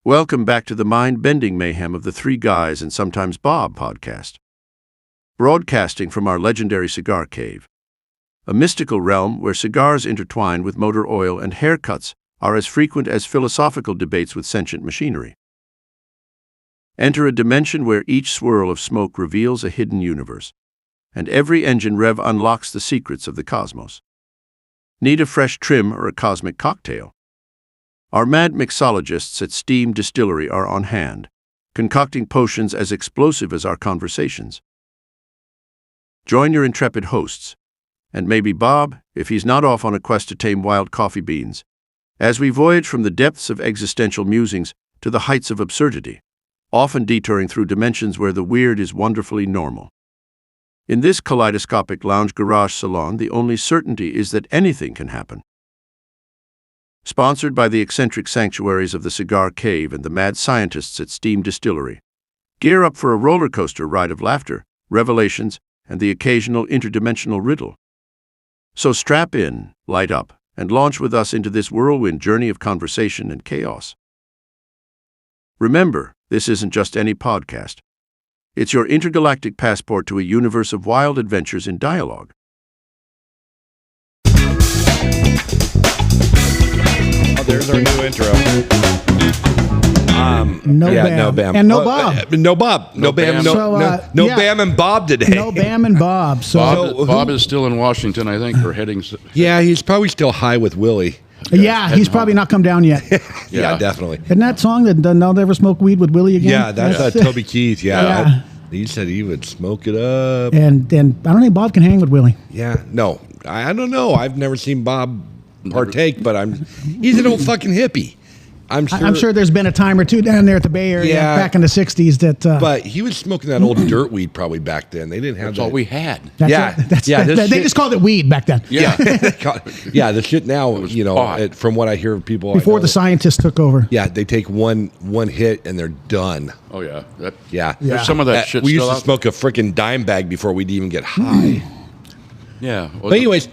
Welcome back to the mind-bending mayhem of the Three Guys and Sometimes Bob podcast. Broadcasting from our legendary cigar cave, a mystical realm where cigars intertwined with motor oil and haircuts are as frequent as philosophical debates with sentient machinery. Enter a dimension where each swirl of smoke reveals a hidden universe, and every engine rev unlocks the secrets of the cosmos. Need a fresh trim or a cosmic cocktail? Our mad mixologists at Steam Distillery are on hand, concocting potions as explosive as our conversations. Join your intrepid hosts, and maybe Bob, if he's not off on a quest to tame wild coffee beans, as we voyage from the depths of existential musings to the heights of absurdity, often detouring through dimensions where the weird is wonderfully normal. In this kaleidoscopic lounge garage salon, the only certainty is that anything can happen. Sponsored by the eccentric sanctuaries of the Cigar Cave and the mad scientists at Steam Distillery. Gear up for a roller coaster ride of laughter, revelations, and the occasional interdimensional riddle. So strap in, light up, and launch with us into this whirlwind journey of conversation and chaos. Remember, this isn't just any podcast. It's your intergalactic passport to a universe of wild adventures in dialogue. There's our new intro. No Bam. And no Bob. No Bob. No Bam. No Bam and Bob today. No Bam and Bob. Bob is still in Washington, I think, or heading. Yeah, he's probably still high with Willie. Yeah, he's probably not come down yet. Yeah, definitely. Isn't that song that I'll never smoke weed with Willie again? Yeah, that's Toby Keith. Yeah. He said he would smoke it up. And I don't think Bob can hang with Willie. Yeah, no. I don't know. I've never seen Bob partake, but he's an old fucking hippie. I'm sure there's been a time or two down there at the Bay Area back in the 60s that but he was smoking that old dirt weed probably back then. They didn't have that's all we had. They just called it weed back then. Yeah. The shit now, from what I hear of people before the scientists took over. Yeah, they take one hit and they're done. Oh yeah. There's some of that shit. We used to smoke a freaking dime bag before we'd even get high. Yeah. But anyways,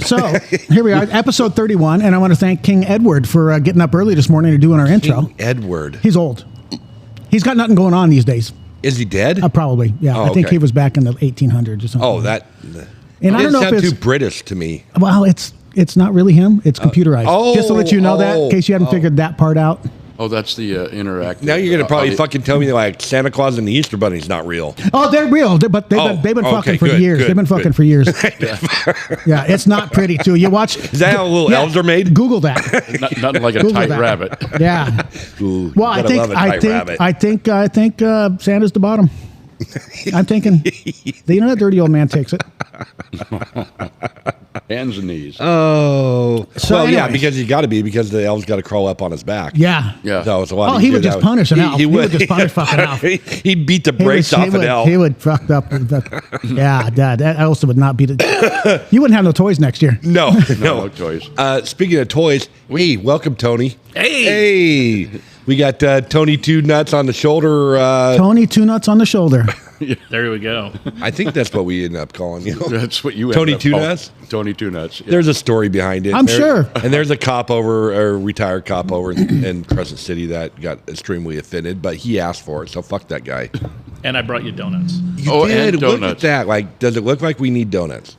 so here we are, episode 31, and I want to thank King Edward for getting up early this morning and doing our intro. King Edward. He's old. He's got nothing going on these days. Is he dead? Probably, yeah. I think he was back in the 1800s or something. Oh, that. And I don't know if it's too British to me. Well, it's not really him. It's computerized. Just to let you know that, in case you hadn't figured that part out. Oh, that's the interactive. Now you're going to probably fucking tell me like Santa Claus and the Easter Bunny's not real. Oh, they're real, but they've been fucking for years. They've been fucking for years. Yeah, it's not pretty too. You watch. Is that how little elves are made? Google that. Nothing like a tight rabbit. Yeah. Ooh, well, I think Santa's the bottom. I'm thinking, that dirty old man takes it. Hands and knees. Oh. So anyways, because he's got to be, because the elf's got to crawl up on his back. Yeah. So it's a lot he would just punish an elf. He would just punish fucking elf. He'd beat the brakes off an elf. He would fucked up. Yeah, Dad. That elf would not beat it. You wouldn't have no toys next year. No No toys. Speaking of toys, welcome, Tony. Hey. We got Tony Two Nuts on the shoulder. Tony Two Nuts on the shoulder. There we go. I think that's what we ended up calling you. That's what you Tony Two Nuts? Tony Two Nuts. Yeah. There's a story behind it. I'm sure. And there's a retired cop over in Crescent City that got extremely offended, but he asked for it, so fuck that guy. And I brought you donuts. You did? And Look donuts. at that. Like, does it look like we need donuts?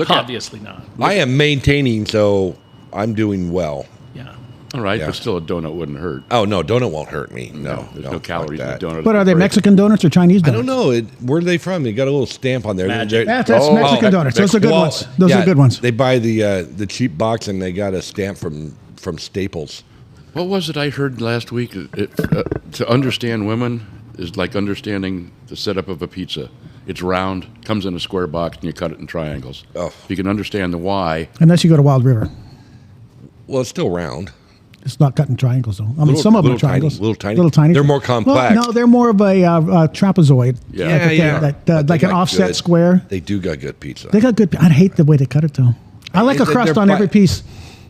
Obviously not. I am maintaining, so I'm doing well. Yeah. All right, Yeah. but still a donut wouldn't hurt. Oh, no, donut won't hurt me. No, There's no calories in a donut. But are they Mexican donuts or Chinese I donuts? don't know. Where are they from? They got a little stamp on there. Magic. That's Mexican donuts. Those are good ones. Those are good ones. They buy the cheap box and they got a stamp from Staples. What was it I heard last week? To understand women is like understanding the setup of a pizza. It's round, comes in a square box, and you cut it in triangles. Oh. If you can understand the why. Unless you go to Wild River. Well, it's still round. It's not cut in triangles, though. I mean, some of them are triangles. Little tiny. They're more complex. Well, no, they're more of a trapezoid. Yeah. Like an offset square. They do got good pizza. They got good. I hate the way they cut it, though. I like a crust on every piece.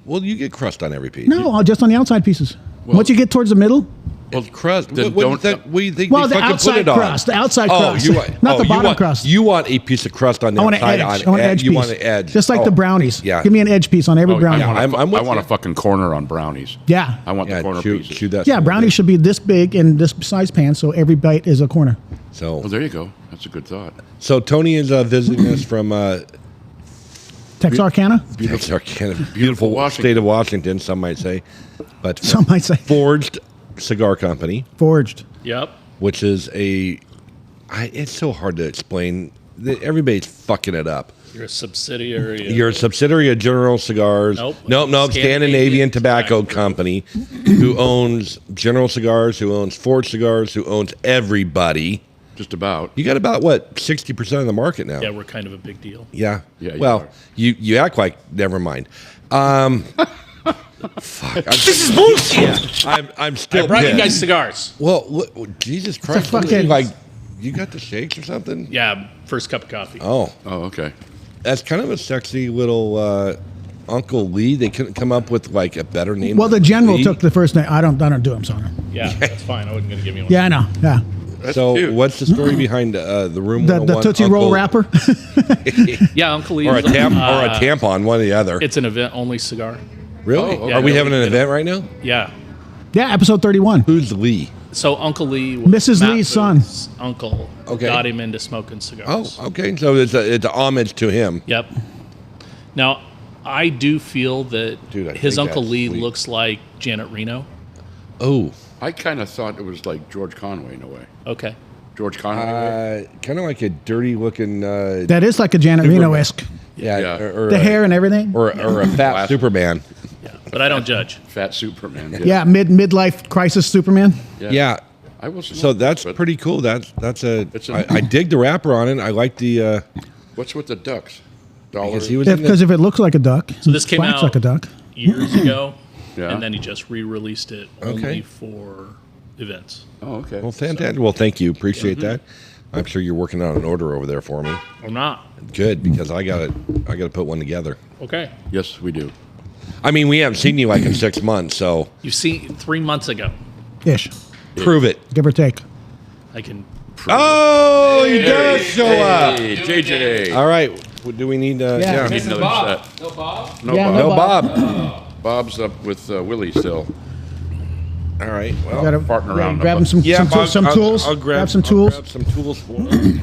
Well, you get crust on every piece. No, just on the outside pieces. Once you get towards the middle, Well, crust. Then What do you think Well, they the fucking put outside it on? crust. The outside crust. You want, Not the you bottom want, crust. You want a piece of crust on the I want an outside. edge. I want an edge You piece. want an edge. Just like the brownies. Yeah. Give me an edge piece on every brownie. I'm I with want you. a fucking corner on brownies. Yeah. I want the corner pieces. chew that. Yeah, brownies should be this big in this size pan, so every bite is a corner. Well, there you go. That's a good thought. So Tony is visiting us from Texarkana? beautiful Washington. state of Washington, some might say, but Some might say. Forged Cigar Company, Forged. Yep. which is it's so hard to explain. Everybody's fucking it up. You're a subsidiary. You're a subsidiary of General Cigars. Nope. Scandinavian Tobacco Company, who owns General Cigars, who owns Forged Cigars, who owns everybody. Just about. You got about, what, 60% of the market now? Yeah, we're kind of a big deal. Yeah. Yeah, you Well, are. you act like, never mind. Fuck. This is bullshit. I'm still I brought you pissed. guys cigars. Well, Jesus Christ. fucking- Like, you got the shakes or something? Yeah, first cup of coffee. Oh, Oh, okay. that's kind of a sexy little Uncle Lee. They couldn't come up with, like, a better name. Well, the than general Lee. took the first name. I don't do them, son. Yeah, that's fine. I wasn't going to give you one. Yeah, I know. Yeah. That's So, cute. what's the story behind the room The 101 Tootsie Uncle, Roll wrapper. Yeah, Uncle Lee. or a tampon, one or the other? It's an event-only cigar. Really? Oh, yeah, Are we no, having we an did event right now? Yeah. Yeah, episode 31. Who's Lee? So Uncle Lee was Mrs. Matt Lee's son. Booth's uncle. Okay. Got him into smoking cigars. Oh, okay. So it's a homage to him. Yep. Now, I do feel that Dude, I his think Uncle that's Lee sweet. looks like Janet Reno. Oh, I kind of thought it was like George Conway in a way. Okay. George Conway. kind of like a dirty looking. That is like a Janet Reno-esque. Yeah. Yeah. Or The a- hair and everything. or a fat Glass- Superman. Yeah. But I don't judge. Fat Superman. Yeah, midlife crisis Superman. Yeah. I was. So that's but pretty cool. That's It's a- I dig the wrapper on it. I like the. What's with the ducks? Because Dollars. he was in Because if it looks like a duck, So this came quacks out like a duck. years ago, Yeah. and then he just re-released it only Okay. for events. Oh, okay. Well, fantastic. Well, thank you. Appreciate that. I'm sure you're working on an order over there for me. Or not. Good, because I got to put one together. Okay. Yes, we do. I mean, we haven't seen you like in 6 months, so You see, 3 months ago, Ish. prove it. Give or take. I can. Oh, he does show up. Hey, JJ. All right. Well, do we need? Yeah. Need another set. No, Bob. No, Yeah, Bob. No, Bob. Bob's up with Willie still. All right. Well, Gotta farting around grab up. him some I'll- tools. I'll grab some tools. Grab some tools for him.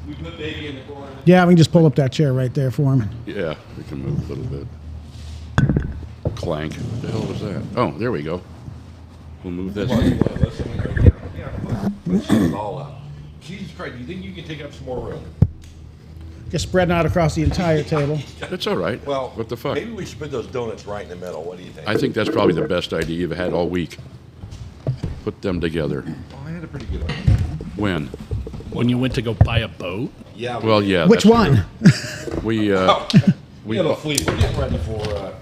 We put baby in the corner. Yeah, we can just pull up that chair right there for him. Yeah, we can move a little bit. Clank. What the hell was that? Oh, there we go. We'll move this. Jesus Christ! Do you think you can take up some more room? Just spreading out across the entire table. That's all right. Well, What the fuck? Maybe we should put those donuts right in the middle. What do you think? I think that's probably the best idea you've had all week. Put them together. Oh, I had a pretty good one. When? When you went to go buy a boat, Yeah. Well, yeah. Which that's one? true. We we have a fleet. We're getting ready for.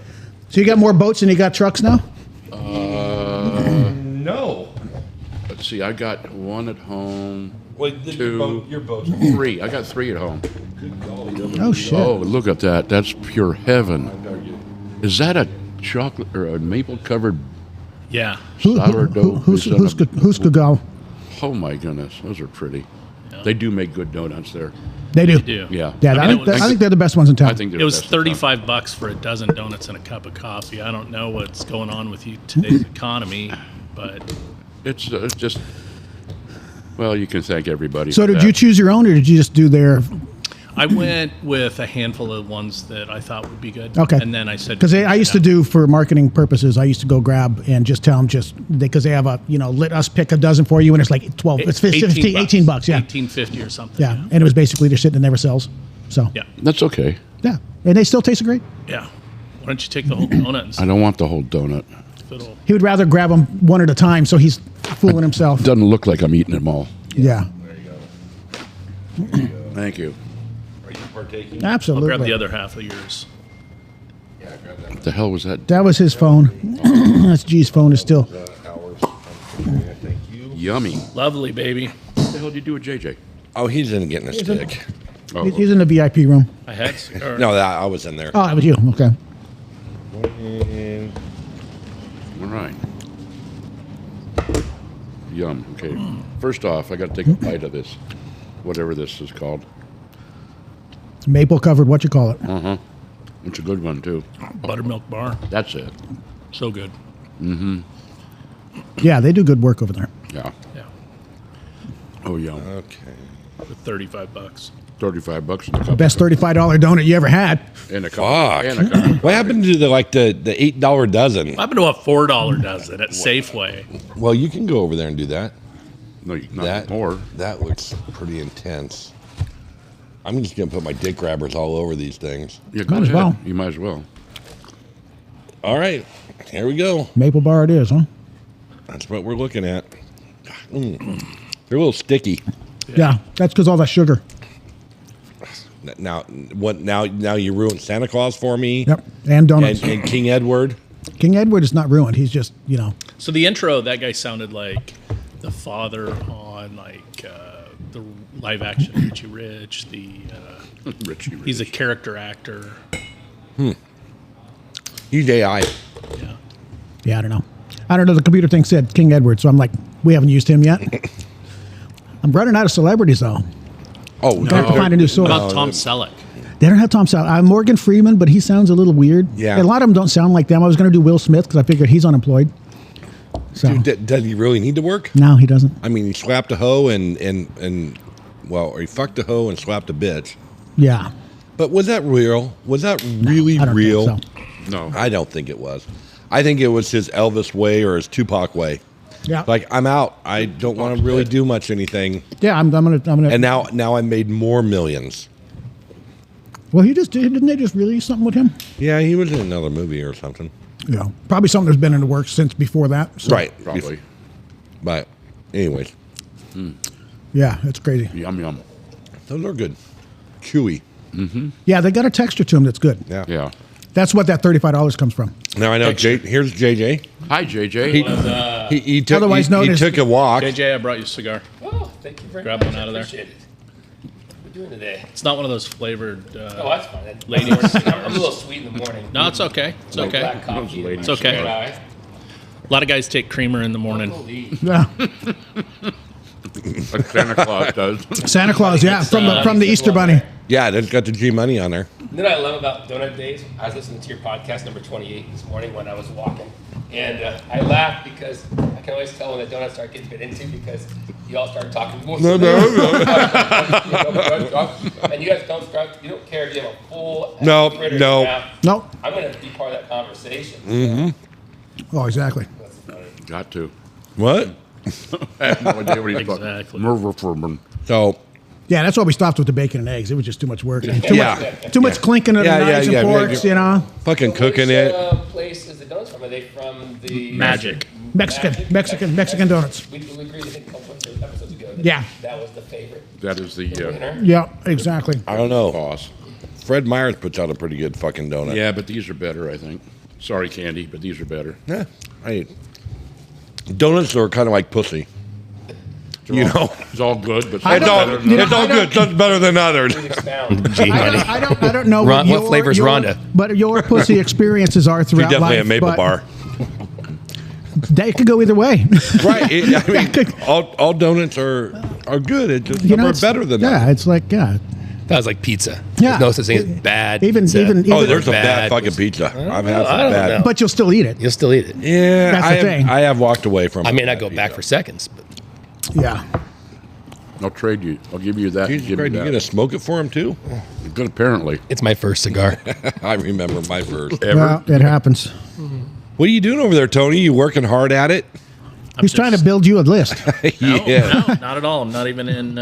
So you got more boats than you got trucks now? No. let's see. I got one at home. Wait, Two. Your boat's 3. I got 3 at home. Oh, shit. Oh, look at that. That's pure heaven. Is that a chocolate or a maple covered Who- sourdough? who's could go? Oh my goodness, those are pretty. They do make good donuts there. They do. do. Yeah. Yeah, I I, mean, think, I think they're the best ones in town. I think they're it was best in town. $35 for a dozen donuts and a cup of coffee. I don't know what's going on with you today's economy, but It's just. Well, you can thank everybody. So for did that. you choose your own, or did you just do their? I went with a handful of ones that I thought would be good. Okay. And then I said, Because I used to do for marketing purposes. I used to go grab and just tell them because they have a let us pick a dozen for you, and it's like 12. It's 15, 18 bucks. Yeah, $18.50 or something. yeah. And it was basically just shit that never sells. So Yeah. That's okay. yeah, and they still taste great. Yeah. Why don't you take the whole donut I and don't want the whole donut. fiddle? He would rather grab them one at a time, so he's fooling himself. Doesn't look like I'm eating them all. Yeah, Thank you. Are you partaking? I'll absolutely. grab the other half of yours. Yeah, grab that. What the hell was that? That was his phone. That's G's phone. Is still. Hours. Thank you. Yummy. Lovely, baby. What the hell did you do with JJ? Oh, he's in getting a stick. Oh, He's in the VIP room. I had cigar. No, I was in there. Oh, that was you. Okay. And all right. Yum. Okay. First off, I got to take a bite of this, whatever this is called. Maple covered, what you call it? It's a good one too. Buttermilk bar. That's it. So good. Yeah, they do good work over there. Yeah. Yeah. Oh, yum. Okay. For $35. $35 in a cup. Best $35 donut you ever had. In a cup. Fuck. And a cup. What happened to the $8 dozen? I've been to a $4 dozen at Safeway. Well, you can go over there and do that. No, not more. That looks pretty intense. I'm just gonna put my dick grabbers all over these things. Yeah, Might as well. You might as well. All right, here we go. Maple bar it is, huh? That's what we're looking at. They're a little sticky. Yeah, that's because all that sugar. Now, what? Now you ruined Santa Claus for me. Yep, and donuts. And King Edward. King Edward is not ruined. He's just, So the intro, that guy sounded like the father on the live action Richie Rich. Richie Rich. He's a character actor. He's AI. Yeah. Yeah, I don't know. The computer thing said King Edward, so I'm like, we haven't used him yet. I'm running out of celebrities, though. Oh, I have to find a new source. What about Tom Selleck? They don't have Tom Selleck. Morgan Freeman, but he sounds a little weird. Yeah. And a lot of them don't sound like them. I was going to do Will Smith because I figured he's unemployed. So Dude, does he really need to work? no, he doesn't. I mean, he slapped a hoe or he fucked a hoe and slapped a bitch. Yeah. But was that real? Was that really I don't real? think so. No. I don't think it was. I think it was his Elvis way or his Tupac way. Yeah. Like, I'm out. I don't want to really do much anything. Yeah, I'm gonna. And now I made more millions. Well, didn't they just release something with him? Yeah, he was in another movie or something. Yeah, probably something that's been in the works since before that. So. Right. Probably. But anyways, Yeah, it's crazy. Yum, yum. those are good. Chewy. Yeah, they got a texture to them that's good. Yeah. Yeah. That's what that $35 comes from. Now I know. Here's JJ. Hi, JJ. He took. Otherwise known he as- took a walk. JJ, I brought you a cigar. Oh, thank you very Grab much. one out of there. Appreciate it. What are we doing today? It's not one of those flavored. Oh, that's fine. Ladies. I'm a little sweet in the morning. No, it's okay. It's Like okay. black coffee. It's okay. Red eye. A lot of guys take creamer in the morning. Holy. Yeah, Like Santa Claus does. Santa Claus. Yeah, from the Easter Bunny. Yeah, it's got the G money on there. You know what I love about Donut Days? I was listening to your podcast number 28 this morning when I was walking. And I laughed because I can always tell when the donuts start getting bit into because you all start talking. No. And you guys don't start, you don't care if you have a full No, fritter in no. your mouth. Nope. I'm going to be part of that conversation. Oh, exactly. That's funny. Got to. What? I have no idea what he's talking Exactly. about. So Yeah, that's why we stopped with the bacon and eggs. It was just too much work. Yeah. Too much clinking of the knives and forks, fucking cooking Which, it. place is the donuts from? Are they from the Magic. Mexican donuts. We agreed, I think, a couple of episodes ago. Yeah. That was the favorite. That is the Winner. Yeah, exactly. I don't know. boss. Fred Meyers puts out a pretty good fucking donut. Yeah, but these are better, I think. Sorry, Candy, but these are better. Yeah. Donuts are kind of like pussy. You know, It's all good, but I it's don't- all, you know, it's all I don't- good. Some better than others. Please expound. I don't know What your- flavor's your- Rhonda? But your pussy experiences are She's throughout definitely life. a maple but bar. They could go either way. Right. I mean, all donuts are good. It's just some are it's- better than yeah. others. It's like That was like pizza. Yeah. There's no such thing as bad Even- pizza. even- Oh, even- there's some bad Bad fucking pizza. pizza. I've had some I don't bad. know. but you'll still eat it. You'll still eat it. Yeah, That's the thing. I have walked away from. I may not bad go back pizza. for seconds, but Yeah. I'll trade you. I'll give you that. Jesus Give me Christ, you that. gonna smoke it for him too? Good, apparently. it's my first cigar. I remember my first. Well, it happens. What are you doing over there, Tony? You working hard at it? He's trying to build you a list. No, Yeah. no, not at all. I'm not even in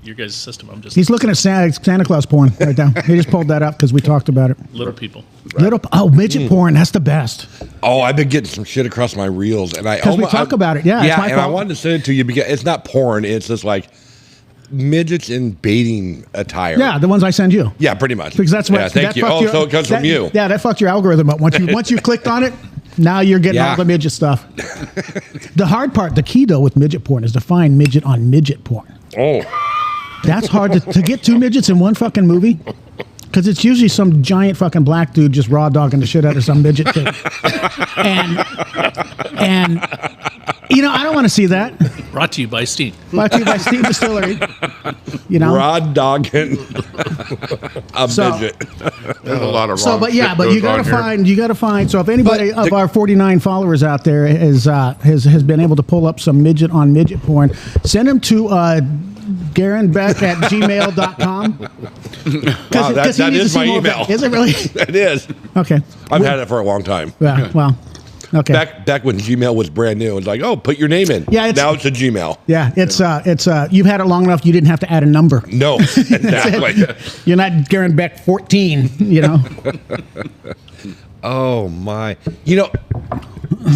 your guys' system. I'm just He's looking at Santa Claus porn right now. He just pulled that up because we talked about it. little people. Midget porn. That's the best. Oh, I've been getting some shit across my reels, and I 'Cause we talk about it. Yeah, it's yeah. my And I fault. wanted to send it to you because it's not porn. It's just like midgets in bathing attire. Yeah, the ones I send you. Yeah, pretty much. Because that's what. Yeah, thank that you. fucked Oh, your- so it comes from that- you. Yeah, that fucked your algorithm up. Once you clicked on it, now you're getting Yeah. all the midget stuff. The hard part, the key though with midget porn is to find midget on midget porn. Oh, That's hard to get two midgets in one fucking movie. Because it's usually some giant fucking black dude just raw dogging the shit out of some midget chick. and I don't want to see that. Brought to you by Steve. Brought to you by Steve Distillery. Raw dogging a midget. There's a lot of wrong So, but shit you goes on gotta here. find. So, if anybody of our 49 followers out there has been able to pull up some midget on midget porn, send them to GarenBeck@gmail.com. Wow, that is my email. Is it really? It is. Okay. I've had it for a long time. Yeah. Well. Okay. Back when Gmail was brand new, it was like, oh, put your name in. Yeah, now it's a Gmail. Yeah. It's you've had it long enough. You didn't have to add a number. No, exactly. You're not Garen Beck 14. Oh my!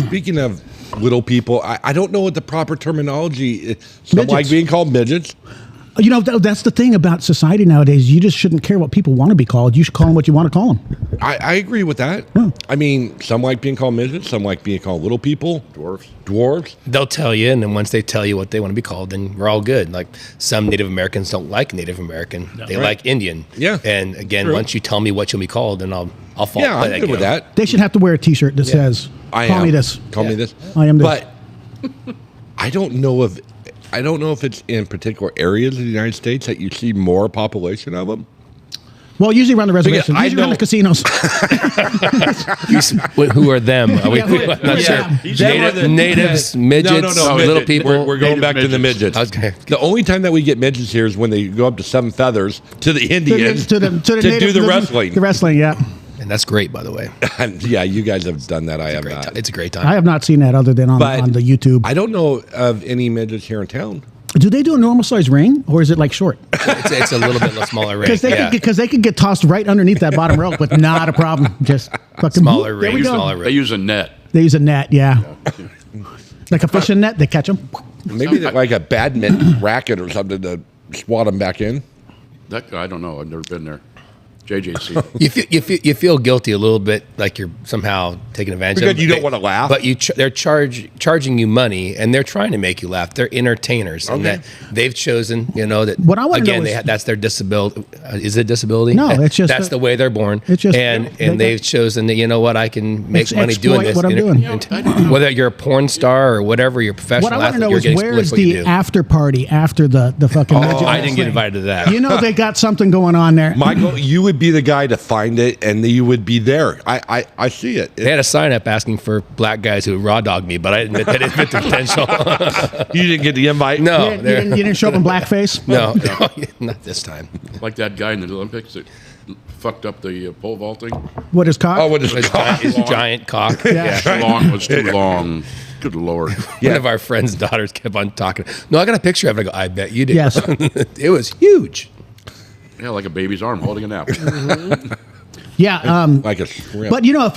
Speaking of little people, I don't know what the proper terminology is. Some Midgets. like being called midgets. That's the thing about society nowadays. You just shouldn't care what people want to be called. You should call them what you want to call them. I agree with that. I mean, some like being called midgets. Some like being called little people. Dwarves. They'll tell you, and then once they tell you what they want to be called, then we're all good. Like some Native Americans don't like Native American; they like Indian. Yeah. And again, True. once you tell me what you'll be called, then I'll fall. Yeah, play I'm good with game. that. They should have to wear a T-shirt that says, "Call me this." Call me this. I am this. But I don't know if it's in particular areas of the United States that you see more population of them. Well, usually around the reservation. I Usually around know- the casinos. Who are them? Are we, I'm not sure. Natives, midgets, No, little midget. people. We're going Native back to the midgets. Okay. The only time that we get midgets here is when they go up to Seven Feathers to the Indians to the do native- the wrestling. The wrestling, yeah. And that's great, by the way. And yeah, you guys have done that. I have Great not. time. It's a great I time. have not seen that other than on the YouTube. I don't know of any midgets here in town. Do they do a normal size ring, or is it like short? It's a little bit smaller ring. Because they could get tossed right underneath that bottom rope with not a problem. Just fucking Smaller There we ring, go. smaller They ring. use a net. They use a net, yeah. Like a fishing net, they catch them. Maybe they're like a badminton racket or something to swat them back in. That I don't know. I've never been there. JJC. You feel guilty a little bit, like you're somehow taking advantage of Because them. you don't want to laugh. But they're charging you money, and they're trying to make you laugh. They're entertainers, and that they've chosen, that What I wanna know again, is- that's their disability. Is it disability? No, it's just that's that- the way they're born. It's just- and they they've chosen that. You know what? I can make money doing Exploit this. what I'm doing. Whether you're a porn star or whatever, you're a professional What I want to athlete, know you're is getting where exploited is what you the do. after party after the fucking midget I didn't get wrestling? invited to that. They got something going on there. Michael, you would be the guy to find it, and you would be there. I see it. They had a sign up asking for black guys who would raw dog me, but I didn't admit the potential. You didn't get the invite. No, You didn't show up in blackface? no, not this time. Like that guy in the Olympics that fucked up the pole vaulting. What is cock? Oh, what is His giant cock. Yeah. Long was too long. Good Lord. One of our friend's daughters kept on talking. No, I got a picture of it. I go, I bet you did. Yes. It was huge. Yeah, like a baby's arm holding an apple. Yeah. like a shrimp. But if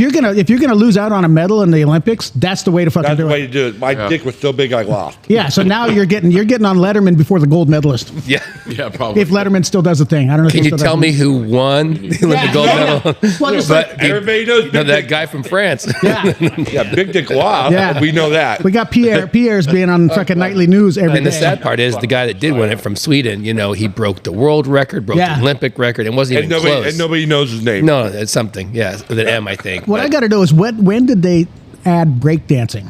you're gonna lose out on a medal in the Olympics, that's the way to fucking That's the do way it. to do it. My dick was so big I lost. Yeah. So now you're getting on Letterman before the gold medalist. Yeah. Yeah, probably. If Letterman still does a thing, I don't know. If Can he you still tell does me it. who won the gold medal? Well, just But like, Everybody knows no, Big that Dick. guy from France. yeah, Yeah, Big Dick lost. Yeah. We know that. we got Pierre. Pierre's being on fucking nightly news every day. And the sad part is the guy that did win it from Sweden, he broke the world record, broke Yeah. the Olympic record, and wasn't And even close. nobody knows his name. No, it's something. Yeah, with an M, I think. What But I got to know is when did they add breakdancing?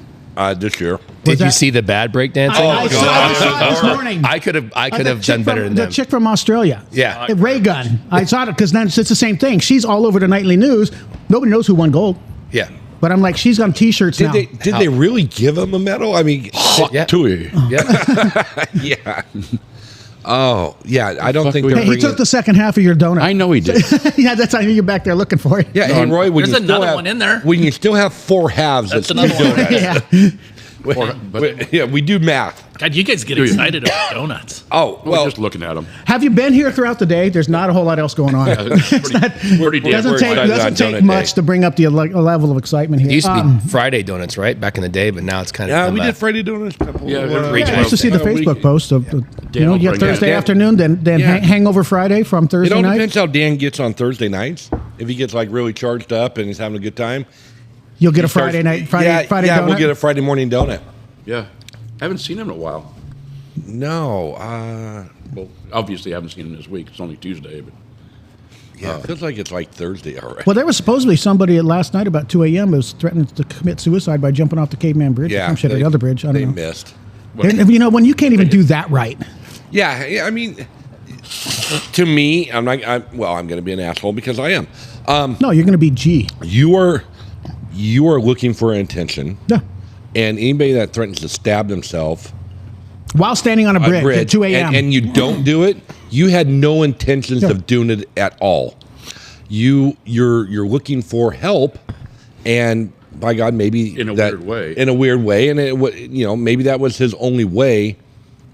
This year. did you that- see the bad breakdancing? I saw it this morning. I could have The done chick better from- than them. The chick from Australia. Yeah. Ray Gun. I saw it because then it's the same thing. She's all over the nightly news. Nobody knows who won gold. Yeah. But I'm like, she's on T-shirts now. Did they really give him a medal? I mean, Yeah. Tui. Yeah. yeah. Oh, yeah. I don't think we- they're Hey, he bringing. took the second half of your donut. I know he did. Yeah, that's how you're back there looking for it. Yeah, hey Roy, when There's you still another have, one in there. When you still have 4 halves, That's it's another two one. donuts. Yeah. Yeah, we do math. God, you guys get you? excited about donuts. Oh, Well, well, just looking at him. Have you been here throughout the day? There's not a whole lot else going on. Pretty It doesn't We're take, excited doesn't on take donut much day. to bring up the level of excitement here. It used to be Friday donuts, right? Back in the day, but now it's kind of. yeah, we did Friday donuts. Yeah, I used to see the Facebook post of, Dan you will get bring Thursday that. afternoon, then Yeah. Hangover Friday from It Thursday all night. depends how Dan gets on Thursday nights. If he gets like really charged up and he's having a good time, You'll get a he starts- Friday night, Friday yeah, donut. we'll get a Friday morning donut. Yeah. I haven't seen him in a while. No, Well, obviously I haven't seen him this week. It's only Tuesday, but Yeah, it feels like it's like Thursday already. Well, there was supposedly somebody last night about 2 a.m. who was threatening to commit suicide by jumping off the Caveman Bridge. Yeah, or some shit, or the other bridge. I they don't know. missed. You know, when you can't even do that right. Yeah, I mean, to me, I'm going to be an asshole because I am. No, you're going to be G. You are looking for attention. Yeah. And anybody that threatens to stab themselves While standing on a bridge at 2 a.m. and you don't do it, you had no intentions of doing it at all. You're looking for help, and by God, maybe in a weird way. In a weird way, and maybe that was his only way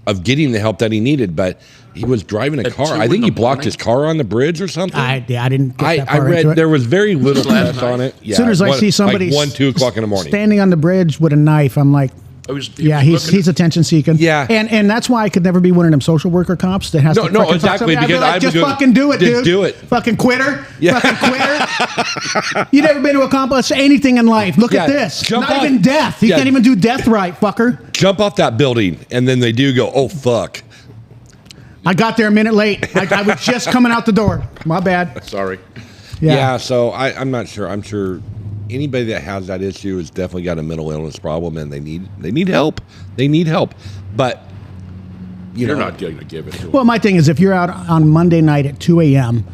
of getting the help that he needed. But he was driving a car. I think he blocked his car on the bridge or something. I didn't get that I far read into it. there was very little press on it. Yeah, as soon as I see somebody like 2 o'clock in the morning standing on the bridge with a knife, I'm like, he's attention seeking. Yeah, and that's why I could never be one of them social worker cops that has to no exactly I'd be because like, just fucking do it, dude. Do it, fucking quitter. Yeah. Fucking quitter. You never been to accomplish anything in life. Look at this. Not even death. You can't even do death right, fucker. Jump off that building, and then they do go, oh fuck. I got there a minute late. I was just coming out the door. My bad. Sorry. Yeah, so I'm not sure. I'm sure anybody that has that issue has definitely got a mental illness problem, and they need help. They need help, but you're not going to give it to them. Well, my thing is, if you're out on Monday night at 2 a.m.,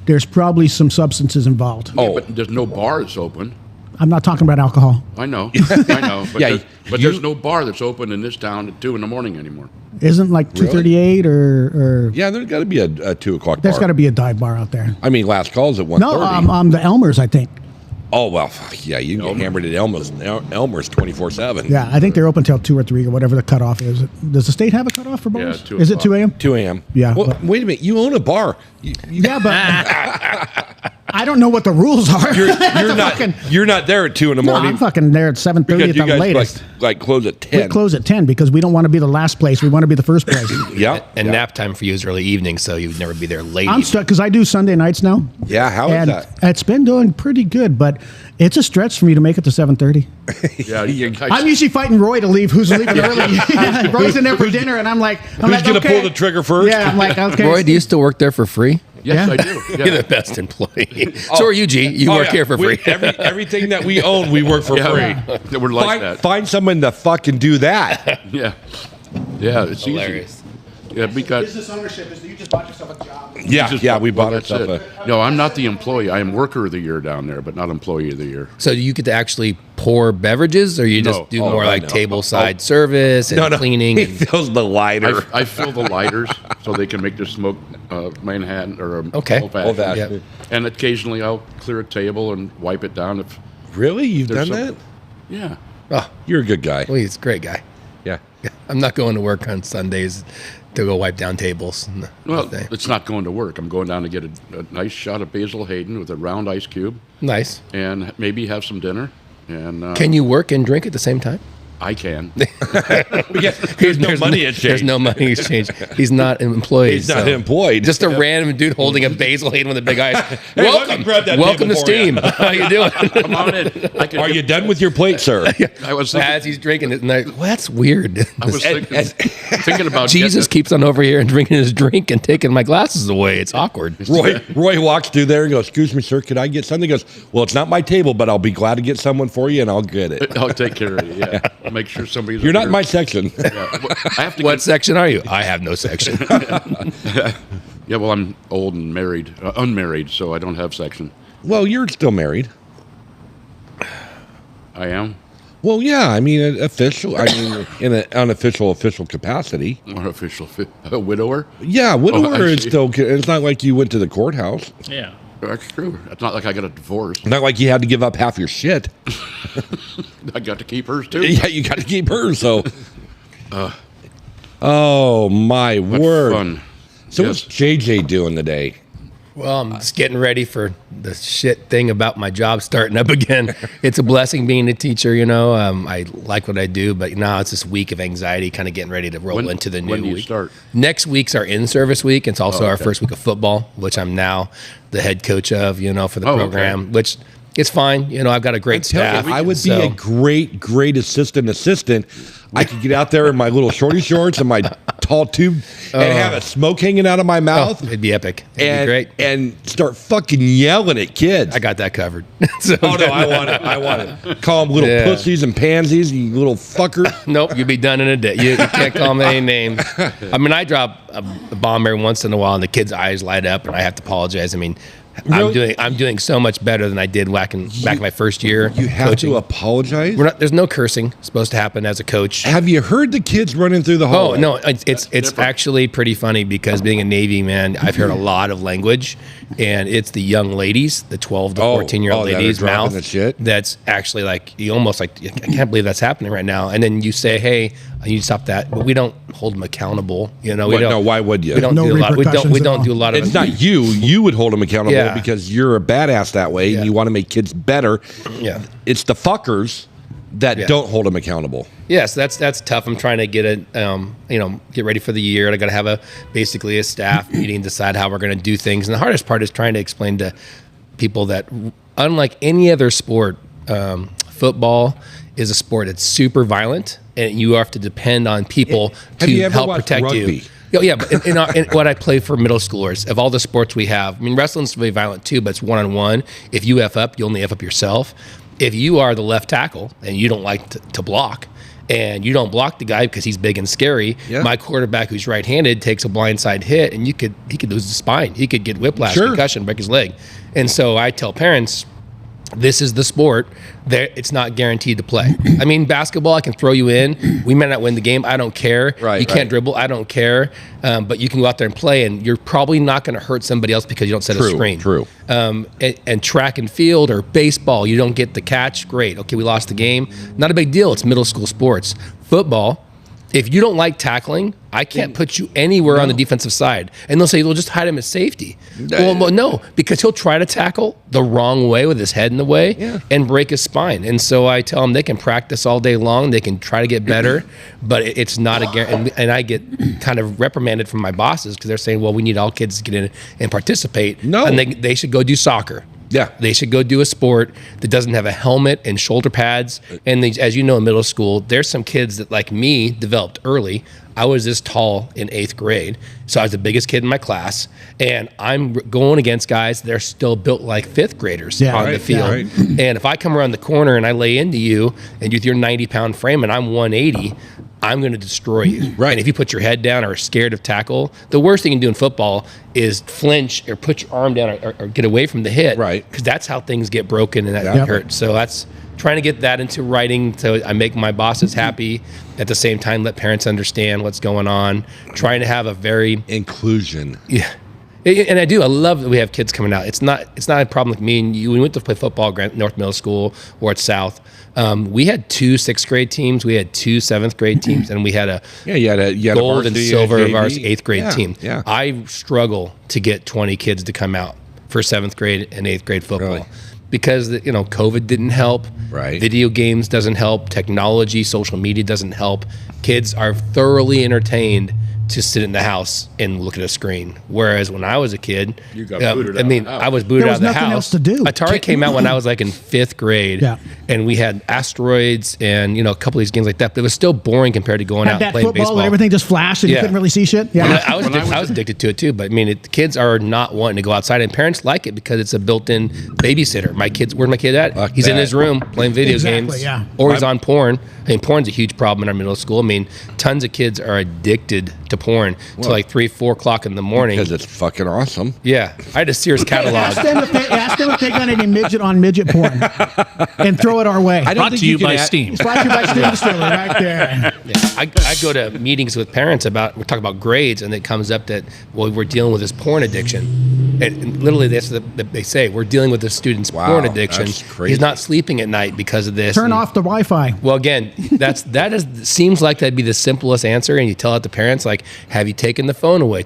there's probably some substances involved. Yeah, but there's no bar that's open. I'm not talking about alcohol. I know. But, there's no bar that's open in this town at 2 in the morning anymore. Isn't like 2:38 or yeah, there's got to be a 2 o'clock bar. There's got to be a dive bar out there. I mean, last call's at 1:30. No, the Elmers, I think. Oh well, yeah, you can get hammered at Elmer's 24/7. Yeah, I think they're open till 2 or 3 or whatever the cutoff is. Does the state have a cutoff for bars? Yeah, 2 Is it 2 a.m.? 2 a.m. Yeah. Well, wait a minute, you own a bar. Yeah, but I don't know what the rules are. You're not there at 2 in the morning. No, I'm fucking there at 7:30 at the latest. Like close at 10. We close at 10 because we don't want to be the last place. We want to be the first place. Yeah. And nap time for you is early evening, so you'd never be there late. I'm stuck because I do Sunday nights now. Yeah, how is that? It's been doing pretty good, but it's a stretch for me to make it to 7:30. Yeah, I'm usually fighting Roy to leave. Who's leaving early? Roy's in there for dinner, and I'm like, who's going to pull the trigger first? Yeah, I'm like, okay. Roy, do you still work there for free? Yes, Yeah. I do. Yeah. You're the best employee. So are you, G. You work here for free. Everything that we own, we work for free. Yeah, we're like that. Find someone to fucking do that. Yeah. Yeah, it's Hilarious. easy. Yeah, because Business ownership is you just bought yourself a job. Yeah, we bought that's ourselves it. No, I'm not the employee. I am worker of the year down there, but not employee of the year. So do you get to actually pour beverages, or you just do more like table side service and cleaning? He And fills the lighter. I fill the lighters so they can make their smoke Manhattan or Okay. old-fashioned. Yep. And occasionally I'll clear a table and wipe it down. If Really? You've there's done some- that? Yeah. Oh, You're a good guy. well, he's a great guy. Yeah. I'm not going to work on Sundays to go wipe down tables. No, Well, nothing. it's not going to work. I'm going down to get a nice shot of Basil Hayden with a round ice cube Nice. and maybe have some dinner. And Can you work and drink at the same time? I can. There's no money exchange. There's no money exchange. He's not an employee. He's not so- employed. Just a random dude holding a Basil Hayden with a big eyes. Hey, let me grab that Welcome table to for you. Steam. How you doing? Come on in. Are you done with your plate, sir? I was thinking, As he's drinking it, and well, that's weird. I was thinking about Jesus keeps on over here and drinking his drink and taking my glasses away. It's awkward. Roy walks through there and goes, "Excuse me, sir, could I get something?" He goes, "Well, it's not my table, but I'll be glad to get someone for you, and I'll get it." I'll take care of you. Yeah, make sure somebody's. You're not here. in my section. Yeah. Well, I have to. What section are you? I have no section. Yeah, well, I'm old and married, unmarried, so I don't have section. Well, you're still married. I am Well, yeah, I mean, official. I mean, in an unofficial, official capacity. unofficial a widower. Yeah, widower I is see. still. It's not like you went to the courthouse. Yeah. That's true. It's not like I got a divorce. Not like you had to give up half your shit. I got to keep hers too. Yeah, you got to keep her. So. Oh my What word! fun. So Yes. what's JJ doing today? Well, I'm just getting ready for the shit thing about my job starting up again. It's a blessing being a teacher, you know. I like what I do, but now it's this week of anxiety, kind of getting ready to roll into the new when do you week. start? Next week's our in-service week. It's also our okay. first week of football, which I'm now the head coach of, you know, for the Oh, okay. program, which it's fine. You know, I've got a great staff. I would be so- a great assistant. I could get out there in my little shorty shorts and my tall tube and have a smoke hanging out of my mouth. It'd be epic. It'd be great. And start fucking yelling at kids. I got that covered. So oh no, I want it. Call them little pussies and pansies, you little fucker. Nope, you'll be done in a day. You can't call them any names. I mean, I drop a bomb every once in a while, and the kids' eyes light up, and I have to apologize. I mean, I'm doing so much better than I did back in my first year. You have coaching. to apologize. There's no cursing supposed to happen as a coach. Have you heard the kids running through the hallway? Oh no, it's actually pretty funny because being a Navy man, I've heard a lot of language, and it's the young ladies, the 12 to 14-year-old ladies' mouth that's actually like you almost like I can't believe that's happening right now. And then you say, hey, I need to stop that, but we don't hold them accountable. You know, we don't. No, why would you? We don't do a lot. We don't do a lot of. It's not you. You would hold them accountable because you're a badass that way, and you want to make kids better. Yeah, it's the fuckers that don't hold them accountable. Yes, that's tough. I'm trying to get it, get ready for the year. And I got to have basically a staff meeting, decide how we're going to do things. And the hardest part is trying to explain to people that unlike any other sport, football is a sport that's super violent, and you have to depend on people to help protect you. Yeah, but in what I play for middle schoolers, of all the sports we have, I mean, wrestling's really violent too, but it's one-on-one. If you F up, you only F up yourself. If you are the left tackle and you don't like to block, and you don't block the guy because he's big and scary, my quarterback who's right-handed takes a blindside hit, and he could lose his spine. He could get whiplash, concussion, break his leg. And so I tell parents, this is the sport. It's not guaranteed to play. I mean, basketball, I can throw you in. We might not win the game. I don't care. You can't dribble. I don't care. But you can go out there and play, and you're probably not going to hurt somebody else because you don't set a screen. True. And track and field or baseball, you don't get the catch. Great. Okay, we lost the game. Not a big deal. It's middle school sports. Football, if you don't like tackling, I can't put you anywhere on the defensive side. And they'll say, well, just hide him as safety. Well, no, because he'll try to tackle the wrong way with his head in the way and break his spine. And so I tell them they can practice all day long. They can try to get better, but it's not a guarantee. And I get kind of reprimanded from my bosses because they're saying, well, we need all kids to get in and participate. No. And they should go do soccer. Yeah, they should go do a sport that doesn't have a helmet and shoulder pads. And as you know, in middle school, there's some kids that, like me, developed early. I was this tall in 8th grade, so I was the biggest kid in my class, and I'm going against guys that are still built like 5th graders on the field. And if I come around the corner and I lay into you, and with your 90-pound frame, and I'm 180. I'm going to destroy you. And if you put your head down or are scared of tackle, the worst thing you can do in football is flinch or put your arm down or get away from the hit. Because that's how things get broken and that hurt. So that's trying to get that into writing so I make my bosses happy. At the same time, let parents understand what's going on. Trying to have a very... inclusion. Yeah. And I do. I love that we have kids coming out. It's not a problem with me and you. When we went to play football at North Middle School or at South, we had 2 6th grade teams, we had 2 7th grade teams, and we had a gold and silver varsity 8th grade team. I struggle to get 20 kids to come out for 7th grade and 8th grade football. Because COVID didn't help. Video games doesn't help. Technology, social media doesn't help. Kids are thoroughly entertained to sit in the house and look at a screen. Whereas when I was a kid, you got booted out of the house. I was booted out of the house. There was nothing else to do. Atari came out when I was like in 5th grade, and we had Asteroids and a couple of these games like that. But it was still boring compared to going out and playing baseball. And everything just flashed, and you couldn't really see shit. I was addicted to it too. But I mean, the kids are not wanting to go outside, and parents like it because it's a built-in babysitter. Where's my kid at? He's in his room playing video games, or he's on porn. I mean, porn's a huge problem in our middle school. I mean, tons of kids are addicted to porn till like 3, 4 o'clock in the morning. Because it's fucking awesome. Yeah. I had a Sears catalog. Ask them if they got any midget on midget porn and throw it our way. Brought to you by Steam. It's brought to you by Steam Distillery right there. I go to meetings with parents we talk about grades, and it comes up that, we're dealing with this porn addiction. And literally they say, we're dealing with this student's porn addiction. That's crazy. He's not sleeping at night because of this. Turn off the Wi-Fi. Well, again, seems like that'd be the simplest answer, and you tell it to parents like, have you taken the phone away?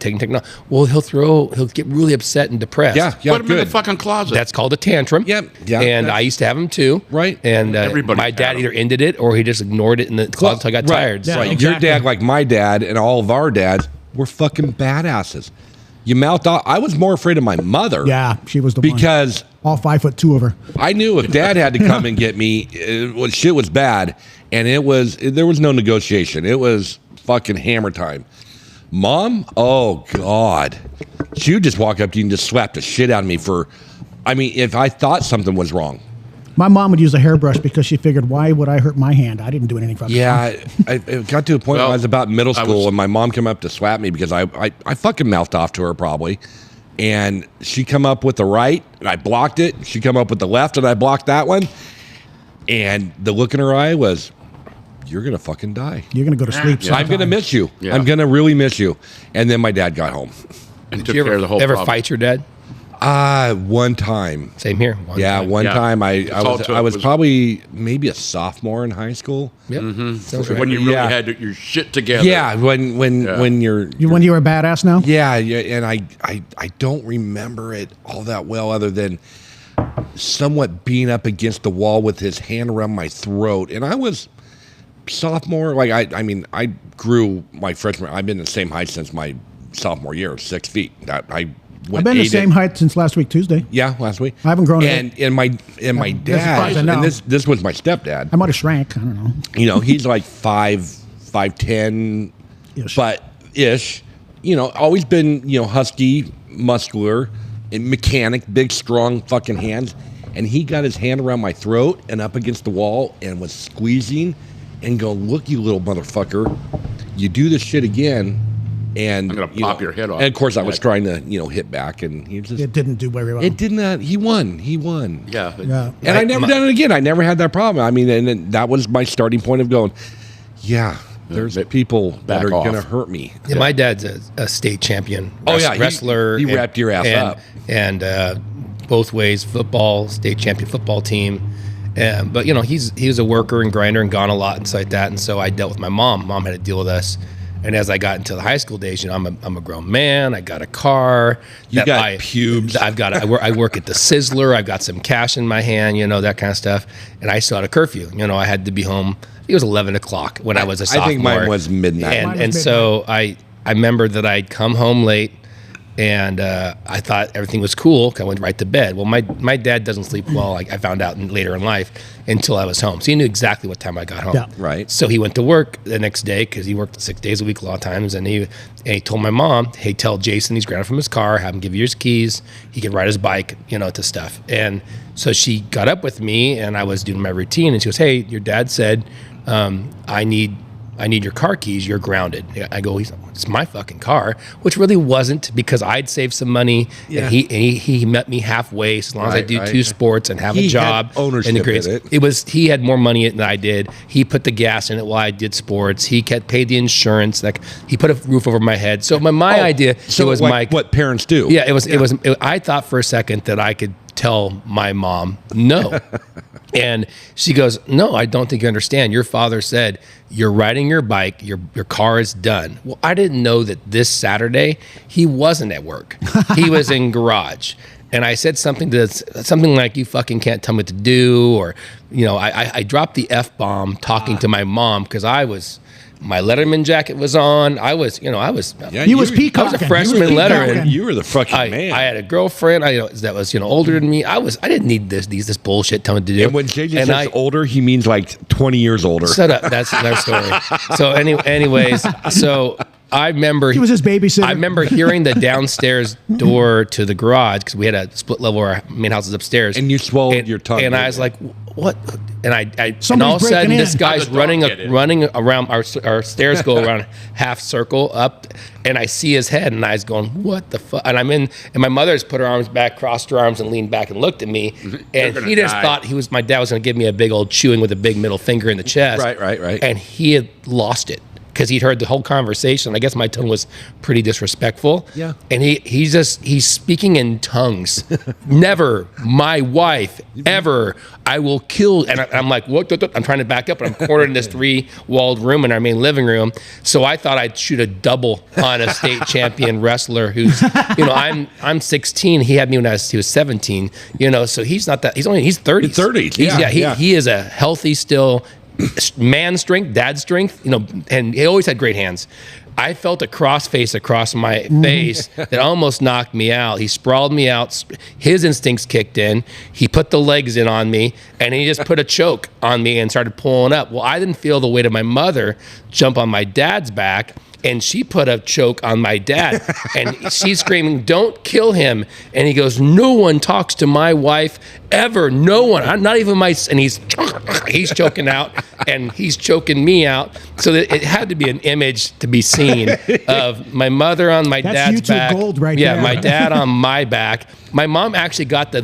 Well, he'll get really upset and depressed. Put him in the fucking closet. That's called a tantrum. And I used to have them too. And my dad either ended it or he just ignored it in the closet until I got tired. Yeah, exactly. Your dad, like my dad, and all of our dads, were fucking badasses. You mouthed off. I was more afraid of my mother. Yeah, she was the one. Because all 5'2" of her. I knew if Dad had to come and get me, shit was bad, and there was no negotiation. It was fucking hammer time. Mom? Oh, God. She would just walk up to you and just slap the shit out of me for, if I thought something was wrong. My mom would use a hairbrush because she figured, why would I hurt my hand? I didn't do anything fucking wrong. It got to a point where I was about middle school and my mom came up to slap me because I fucking mouthed off to her probably. And she come up with the right and I blocked it. She come up with the left and I blocked that one. And the look in her eye was, you're going to fucking die. You're going to go to sleep. Yeah. I'm going to miss you. Yeah. I'm going to really miss you. And then my dad got home. And took care of the whole ever problem. fight your dad? One time. Same here. One time. I was probably maybe a sophomore in high school. Yep. Sounds right. When you really had your shit together. Yeah, when you're When you were a badass now? yeah, and I don't remember it all that well other than somewhat being up against the wall with his hand around my throat, and I was sophomore. Like I grew my freshman. I've been the same height since my sophomore year, 6 feet. I've been the same height since last week, Tuesday. Yeah, last week. I haven't grown. And my dad, and this was my stepdad. I might have shrank. I don't know. You know, he's like 5'10", Ish. but ish. You know, always been husky, muscular, and mechanic, big, strong fucking hands. And he got his hand around my throat and up against the wall and was squeezing and going, "Look, you little motherfucker, you do this shit again." And I'm gonna pop your head off. And of course, I was trying to, hit back, and he just It didn't do very well. It did not. He won. Yeah. Yeah. And I never done it again. I never had that problem. And then that was my starting point of going, yeah, there's people that back are off. going to hurt me. Yeah, my dad's a state champion. Oh, yeah, wrestler. he wrapped your ass up. And both ways, football, state champion football team. But he was a worker and grinder and gone a lot and stuff like that. And so I dealt with my mom. Mom had to deal with us. And as I got into the high school days, I'm a grown man. I got a car. You got pubes. I work at the Sizzler. I've got some cash in my hand. That kind of stuff. And I still had a curfew. I had to be home. It was 11 o'clock when I was a sophomore. I think mine was midnight. And so I remember that I'd come home late. And I thought everything was cool. I went right to bed. Well, my dad doesn't sleep well. I found out later in life until I was home. So he knew exactly what time I got home. Yeah. Right. So he went to work the next day because he worked 6 days a week a lot of times. And he told my mom, "Hey, tell Jason he's grounded from his car. Have him give you his keys. He can ride his bike, to stuff." And so she got up with me, and I was doing my routine. And she goes, "Hey, your dad said I need your car keys. You're grounded." I go, "It's my fucking car," which really wasn't, because I'd saved some money. Yeah. And he met me halfway, as long as I do two sports and have a job. Had ownership and the grades. in it. He had more money than I did. He put the gas in it while I did sports. He paid the insurance. Like, he put a roof over my head. So my idea, So it was like what parents do. Yeah, it was. I thought for a second that I could tell my mom no. And she goes, "No, I don't think you understand. Your father said you're riding your bike, your car is done." Well, I didn't know that this Saturday he wasn't at work. He was in garage. And I said something like, "You fucking can't tell me what to do," or I dropped the F-bomb talking to my mom because my Letterman jacket was on. I was He was peacocking. I was a freshman Letterman. You were the fucking man. I had a girlfriend that was older than me. I didn't need this bullshit telling me to do. And when JJ says older, he means like 20 years older. Shut up. That's another story. So anyways, so I remember He was his babysitter. I remember hearing the downstairs door to the garage, because we had a split level. Our main house is upstairs. And you swallowed your tongue. And I was like, "What?" And and Somebody's all of a sudden, breaking this in. guy's How'd the dog get in? running around our stairs, go around half circle up, and I see his head, and I was going, "What the fuck?" And and my mother's put her arms back, crossed her arms, and leaned back and looked at me, and he just thought my dad was going to give me a big old chewing with a big middle finger in the chest. Right. And he had lost it, because he'd heard the whole conversation. I guess my tone was pretty disrespectful. Yeah. And he's speaking in tongues. "Never, my wife, ever, I will kill." And I'm like, "What?" I'm trying to back up, and I'm cornered in this 3-walled room in our main living room. So I thought I'd shoot a double on a state champion wrestler who's, I'm 16. He had me when he was 17. So he's not that. He's 30s. 30s. He is a healthy still. Man strength, dad strength, and he always had great hands. I felt a crossface across my face that almost knocked me out. He sprawled me out. His instincts kicked in. He put the legs in on me, and he just put a choke on me and started pulling up. Well, I didn't feel the weight of my mother jump on my dad's back, and she put a choke on my dad, and she's screaming, "Don't kill him!" And he goes, "No one talks to my wife ever. No one, not even my." And he's choking out, and he's choking me out. So that it had to be an image to be seen of my mother on my That's dad's YouTube back. gold right yeah, there. my dad on my back. My mom actually got the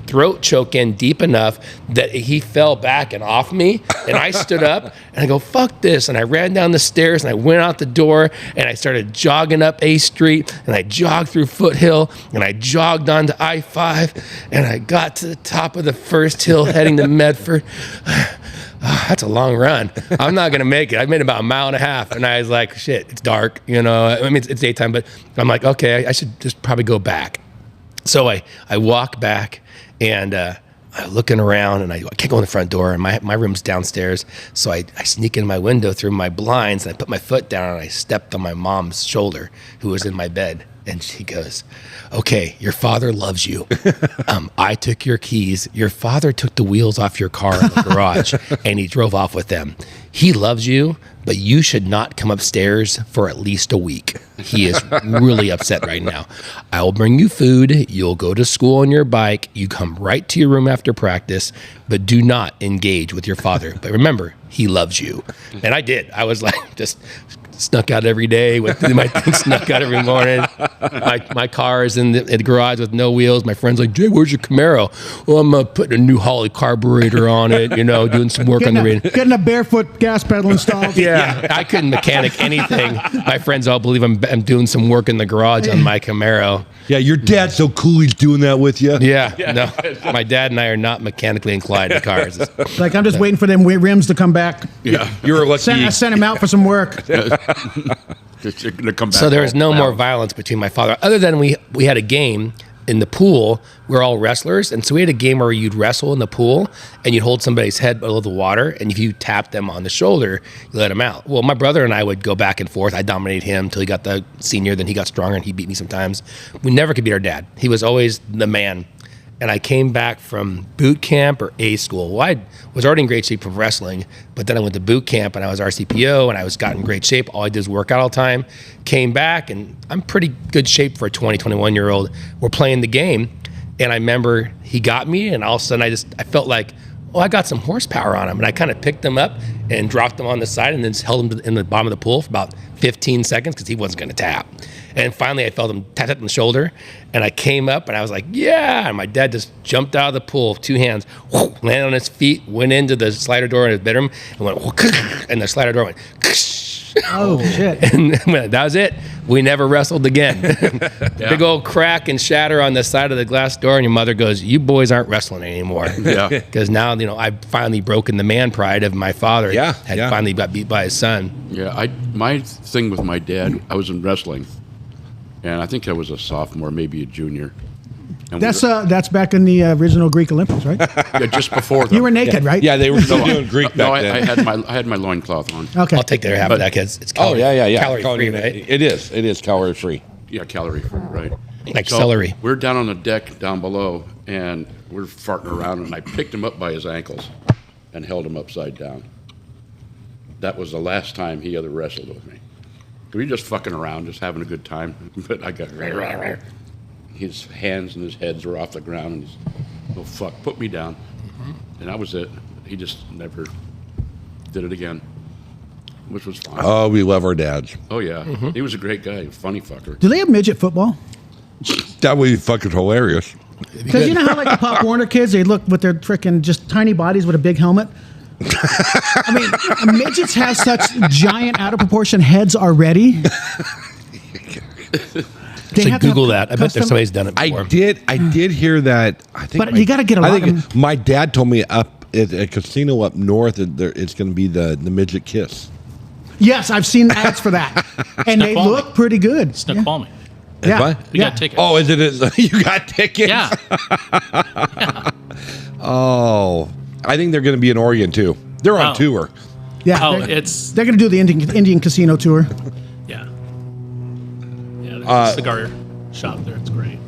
throat choke in deep enough that he fell back and off me, and I stood up and I go, "Fuck this," and I ran down the stairs and I went out the door and I started jogging up A Street, and I jogged through Foothill, and I jogged onto I-5, and I got to the top of the first hill heading to Medford. Oh, that's a long run. I'm not going to make it. I made about a mile and a half, and I was like, shit, it's dark, I mean, it's daytime, but I'm like, okay, I should just probably go back. So I walk back, and I'm looking around, and I can't go in the front door, and my room's downstairs. So I sneak in my window through my blinds, and I put my foot down, and I stepped on my mom's shoulder, who was in my bed. And she goes, "Okay, your father loves you. I took your keys. Your father took the wheels off your car in the garage, and he drove off with them. He loves you, but you should not come upstairs for at least a week. He is really upset right now. I will bring you food. You'll go to school on your bike. You come right to your room after practice, but do not engage with your father. But remember, he loves you." And I did. I was like, just snuck out every day with my thing, snuck out every morning. My car is in the garage with no wheels. My friend's like, "Jay, where's your Camaro?" "Well, I'm putting a new Holley carburetor on it, doing some work on the radio." Getting a barefoot gas pedal installed. Yeah, I couldn't mechanic anything. My friends all believe I'm doing some work in the garage on my Camaro. Yeah, your dad's so cool he's doing that with you. Yeah, no, my dad and I are not mechanically inclined to cars. Like, I'm just waiting for them rims to come back. Yeah. You're lucky. I sent him out for some work. Just gonna come back So there was no all more down. violence between my father, other than we had a game in the pool. We're all wrestlers, and so we had a game where you'd wrestle in the pool, and you'd hold somebody's head below the water, and if you tapped them on the shoulder, you let them out. Well, my brother and I would go back and forth. I dominated him until he got the senior, then he got stronger, and he beat me sometimes. We never could beat our dad. He was always the man. And I came back from boot camp or A school. Well, I was already in great shape from wrestling, but then I went to boot camp and I was RCPO and I got in great shape. All I did was work out all the time. Came back and I'm pretty good shape for a 20, 21-year-old. We're playing the game, and I remember he got me, and all of a sudden I felt like, oh, I got some horsepower on him. And I kind of picked him up and dropped him on the side and then just held him in the bottom of the pool for about 15 seconds because he wasn't going to tap. And finally I felt him tap on the shoulder, and I came up and I was like, yeah. And my dad just jumped out of the pool, 2 hands, landed on his feet, went into the slider door in his bedroom and went, and the slider door went, Oh, shit. and that was it. We never wrestled again. Big old crack and shatter on the side of the glass door, and your mother goes, "You boys aren't wrestling anymore." Yeah. Because now, I've finally broken the man pride of my father. Yeah, Had yeah. finally got beat by his son. Yeah, my thing with my dad, I was in wrestling, and I think I was a sophomore, maybe a junior. And That's back in the original Greek Olympics, right? yeah, just before. You were naked, right? Yeah, they were still doing Greek back No, then. I had my loincloth on. Okay. I'll take their half of that because it's Oh, yeah. calorie free, right? It is calorie free. Yeah, calorie free, right? Like celery. We're down on the deck down below, and we're farting around, and I picked him up by his ankles and held him upside down. That was the last time he ever wrestled with me. We were just fucking around, just having a good time. But I got his hands and his heads were off the ground, and he's, "Oh fuck, put me down," and that was it. He just never did it again, which was fine. Oh, we love our dads. Oh yeah, he was a great guy, funny fucker. Do they have midget football? That would be fucking hilarious. Because you know how, like, the Pop Warner kids, they look with their freaking just tiny bodies with a big helmet? I mean, midgets have such giant, out of proportion heads already. They So have to Google have that. I bet custom- there's somebody's done it before. I did hear that. I think, But you gotta get a lot of- My dad told me up at a casino up north that it's going to be the midget kiss. Yes, I've seen ads for that. And they Snoqualmie. look pretty good. Snoqualmie. Yeah. What? We got tickets. Oh, is it? You got tickets? Yeah. Oh, I think they're going to be in Oregon too. They're on Oh. tour. Yeah. Oh, they're, it's they're going to do the Indian casino tour. yeah. Yeah, there's a cigar shop there. It's great.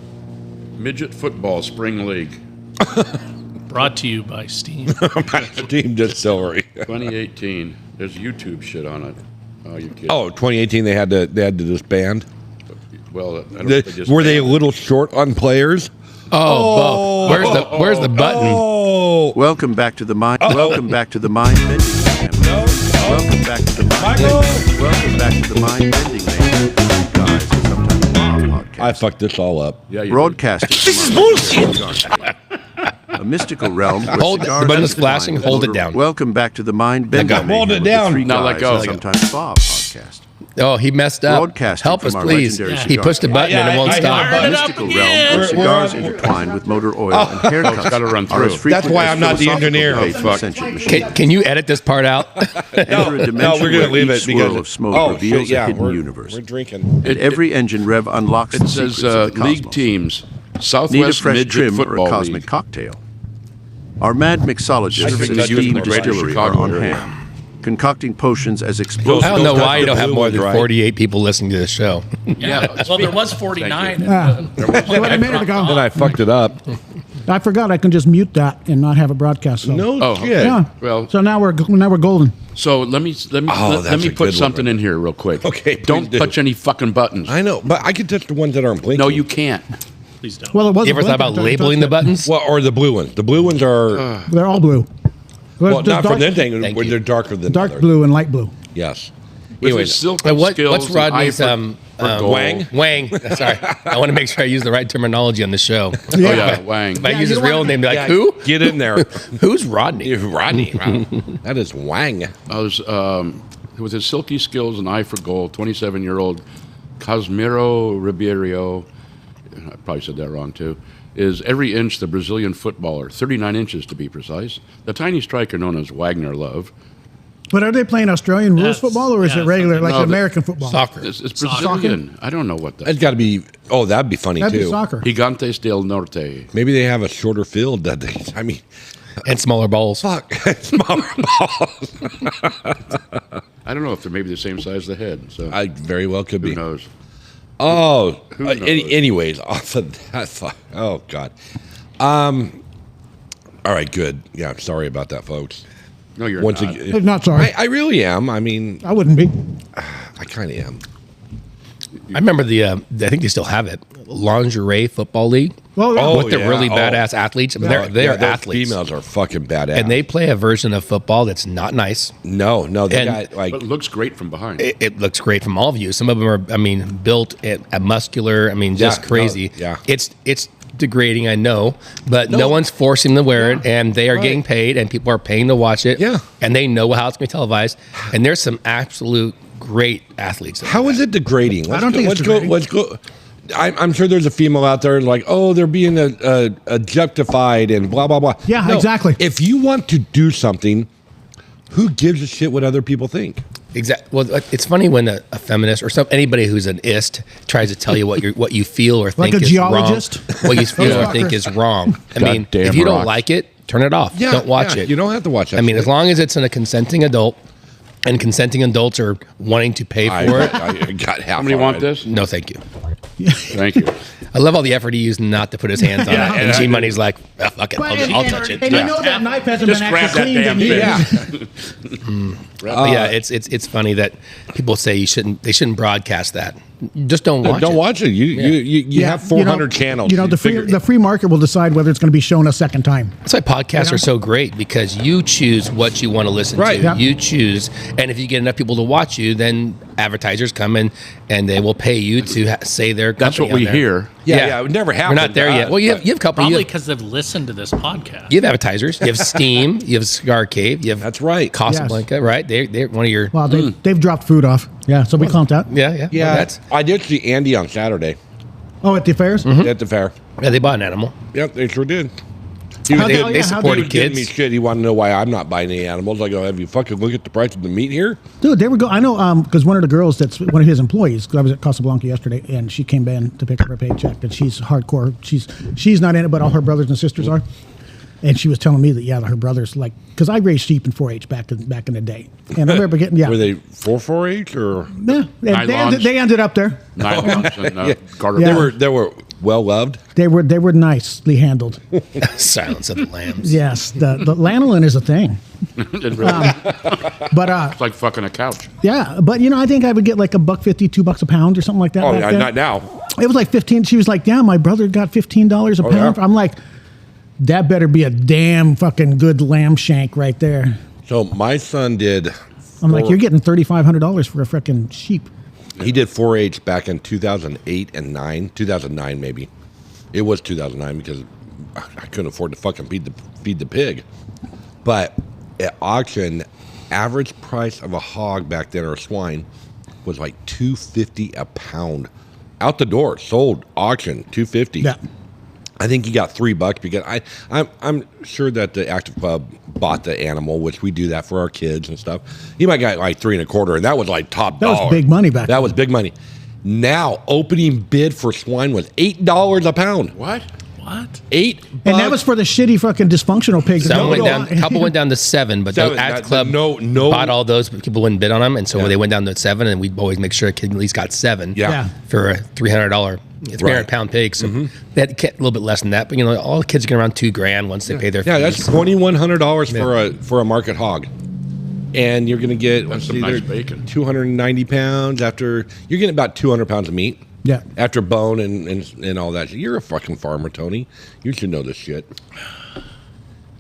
Midget Football Spring League, Brought to you by Steam. Team Distillery. 2018. There's YouTube shit on it. Oh, you kidding? Oh, 2018 they had to disband. Well, I don't know if they just Were they a little short on players? Oh, Bo, where's the button? Oh, Welcome back to the mind. Welcome back to the mind bending mayhem. Welcome back to the mind. Welcome back to the mind bending mayhem. Guys, and sometimes Bob podcast. I fucked this all up. Yeah, you Broadcasting. This is bullshit. A mystical realm. Where Hold it. cigars The button is enter flashing. mind. Hold it down. Welcome back to the mind bending got- hold mayhem it down. with the three Not let guys go. and sometimes Bob podcast. Oh, he messed up. Broadcasting Help us, from our please. legendary He cigar pushed the button and it won't I- stop. Turn A it up mystical realm again. where cigars intertwined with motor oil and haircuts it's gotta run are through. as frequent That's why as I'm not the philosophical engineer. debates Oh, from fuck. sentient machines. Can you edit this part out? Enter a dimension we're gonna where leave each it because swirl of smoke reveals a hidden universe. We're drinking. And every engine rev unlocks It the says secrets of the league cosmos. teams. Need a Southwest fresh Midget trim or a Football cosmic League. cocktail? Our mad mixologists Serving in that the steam using the greater distillery are Chicago on area. hand, concocting potions as explosive. I don't know Those why you got don't the have blue more ones, than right? 48 people listening to this show. Yeah. Well, there was 49. Yeah. What a minute ago. Then I fucked it up. I forgot I can just mute that and not have it broadcast. So. No Oh, shit. Yeah. Well- so now we're golden. So let me Oh, let that's me a put good something one. in here real quick. Okay, Don't please do. touch any fucking buttons. I know, but I can touch the ones that aren't blinking. No, you can't. Please don't. Well, it was. You ever thought about labeling the buttons? Well, or the blue ones. The blue ones are They're all blue. well, There's not dark, from that thing. Thank Where you. they're darker than dark others. blue and light blue. Yes. With Anyways, his silky What's skills and eye Rodney's for goal. Wang? Wang. Sorry, I want to make sure I use the right terminology on the show. Oh yeah, Wang. If I Yeah, use you his don't real want- name, be like, yeah, who? Get in there. Who's Rodney? Rodney. That is Wang. I was with his silky skills and eye for goal. 27-year-old Casimiro Ribeiro. I probably said that wrong too. Is every inch the Brazilian footballer, 39 inches to be precise. The tiny striker known as Wagner Love. But are they playing Australian rules Yes. football or is Yeah, it regular, like No, American football? Soccer. It's Brazilian. I don't know what That's that. got to be. Oh, that'd be funny That'd too. be soccer. Gigantes del Norte. Maybe they have a shorter field. That they. I mean, And smaller balls. fuck. Smaller balls. I don't know if they're maybe the same size as the head. So I very well could who be. knows? Oh, Who knows? anyways, off of that. Fuck. Oh God. All right, good. Yeah, I'm sorry about that, folks. No, you're Once not. again, Not sorry. I really am. I mean, I wouldn't be. I kind of am. I remember I think they still have it. Lingerie Football League. Oh, yeah. Oh, with the yeah. really Oh. badass athletes. I mean, they're Yeah, those athletes. Females are fucking badass. And they play a version of football that's not nice. no, they And- got like But it looks great from behind. It looks great from all views. Some of them are, I mean, built at muscular. I mean, just Yeah, crazy. no, yeah. It's degrading, I know, but no one's forcing them to wear it, and they are getting paid, and people are paying to watch it. Yeah. And they know how it's going to be televised. And there's some absolute great athletes. how is it degrading? I don't think it's degrading. Let's go. I'm sure there's a female out there like, oh, they're being objectified and blah blah blah. Yeah, exactly. If you want to do something, who gives a shit what other people think? Exactly. Well, it's funny when a feminist or anybody who's an ist tries to tell you what you feel or Like think a is geologist? wrong. What you feel or Those think is wrong. I mean, Goddamn if you don't rocks. like it, turn it off. Don't watch it. You don't have to watch that. I mean, shit. as long as it's in a consenting adult, and consenting adults are wanting to pay for it. I got half. Somebody want already. this? No, thank you. Thank you. I love all the effort he used not to put his hands on it. And G Money's like, oh, fuck it, I'll touch it. And you know that knife hasn't Just been grab actually that cleaned damn in thing. years. But yeah, it's funny that people say they shouldn't broadcast that. Just don't watch Don't it. watch it. You have 400 channels. You know, the free market will decide whether it's going to be shown a second time. That's why podcasts are so great because you choose what you want to listen Right. to. Yeah. You choose, and if you get enough people to watch you, then advertisers come in and they will pay you to say their That's company what we on there. hear. Yeah, it would never We're happen. not there yet. Well, you have a couple. Probably You have, because they've listened to this podcast. you have advertisers. You have Steam. You have Cigar Cave. You have That's right. Casablanca. Right? They're one of your. Well, they've dropped food off. Yeah, so we count that. Yeah. Well, that's I did see Andy on Saturday Oh, at the fairs? at the fair. yeah. They bought an animal. Yep, they sure did. How'd They, Oh, they yeah, how'd supported He was giving me kids. shit. He wanted to know why I'm not buying any animals. I go, have you fucking look at the price of the meat here? Dude, they were I know because one of the girls that's one of his employees, 'cause I was at Casablanca yesterday, and she came in to pick up her paycheck, and she's hardcore. She's not in it, but all her brothers and sisters are. And she was telling me that, yeah, her brothers, like, because I raised sheep in 4-H back in the day. And I remember getting, yeah. Were they 4-4-H or? Yeah, Nylons? they ended up there. Nylons and garter. Yeah. There were well loved. They were nicely handled. Silence of the Lambs. Yes, the lanolin is a thing. It really- But it's like fucking a couch. yeah, but I think I would get like $1.50, $2 a pound or something like that. Oh, back yeah, then. not now. It was like 15. She was like, "Yeah, my brother got $15 a pound." yeah. I'm like, that better be a damn fucking good lamb shank right there. So my son did. I'm like, you're getting $3,500 for a freaking sheep. He did 4-H back in 2008 and 2009 maybe. It was 2009 because I couldn't afford to fucking feed the pig. But at auction, average price of a hog back then or swine was like $250 a pound. Out the door, sold, auction, $250. Yeah. I think he got $3 because I'm sure that the Active Club bought the animal, which we do that for our kids and stuff. He might got like $3.25, and that was like top That was dollar. big money back That then. was big money. Now opening bid for swine was $8 a pound. What? What? $8. And that was for the shitty fucking dysfunctional pigs. Some went down. Nobody- A couple went down to 7, but Seven, the Act that- Club no- bought all those. But people wouldn't bid on them, and so Yeah. they went down to 7, and we'd always make sure a kid at least got 7. Yeah. Yeah. For a $300, 300 pound pig. So they had a little bit less than that, but all the kids are getting around $2,000 once they pay their Yeah, fees. that's $2,100 for a market hog, and you're gonna get That's some nice bacon. 290 pounds after you're getting about 200 pounds of meat. Yeah. After bone and all that. You're a fucking farmer, Tony. You should know this shit.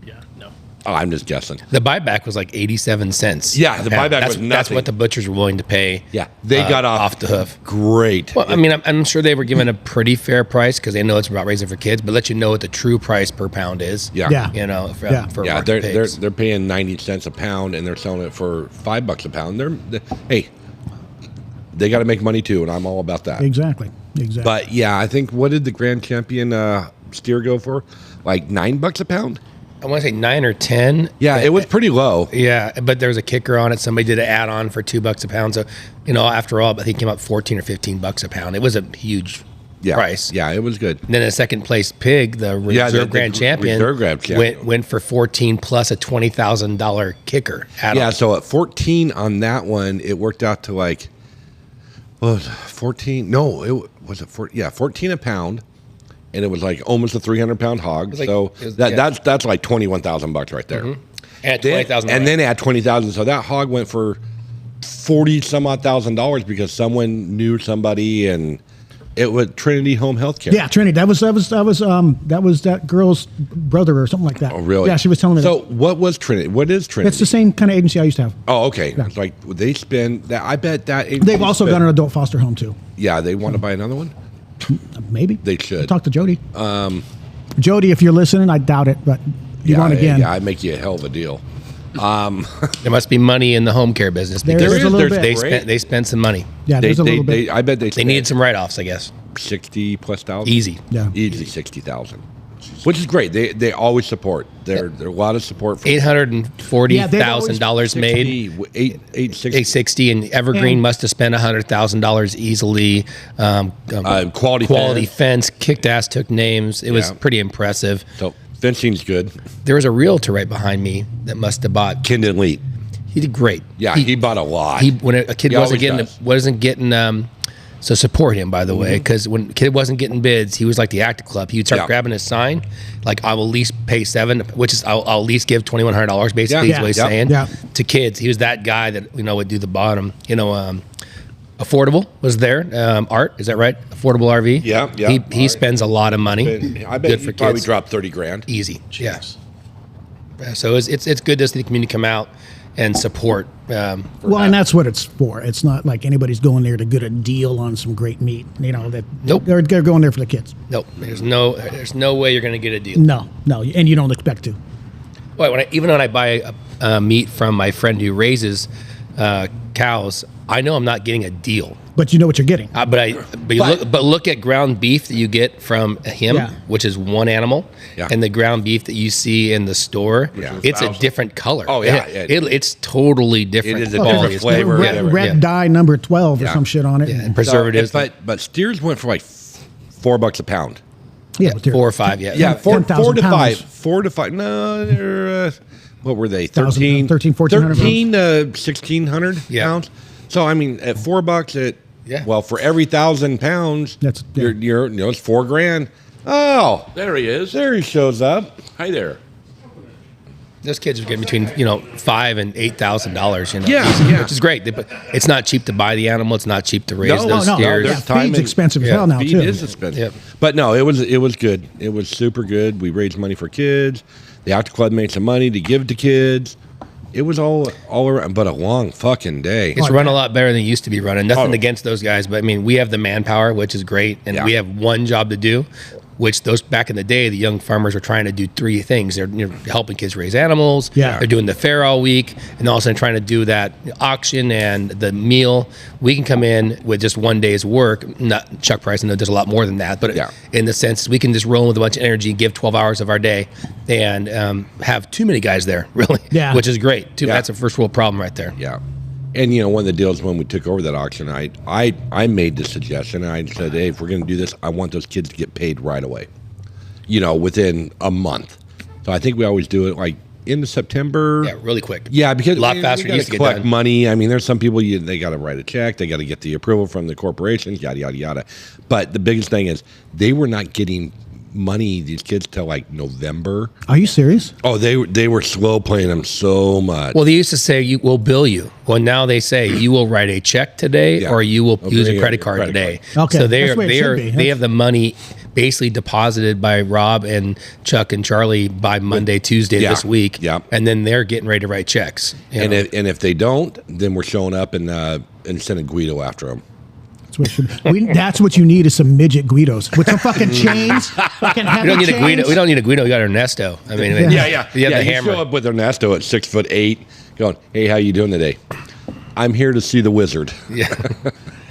Yeah, no. Oh, I'm just guessing. The buyback was like 87 cents. Yeah, the buyback that's, was That's nothing. what the butchers were willing to pay. Yeah, they got off the hoof. Great. Well, I mean, I'm sure they were given a pretty fair price because they know it's about raising for kids, but let you know what the true price per pound is. Yeah. Yeah. For Yeah, market they're pigs. they're paying 90 cents a pound and they're selling it for $5 a pound. Hey, they got to make money too, and I'm all about that. Exactly. But yeah, I think what did the grand champion steer go for? Like $9 a pound? I want to say 9 or 10. Yeah, it was pretty low. Yeah, but there was a kicker on it. Somebody did an add-on for $2 a pound. So, after all, I think it came up 14 or $15 a pound. It was a huge price. Yeah, it was good. And then a second place pig, the reserve grand champion, went for 14 plus a $20,000 kicker add-on. Yeah, so at 14 on that one, it worked out to like, what was it, 14? No, it was it 14? Yeah, 14 a pound, and it was like almost a 300-pound hog. like- So it was- that's like $21,000 right there. And 20,000. And then add 20,000. So that hog went for 40 some odd $1,000 because someone knew somebody, and it was Trinity Home Healthcare. Yeah, Trinity. That was that girl's brother or something like that. Oh, really? Yeah, she was telling me So that. what was Trinity? What is Trinity? It's the same kind of agency I used to have. Oh, okay. It's like they spend that. I bet that They've also got an adult foster home too. Yeah, they want to buy another one. Maybe They should. talk to Jody. Jody, if you're listening, I doubt it, but you want again. Yeah, I'd make you a hell of a deal. there must be money in the home care business There because is a little bit. they spent some money. Yeah, there's a little bit. I bet They spent needed some write-offs, I guess. 60 plus thousand. Easy. Yeah. Easily 60,000, which is great. They always support. There a lot of support for $840,000 made. 860, and Evergreen And- must have spent $100,000 easily. Quality fence, kicked ass, took names. It was Yeah. pretty impressive. So fencing's good. There was a realtor right behind me that must have bought. Kindle Elite. He did great. Yeah, he bought a lot. When a kid He wasn't always getting so support him, by the way, because when a kid wasn't getting bids, he was like the Active Club. He would start Yeah. grabbing his sign, like I will at least pay $7, which is I'll at least give $2,100 basically. Yeah. Is what he's Yeah. saying Yeah. to kids. He was that guy that would do the bottom. Affordable was there. Art, is that right? Affordable RV. Yeah, yeah. He Art. spends a lot of money. I bet Good he for probably kids. dropped 30 grand. Easy. Yes. Yeah, so it's good to see the community come out and support. Well, and that's what it's for. It's not like anybody's going there to get a deal on some great meat. Nope. They're going there for the kids. Nope. There's no way you're going to get a deal. No, and you don't expect to. Well, when I buy meat from my friend who raises cows, I know I'm not getting a deal. But you know what you're getting. But look at ground beef that you get from him, Yeah. which is one animal, Yeah. and the ground beef that you see in the store. Yeah. It's a different color. Oh, yeah. It's totally different. It is a quality. different It's flavor. different. red whatever. red Yeah. dye number 12 or Yeah. some shit on it. Yeah, and preservatives. But steers went for like $4 a pound. Yeah, but they're 4 or 5. Yeah. Yeah, 10,000 4 to pounds. 5. 4 to 5. No, they're, what were they? 1,000, 13, 1,400 13 to 1,600 Yeah. pounds. So, I mean, at $4, Yeah. Well, for every 1,000 pounds, That's- you're it's $4,000. Oh, There he is. there he shows up. Hi there. Those kids are getting between $5,000 and $8,000. Yeah. Which is great. But it's not cheap to buy the animal. It's not cheap to raise those no, steers. yeah, feed's expensive as hell now Feed too. is expensive. Yep. But no, it was good. It was super good. We raised money for kids. The Octa Club made some money to give to kids. It was all around, but a long fucking day. It's run a lot better than it used to be running. Nothing Oh. against those guys, but I mean, we have the manpower, which is great, and we have one job to do. Which those back in the day, the young farmers are trying to do three things. They're helping kids raise animals. Yeah. They're doing the fair all week, and also trying to do that auction and the meal. We can come in with just one day's work. Not Chuck Price, I know does a lot more than that, but in the sense we can just roll with a bunch of energy, give 12 hours of our day, and have too many guys there, really. Yeah. Which is great. Yeah. That's a first world problem right there. Yeah. And, one of the deals when we took over that auction, I made the suggestion. I said, hey, if we're going to do this, I want those kids to get paid right away, within a month. So I think we always do it like into September. Yeah, really quick. Yeah, because a lot faster you than it used to get collect done. money. I mean, there's some people they got to write a check, they got to get the approval from the corporations, yada yada yada. But the biggest thing is they were not getting money, these kids, till like November. Are you serious? Oh, they were slow playing them so much. Well, they used to say we'll bill you. Well, now they say you will write a check today, Yeah. or you will Or use a bring credit a card credit today. card. Okay, So that's the way it should be. they have the money basically deposited by Rob and Chuck and Charlie by Monday, Tuesday Yeah, this week. yeah. And then they're getting ready to write checks. And if they don't, then we're showing up and sending Guido after them. That's what you need is some midget Guidos with some fucking chains. Fucking heavy we don't need chains. a Guido. We don't need a Guido. We got Ernesto. I mean, Yeah. You have the You hammer. show up with Ernesto at 6'8", going, "Hey, how you doing today? I'm here to see the wizard." Yeah.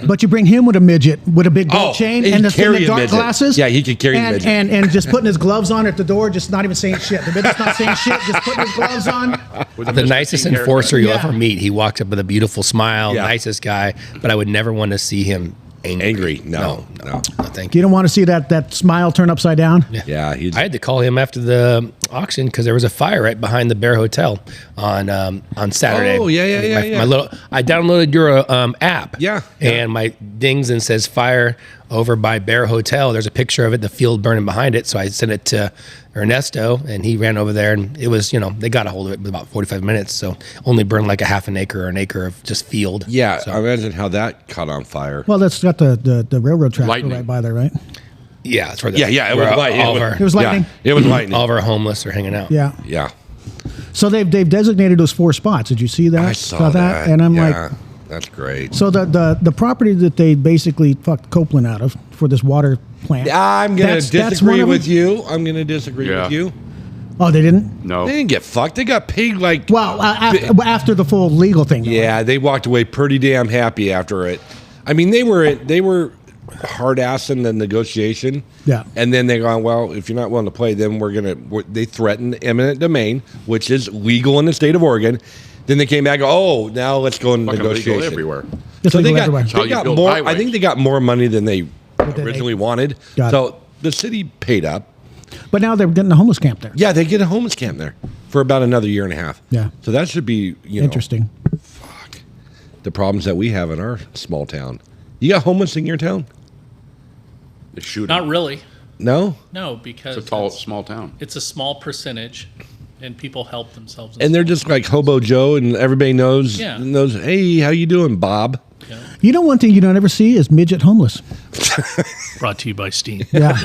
But you bring him with a midget with a big gold chain he and can the carry a dark midget. glasses. Yeah, he can carry the and, midget. and just putting his gloves on at the door, just not even saying shit. The midget's not saying shit, just putting his gloves on. With a The Mr. nicest T haircut. enforcer you'll Yeah. ever meet. He walks up with a beautiful smile, Yeah. nicest guy, but I would never want to see him angry. No. No, thank you. You don't want to see that smile turn upside down. Yeah, he's I had to call him after the auction because there was a fire right behind the Bear Hotel on Saturday. Oh, yeah. My little, I downloaded your app. Yeah. And my dings and says fire over by Bear Hotel. There's a picture of it, the field burning behind it. So I sent it to Ernesto, and he ran over there, and it was, they got a hold of it in about 45 minutes. So only burned like a half an acre or an acre of just field. yeah. So, I imagine how that caught on fire. Well, that's got the railroad track Lightning. right by there, right? yeah, that's where Yeah, it was lightning. all, of our, It was lightning. Yeah, it was lightning. all of our homeless are hanging out. Yeah. Yeah, So they've designated those 4 spots. Did you see that? I saw that. And I'm Yeah, like, that's great. so the property that they basically fucked Copeland out of for this water plant. I'm gonna that's one disagree of with them? you. I'm gonna disagree Yeah. with you. Oh, they didn't. No. They didn't get fucked. They got paid like. Well, after the full legal thing. though, Yeah, they walked away pretty damn happy after it. I mean, they were hard assing the negotiation. Yeah. And then they gone, well, if you're not willing to play, then they threatened eminent domain, which is legal in the state of Oregon. Then they came back, oh, now let's go into Fucking legal negotiation. everywhere. It's So they legal got, everywhere. how they you got build more. I highways. think they got more money than they they- originally wanted. Got So the city paid up. But now they're getting a homeless camp there. Yeah, they get a homeless camp there for about another year and a half. Yeah. So that should be Interesting. the problems that we have in our small town. You got homeless in your town? They shoot Not him. really. No. No, because It's a small town. it's a small percentage, and people help themselves. And they're just like Hobo Joe, and everybody knows. Yeah. Knows. Hey, how you doing, Bob? You know, one thing you don't ever see is midget homeless. Brought to you by Steam. Yeah.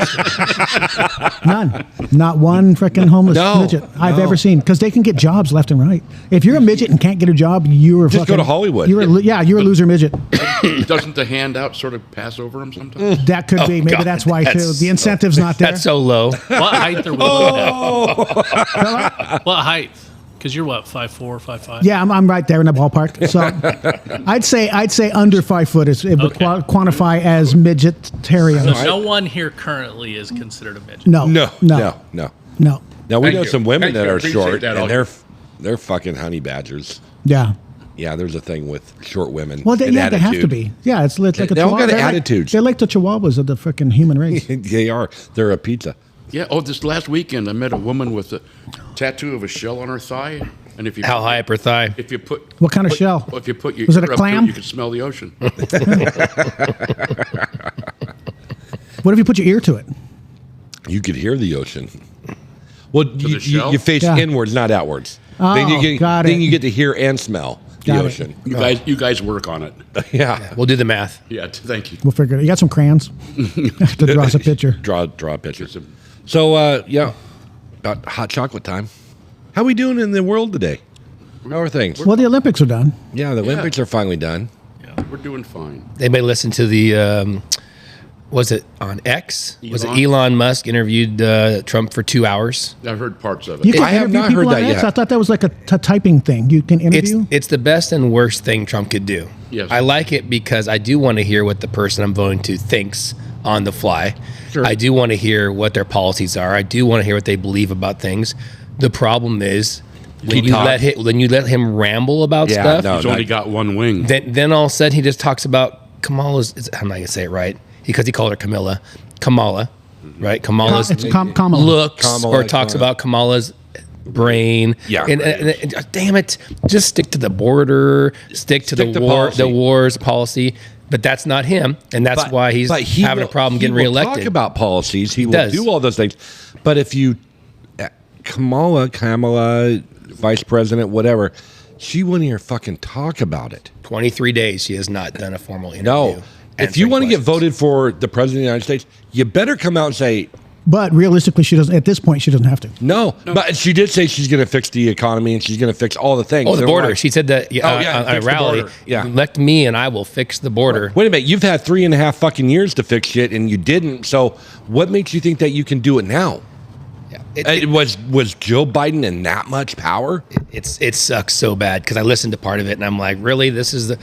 None. Not one freaking homeless No, midget I've no. ever seen. Because they can get jobs left and right. If you're a midget and can't get a job, you're Just fucking, go to Hollywood. You're you're a loser midget. Doesn't the handout sort of pass over them sometimes? That could be. Maybe God, that's why too. that's The incentive's not there. That's so low. What height are we looking at? What height? Because you're what, 5'4", 5'5"? Yeah, I'm right there in the ballpark. So I'd say under 5 foot is it would Okay. quantify as midgetarian. So no one here currently is considered a midget. No, No. no, No. no. Now we Thank know you. some women Thank that you. are Appreciate short, that, and all. they're fucking honey badgers. Yeah. Yeah, there's a thing with short women. Well, they and have to attitude. be. Yeah, it's like a They all got they're like- attitudes. They're like the chihuahuas of the freaking human race. They are. They're a pizza. Yeah. Oh, this last weekend I met a woman with a tattoo of a shell on her thigh, And if you How high up her thigh? If you put What kind of shell? If you put your Was it a ear up to clam? you can smell the ocean. What if you put your ear to it? You could hear the ocean. Well, shell? you face Yeah. inwards, not outwards. Oh, then you get, got then it. you get to hear and smell the Got it. ocean. You guys work on it. Yeah. We'll do the math. Yeah, thank you. We'll figure it. You got some crayons to draw us a picture. Draw a picture. So, yeah, about hot chocolate time. How we doing in the world today? How are things? Well, the Olympics are done. Yeah, the Olympics are finally done. We're doing fine. Anybody listen to the, was it on X? Was it Elon? Elon Musk interviewed Trump for 2 hours? I've heard parts of You it. can I have interview not people heard on that X? yet. I thought that was like a typing thing. You can interview. It's the best and worst thing Trump could do. Yes. I like it because I do want to hear what the person I'm voting to thinks on the fly. Sure. I do want to hear what their policies are. I do want to hear what they believe about things. The problem is when you let him ramble about Yeah, stuff, no. He's only got one wing. then all of a sudden he just talks about Kamala's. I'm not gonna say it right because he called her Kamala, right? Kamala's it's Kamala. looks Kamala, or talks Kamala. about Kamala's brain. Yeah. And damn it, just stick to the border, stick to Stick to the war, policy. the wars policy. But that's not him, and that's why he's he having a problem getting he will reelected. Talk about policies. He will does. do all those things. But if you, Kamala, vice president, whatever, she wouldn't even fucking talk about it. 23 days, she has not done a formal interview. No. If you answering want to get questions. voted for the president of the United States, you better come out and say, But realistically, she doesn't. At this point, she doesn't have to. no. But she did say she's going to fix the economy and she's going to fix all the things. Oh, the And border. like, She said that yeah, on a fix the rally. border. Yeah. Elect me and I will fix the border. Wait a minute. You've had 3.5 fucking years to fix shit and you didn't. So what makes you think that you can do it now? Yeah. Was Joe Biden in that much power? It sucks so bad because I listened to part of it and I'm like, really, these are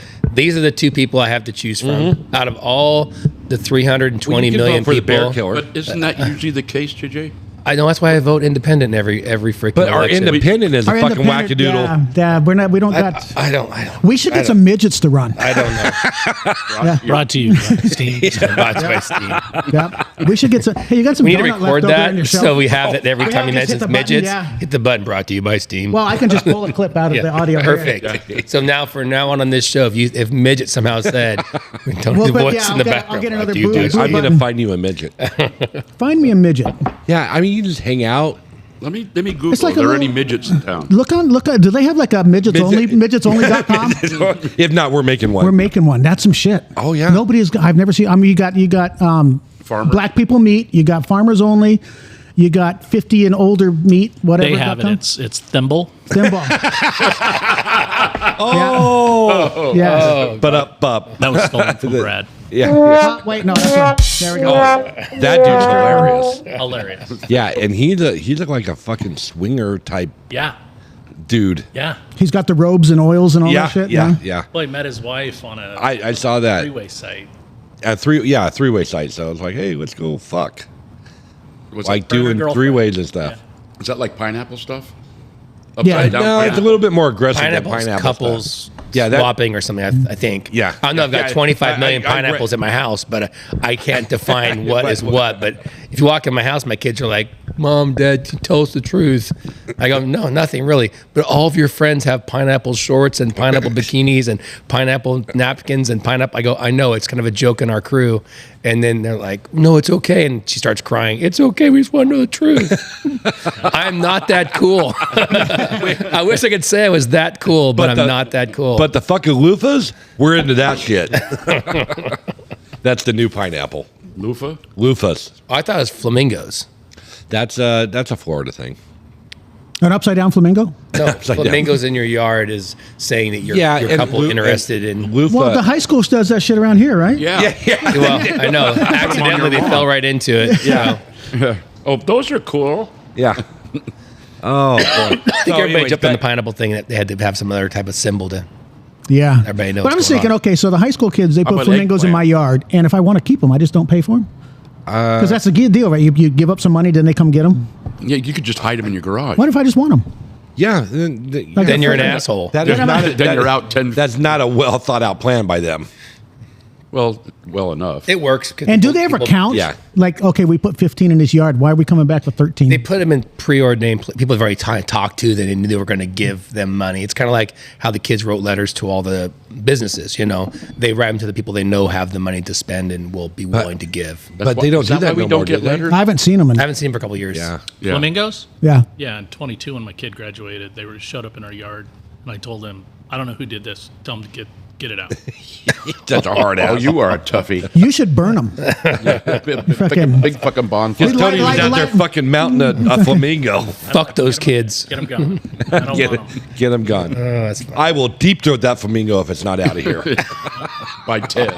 the two people I have to choose from out of all the 320 Well, you can million vote for the bear people. killer. But isn't that usually the case, JJ? I know that's why I vote independent every freaking But our election. independent is a Our fucking independent- wackadoodle. Yeah, we're not. We don't got. I don't. We should get some midgets to run. I don't know. Brought to you by Steam. That's my Steve. Yeah, we should get some. Hey, you got some We need to donut left record over in your that shelf? so we have it every Yeah, time he just hit mentions the button, midgets. yeah. Hit the button. Brought to you by Steam. Well, I can just pull a clip out of the audio. here. Perfect. So now, from now on this show, if midget somehow said, Tony's Well, but voice yeah, in the I'll background. get another brought to you booze. by I'm Steve. going to find you a midget. Find me a midget. Yeah, I mean, you just hang out. Let me Google. It's like Are a there little- any midgets in town? Look on. Do they have like a midgetsonly.com? If not, we're making one. We're making one. That's some shit. Oh, yeah. Nobody's. I've never seen. I mean, you got Farmers. black people meat. You got farmers only. You got 50 and older meat. Whatever. They have it. It's Thimble. Thimble. Oh, Yeah. but up. That was stolen from Brad. Yeah, Wait, no, that's right. There we go. that dude's hilarious. Hilarious. Yeah, and he looked like a fucking swinger type Yeah. dude. Yeah. He's got the robes and oils and all that shit. Yeah. Well, he met his wife on a I saw that freeway site. at a three-way site. So I was like, hey, let's go fuck. Was Like that, doing girlfriend. three-ways and stuff. is that like pineapple stuff? Yeah. Upside down No, it's a little bit more aggressive than Pineapples, pineapple couples, stuff. Yeah, that- swapping or something. I think. Yeah. I know I've got Yeah, 25 million I read- pineapples in my house, but I can't define what is what. But if you walk in my house, my kids are like, "Mom, Dad, tell us the truth." I go, "No, nothing really." But all of your friends have pineapple shorts and pineapple bikinis and pineapple napkins and pineapple. I go, "I know, it's kind of a joke in our crew." And then they're like, "No, it's okay." And she starts crying. "It's okay. We just want to know the truth." I'm not that cool. I wish I could say I was that cool, but I'm not that cool. But the fucking loofahs, we're into that shit. That's the new pineapple. Loofah? Loofahs. I thought it was flamingos. That's a Florida thing. An upside down flamingo? No, Upside down. flamingos in your yard is saying that your and couple loo- interested and in. loofah. Well, the high school does that shit around here, right? Yeah. Well, I know. Accidentally, they fell right into it. Yeah. Oh, those are cool. Yeah. Oh, boy. I think everybody jumped on the pineapple thing that they had to have some other type of symbol to. Yeah. Everybody knows But I'm what's just going thinking, on. okay, so the high school kids, they put about flamingos in eggplant? my yard, and if I want to keep them, I just don't pay for them? Because that's the deal, right? You give up some money, then they come get them. Yeah, you could just hide them in your garage. What if I just want them? Yeah. Then you're an asshole. That is not a, Then you're out 10 That's not a well thought out plan by them. Well enough. It works. 'cause And do they ever people- count? Yeah. Like, okay, we put 15 in his yard. Why are we coming back with 13? They put them in preordained people have already talked to that they knew they were going to give them money. It's kind of like how the kids wrote letters to all the businesses. You know, they write them to the people they know have the money to spend and will be willing to give. But they don't Is do that why we no don't more, get do they? letters? I haven't seen them. I haven't seen them for a couple of years. Yeah. Yeah. Flamingos? Yeah. Yeah, in 22 when my kid graduated, they showed up in our yard, and I told them, I don't know who did this. Tell them to get it out. Such a hard Oh, ass. you are a toughie. You should burn them. Big fucking bonfire. Just Tony was out there fucking mounting a flamingo. Fuck those kids. Get them gone. I don't Get, want them. get him gone. That's fine. I will deep throat that flamingo if it's not out of here. By 10.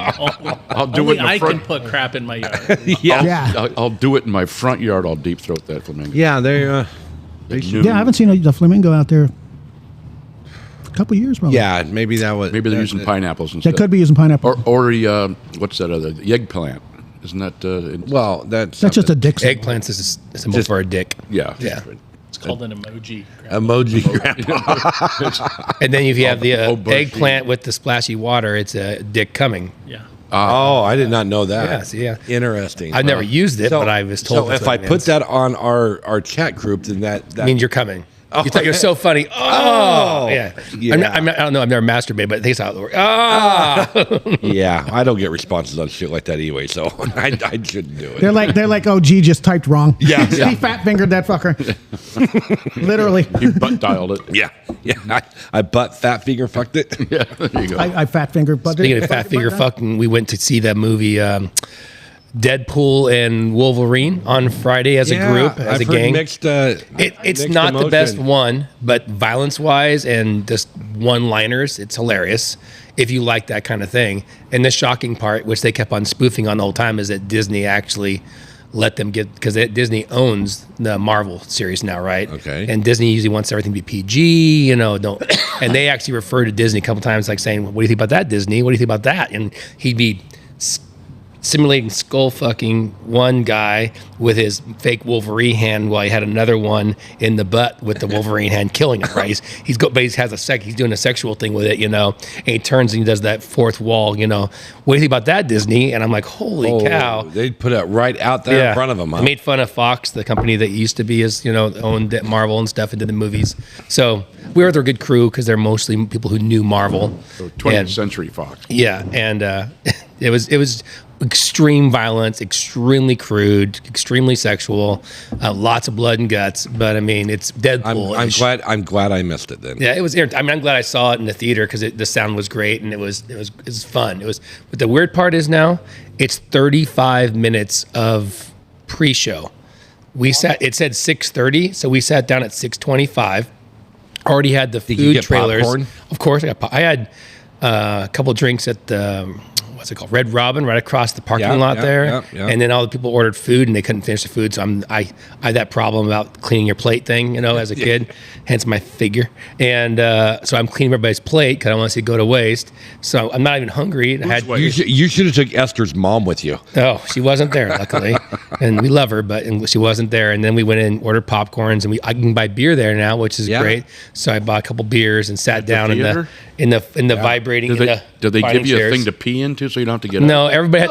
I'll do Only it in the I front. can put crap in my yard. Yeah. Yeah. I'll do it in my front yard. I'll deep throat that flamingo. Yeah, they should. Yeah, I haven't seen a flamingo out there a couple years, probably. Yeah, maybe that was. Maybe they're that- using pineapples instead. They could be using pineapple. Or what's that other? The eggplant. Isn't that? Well, that's That's just a dick symbol. Eggplants is a symbol for a dick. Yeah. Yeah. It's called an emoji. emoji grandpa. And then if you have the bushy. eggplant with the splashy water, it's a dick coming. Yeah. Oh, I did not know that. Yes, yeah. Interesting. I've never used it, but I was told. So that's if what I it put means. that on our chat group, then that means you're coming. Oh, you thought you're yeah. so funny. Oh, yeah. Yeah. I don't know. I've never masturbated, but I think it's how it works. Ah. yeah, I don't get responses on shit like that anyway, so I shouldn't do it. They're like, oh, G just typed wrong. Yeah. He fat fingered that fucker. Literally. You butt dialed it. Yeah, I butt fat finger fucked it. Yeah, there you go. I fat fingered. But Speaking of fat figure fucking, we went to see that movie Deadpool and Wolverine on Friday as a group, as I've a heard gang. Mixed, It's mixed not the best emotion. one, but violence-wise and just one-liners, it's hilarious if you like that kind of thing. And the shocking part, which they kept on spoofing on the whole time, is that Disney actually let them get, because Disney owns the Marvel series now, right? Okay. And Disney usually wants everything to be PG, don't. And they actually refer to Disney a couple times, like saying, "What do you think about that, Disney? What do you think about that?" And he'd be simulating skull fucking one guy with his fake Wolverine hand while he had another one in the butt with the Wolverine hand killing him, right? He's doing a sexual thing with it, and he turns and he does that fourth wall, what do you think about that, Disney? And I'm like, holy cow. They put it right out there in front of them. I made fun of Fox, the company that used to be owned Marvel and stuff and did the movies. So we were their good crew because they're mostly people who knew Marvel. So 20th And- Century Fox. yeah, and it was extreme violence, extremely crude, extremely sexual, lots of blood and guts. But I mean, it's Deadpool. I'm glad I missed it then. Yeah, it was. I'm glad I saw it in the theater because the sound was great and it was fun. But the weird part is now it's 35 minutes of pre-show. It said 6:30, so we sat down at 6:25. Already had the you food get trailers. popcorn? Of course, I had a couple drinks at the what's it called, Red Robin, right across the parking lot there. Yeah. And then all the people ordered food and they couldn't finish the food. So I had that problem about cleaning your plate thing, as a kid, hence my figure. And so I'm cleaning everybody's plate because I want to see it go to waste. So I'm not even hungry. You should have took Esther's mom with you. Oh, she wasn't there, luckily. And we love her, but she wasn't there. And then we went in and ordered popcorns, and I can buy beer there now, which is great. So I bought a couple beers and sat down theater? in the vibrating. Do they give you a chairs. thing to pee into so you don't have to get No, out? everybody.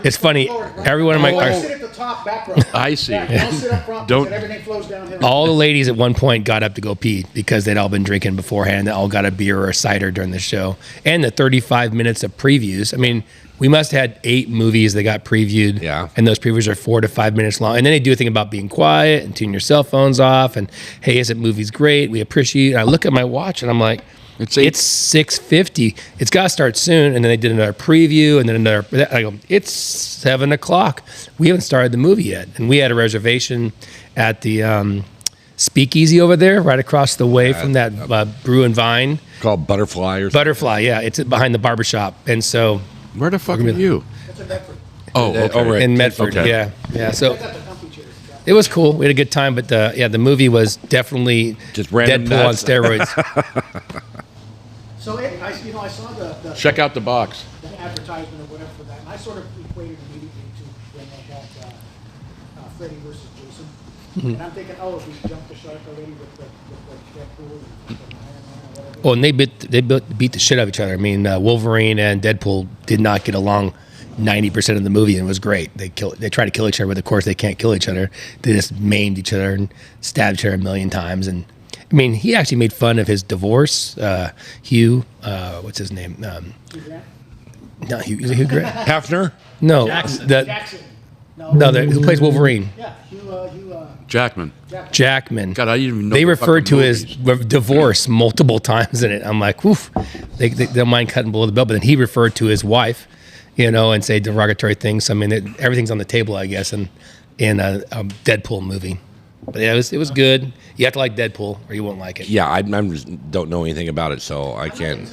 It's funny. Everyone in my sit at the top back row. I see. Don't sit up front. Don't- Because everything flows downhill. all the ladies at one point got up to go pee because they'd all been drinking beforehand. They all got a beer or a cider during the show. And the 35 minutes of previews. I mean, we must have had 8 movies that got previewed. Yeah. And those previews are 4 to 5 minutes long. And then they do a thing about being quiet and tune your cell phones off. And, hey, isn't movie's great? We appreciate it. And I look at my watch and I'm like, it's 6:50. It's got to start soon. And then they did another preview and then another. I go, it's 7 o'clock. We haven't started the movie yet. And we had a reservation at the Speakeasy over there, right across the way from that Brew and Vine. Called Butterfly or something. Butterfly, yeah. It's behind the barbershop. And so Where the fuck are you? Oh, okay. Over at- in Medford, Okay. yeah. So it was cool. We had a good time, but the movie was definitely Just random Deadpool on nuts. steroids. So I saw the Check out the box. advertisement or whatever for that, and I sort of equated immediately to when they had Freddy versus Jason. And I'm thinking, oh, if he jumped the shark already with the Deadpool and the Iron Man or whatever. Well, and they beat the shit out of each other. I mean, Wolverine and Deadpool did not get along 90% of the movie, and it was great. They try to kill each other, but of course they can't kill each other. They just maimed each other and stabbed each other a million times. And I mean, he actually made fun of his divorce. Hugh, what's his name? No, Hugh Grant. Hefner. No, Jackson. Jackson. who plays Wolverine? Yeah, Jackman. Jackman. God, I didn't even know They the referred to fucking his movies. divorce multiple times in it. I'm like, woof. They don't mind cutting below the belt, but then he referred to his wife, and say derogatory things. So, I mean, everything's on the table, I guess, in a Deadpool movie. But yeah, it was good. You have to like Deadpool, or you won't like it. Yeah, I just don't know anything about it, so I can't.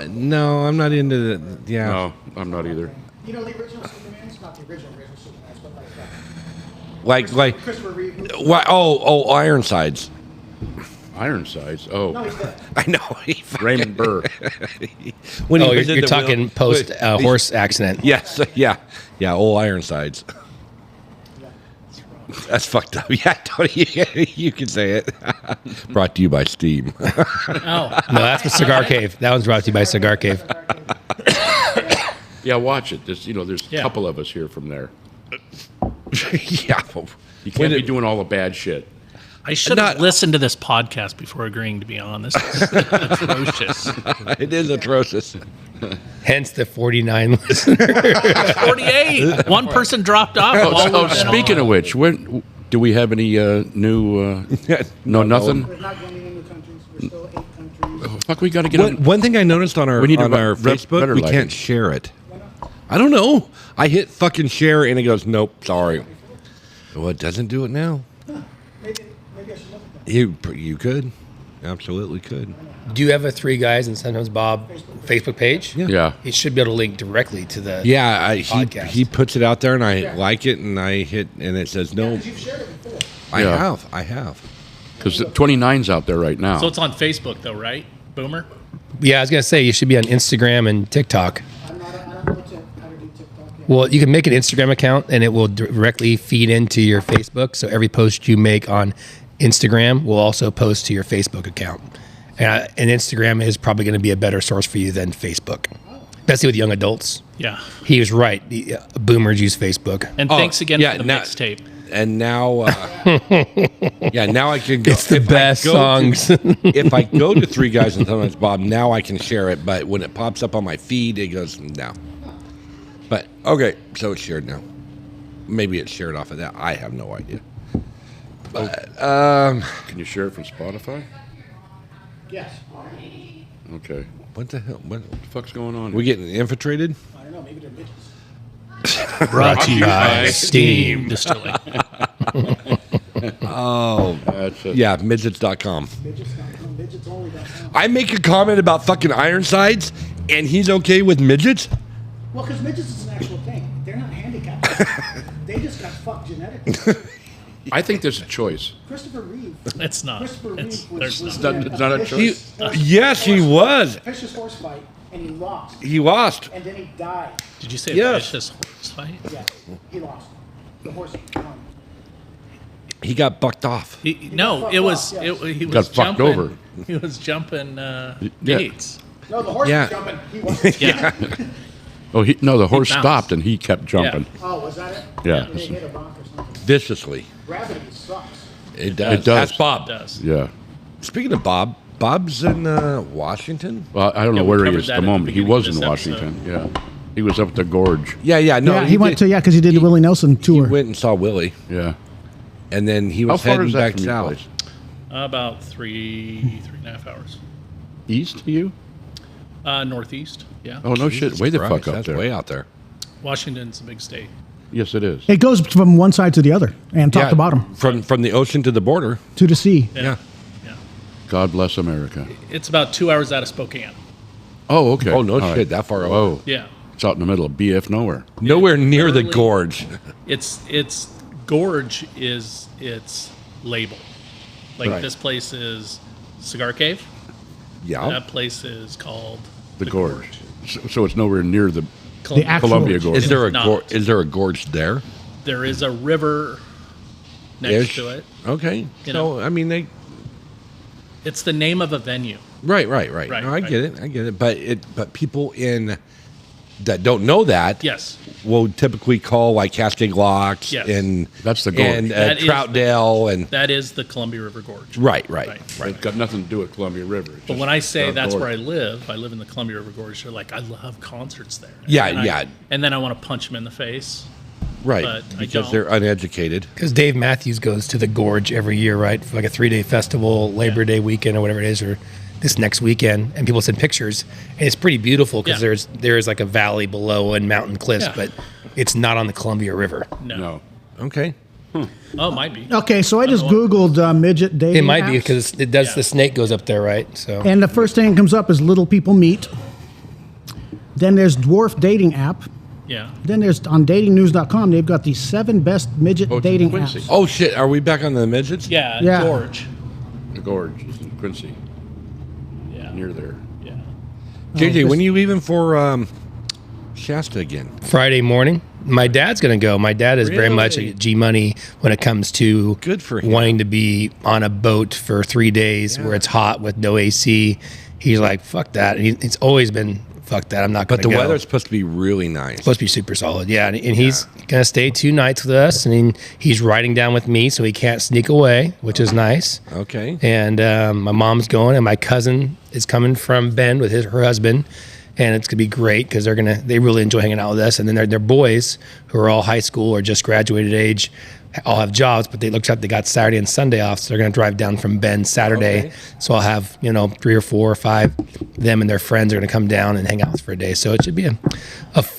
No, I'm not into the. Yeah. No, I'm not either. You know the original Superman's not the original Superman's, but like Christopher Reeve. Why? Oh, Ironsides. Ironsides. Oh, No, he's dead. I know. Raymond Burr. When Oh, was in you're the talking wheel- post wait, horse accident. Yes, yeah, old Ironsides. That's fucked up. Yeah, Tony, you can say it. Brought to you by Steam. Oh, No, that's the Cigar Cave. That one's brought to you by Cigar Cave. Yeah, watch it. There's a Yeah. couple of us here from there. Yeah. You can't be doing all the bad shit. I should have listened to this podcast before agreeing to be on. This is atrocious. It is atrocious. Hence the 49 listeners. 48. One person dropped off. while Oh, we've been speaking on. of which, when do we have any new? No, nothing. We're not going into countries. We're still 8 countries. Fuck, we got to get on. One thing I noticed on our We need to Facebook, better we lighting. can't share it. I don't know. I hit fucking share and it goes, nope, sorry. Well, it doesn't do it now. Maybe I should look at that. You could, absolutely could. Do you have a Three Guys and Sometimes Bob Facebook page? Yeah. He should be able to link directly to the Yeah, podcast. he puts it out there and I like it and I hit and it says no. Because you've shared it before. I have. Because 29's out there right now. So it's on Facebook, though, right? Boomer? Yeah, I was gonna say you should be on Instagram and TikTok. I don't know how to do TikTok yet. Well, you can make an Instagram account and it will directly feed into your Facebook. So every post you make on Instagram will also post to your Facebook account. And Instagram is probably going to be a better source for you than Facebook, especially with young adults. Yeah. He was right. Boomers use Facebook. And thanks again yeah, for the now- mixtape. And now, now I can go. It's the if I best go songs. If I go to Three Guys and Sometimes Bob, now I can share it. But when it pops up on my feed, it goes no. But okay, so it's shared now. Maybe it's shared off of that. I have no idea. But Can you share it from Spotify? Yes. Okay. what the hell? What? What the fuck's going on? We getting infiltrated? I don't know. Maybe they're midgets. Brought to you by Steam. Distilling. Oh, That's it. yeah, midgets.com. Midgets only. I make a comment about fucking Ironsides, and he's okay with midgets. Well, because midgets is an actual thing. They're not handicapped. They just got fucked genetically. I think there's a choice. Christopher Reeve. It's not. Christopher It's, Reeve there's was not. It's not a choice. Yes, he was. Vicious horse fight, and he lost. He lost. And then he died. Did you say Yes. vicious horse fight? Yes, he lost. The horse won. He got bucked off. No, fucked it was. off, yes. He was Got fucked jumping. over. He was jumping Yeah. gates. No, the horse Yeah. was jumping. He wasn't. Yeah. Oh, the horse bounced. stopped and he kept jumping. Oh, was that it? Yeah. They hit a rock or something. Viciously. Gravity sucks. It does. It does. That's Bob. It does. Yeah. Speaking of Bob, Bob's in Washington. Well, I don't know Yeah, we where he covered is that at at the the moment. He beginning was of in this Washington. Yeah. He was up at the gorge. Yeah, no. Yeah, he went to because he did the Willie Nelson tour. He went and saw Willie, Yeah. and then he How was far heading is that back from your south. place? About three and a half hours. East of you? Northeast. Yeah. Oh, no shit. Way the Christ, fuck up that's there. way out there. Washington's a big state. Yes, it is. It goes from one side to the other and top to bottom from the ocean to the border. to the sea. Yeah. Yeah. God bless America. It's about 2 hours out of Spokane. Oh, okay. Oh, no All shit, that far Whoa. over. Yeah. It's out in the middle of BF nowhere. Nowhere near the literally- gorge. It's gorge is its label. Like Right. this place is Cigar Cave. Yeah. That place is called The gorge. So it's nowhere near the The actual Columbia Gorge. Is there a Not. is there a gorge there? There is a river next to it. Okay. You So know. I mean, It's the name of a venue. right. No, I right. get it. But people that don't know that, Yes. will typically call like Cascade Locks Yes. and That's the gorge. and That is Troutdale and That is the Columbia River Gorge. right. It's got nothing to do with Columbia River. It's But just when I say the that's gorge. where I live in the Columbia River Gorge. They're like, I love concerts there. Yeah, And yeah. And then I want to punch them in the face. Right, But I because don't. they're uneducated. Because Dave Matthews goes to the Gorge every year, right? For like a 3-day festival, Labor Day weekend or whatever it is, or this next weekend. And people send pictures, and it's pretty beautiful because Yeah. there's like a valley below and mountain cliffs, Yeah. but it's not on the Columbia River. No. Okay. Oh, it might be. Okay, so I just Googled midget dating It might be apps, because it does. Yeah. The snake goes up there, right? So and the first thing that comes up is Little People Meet. Then there's Dwarf Dating App. Yeah. Then there's on datingnews.com, they've got the 7 best midget Oh, it's in dating Quincy. apps. Oh shit! Are we back on the midgets? Yeah. Yeah. George. The gorge is in Quincy, Yeah. near there. Yeah. JJ, this- when are you leaving for Shasta again? Friday morning, my dad's gonna go. My dad is very much a Really? G money when it comes to Good for him. wanting to be on a boat for 3 days where it's hot with no AC. He's like, fuck that. And it's always been fuck that. I'm not going But to the go. weather's supposed to be really nice. supposed to be super solid. Yeah, and he's gonna stay 2 nights with us, and he's riding down with me, so he can't sneak away, which is nice. Okay. And my mom's going, and my cousin is coming from Bend with her husband, and it's gonna be great because they really enjoy hanging out with us. And then their boys, who are all high school or just graduated age, all have jobs, but they got Saturday and Sunday off, so they're gonna drive down from Bend Saturday. Okay. So I'll have 3 or 4 or 5 them and their friends are gonna come down and hang out for a day. So it should be a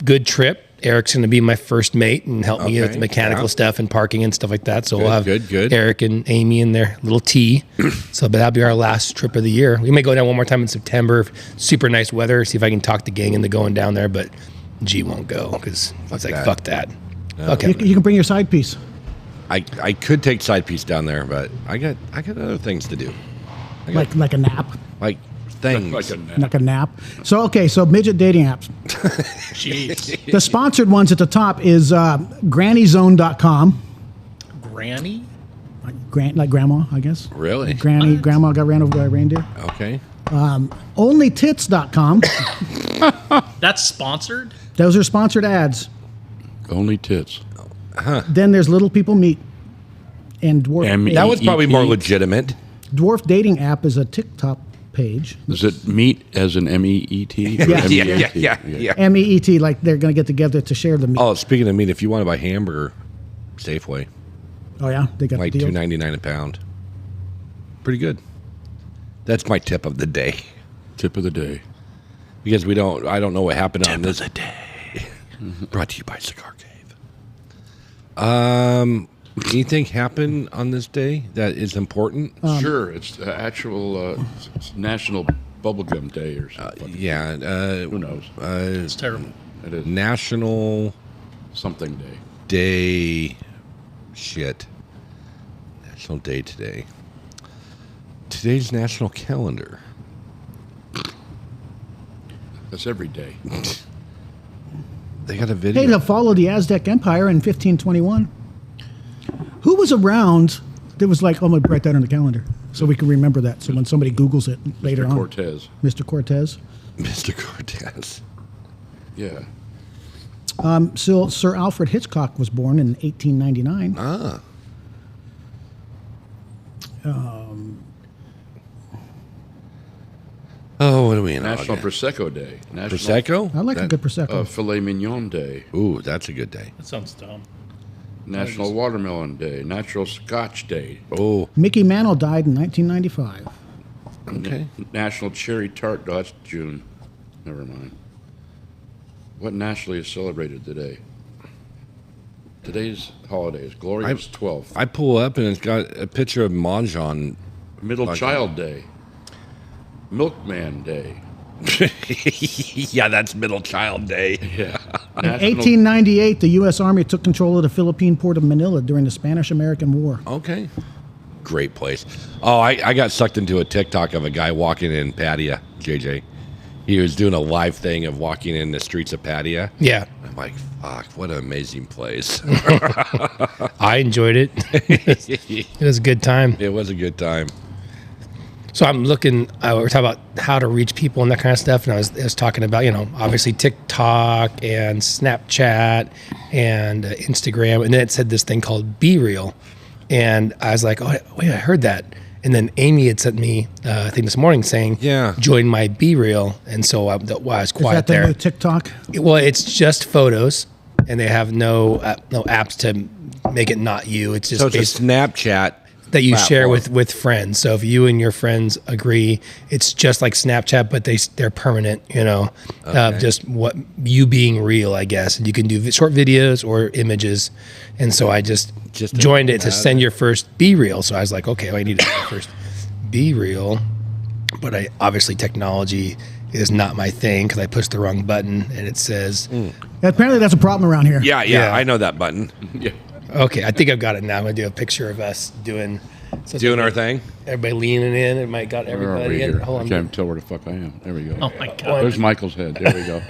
good trip. Eric's going to be my first mate and help me with Okay, the mechanical yeah. stuff and parking and stuff like that. So we'll have good. Eric and Amy in their little T. But that'll be our last trip of the year. We may go down one more time in September. Super nice weather. See if I can talk the gang into going down there. But G won't go because it's like, that. fuck that. Okay. You can bring your side piece. I could take side piece down there, but I got other things to do. Like a nap. Like things. Like a nap. Like a nap. So midget dating apps. Jeez. The sponsored ones at the top is grannyzone.com. Granny? Like grandma, I guess. Really? Grandma got ran over by a reindeer. Okay. Onlytits.com. That's sponsored? Those are sponsored ads. Only tits. Then there's Little People Meet. And Dwarf, That was probably more EET. legitimate. Dwarf Dating App is a TikTok page. Is it meat as in MEET? or Yeah. MEAT? Yeah. MEET, like they're going to get together to share the meat. Oh, speaking of meat, if you want to buy hamburger, Safeway, Oh, yeah? They got like the deal. $2.99 a pound. Pretty good. That's my tip of the day. Tip of the day. Because I don't know what happened on this day. Brought to you by Cigar Cave. Anything happen on this day that is important? Sure, it's actual National Bubblegum Day or something. Yeah. Who knows? It's terrible. It is National something day. Day. Shit. National Day today. Today's national calendar. That's every day. They got a video. Hey, to follow the Aztec Empire in 1521. Who was around that was like, I'm going to write that on the calendar so we can remember that. So when somebody Googles it later on. Cortez. Mr. Cortez. Mr. Cortez. Yeah. So Sir Alfred Hitchcock was born in 1899. Ah. Oh, what are we in National August? Prosecco Day. National Prosecco? I like a good Prosecco. Filet Mignon Day. Ooh, that's a good day. That sounds dumb. National Watermelon Day. Natural Scotch Day. Oh, Mickey Mantle died in 1995. okay. National Cherry Tart. Oh, that's June. Never mind. What nationally is celebrated today? Today's holiday is Glorious 12th. I pull up and it's got a picture of Mahjong. Middle Okay. Child Day. Milkman Day. Yeah, that's Middle Child Day. Yeah. In 1898, the U.S. Army took control of the Philippine port of Manila during the Spanish-American War. Okay. Great place. Oh, I got sucked into a TikTok of a guy walking in Pattaya, JJ. He was doing a live thing of walking in the streets of Patia. Yeah. I'm like, fuck, what an amazing place. I enjoyed it. It was a good time. It was a good time. So I'm looking, we're talking about how to reach people and that kind of stuff. And I was talking about, obviously TikTok and Snapchat and Instagram. And then it said this thing called Be Real. And I was like, oh, wait, I heard that. And then Amy had sent me a thing this morning saying, join my Be Real. And so I was quiet Is that the there. new TikTok? Well, it's just photos and they have no apps to make it not you. It's just So it's a Snapchat that you share platform. with friends. So if you and your friends agree, it's just like Snapchat, but they're permanent, just what you being real, I guess. And you can do short videos or images. And so I just joined it to send your first Be Real. So I was like, okay, I need to send first Be Real. But obviously technology is not my thing because I pushed the wrong button and it says. Apparently that's a problem around here. Yeah, I know that button. Yeah. Okay, I think I've got it now. I'm going to do a picture of us doing Doing our thing. Everybody leaning in. It might got Where are everybody we in. here? Hold I on. can't tell where the fuck I am. There we go. Oh my god. There's Michael's head. There we go.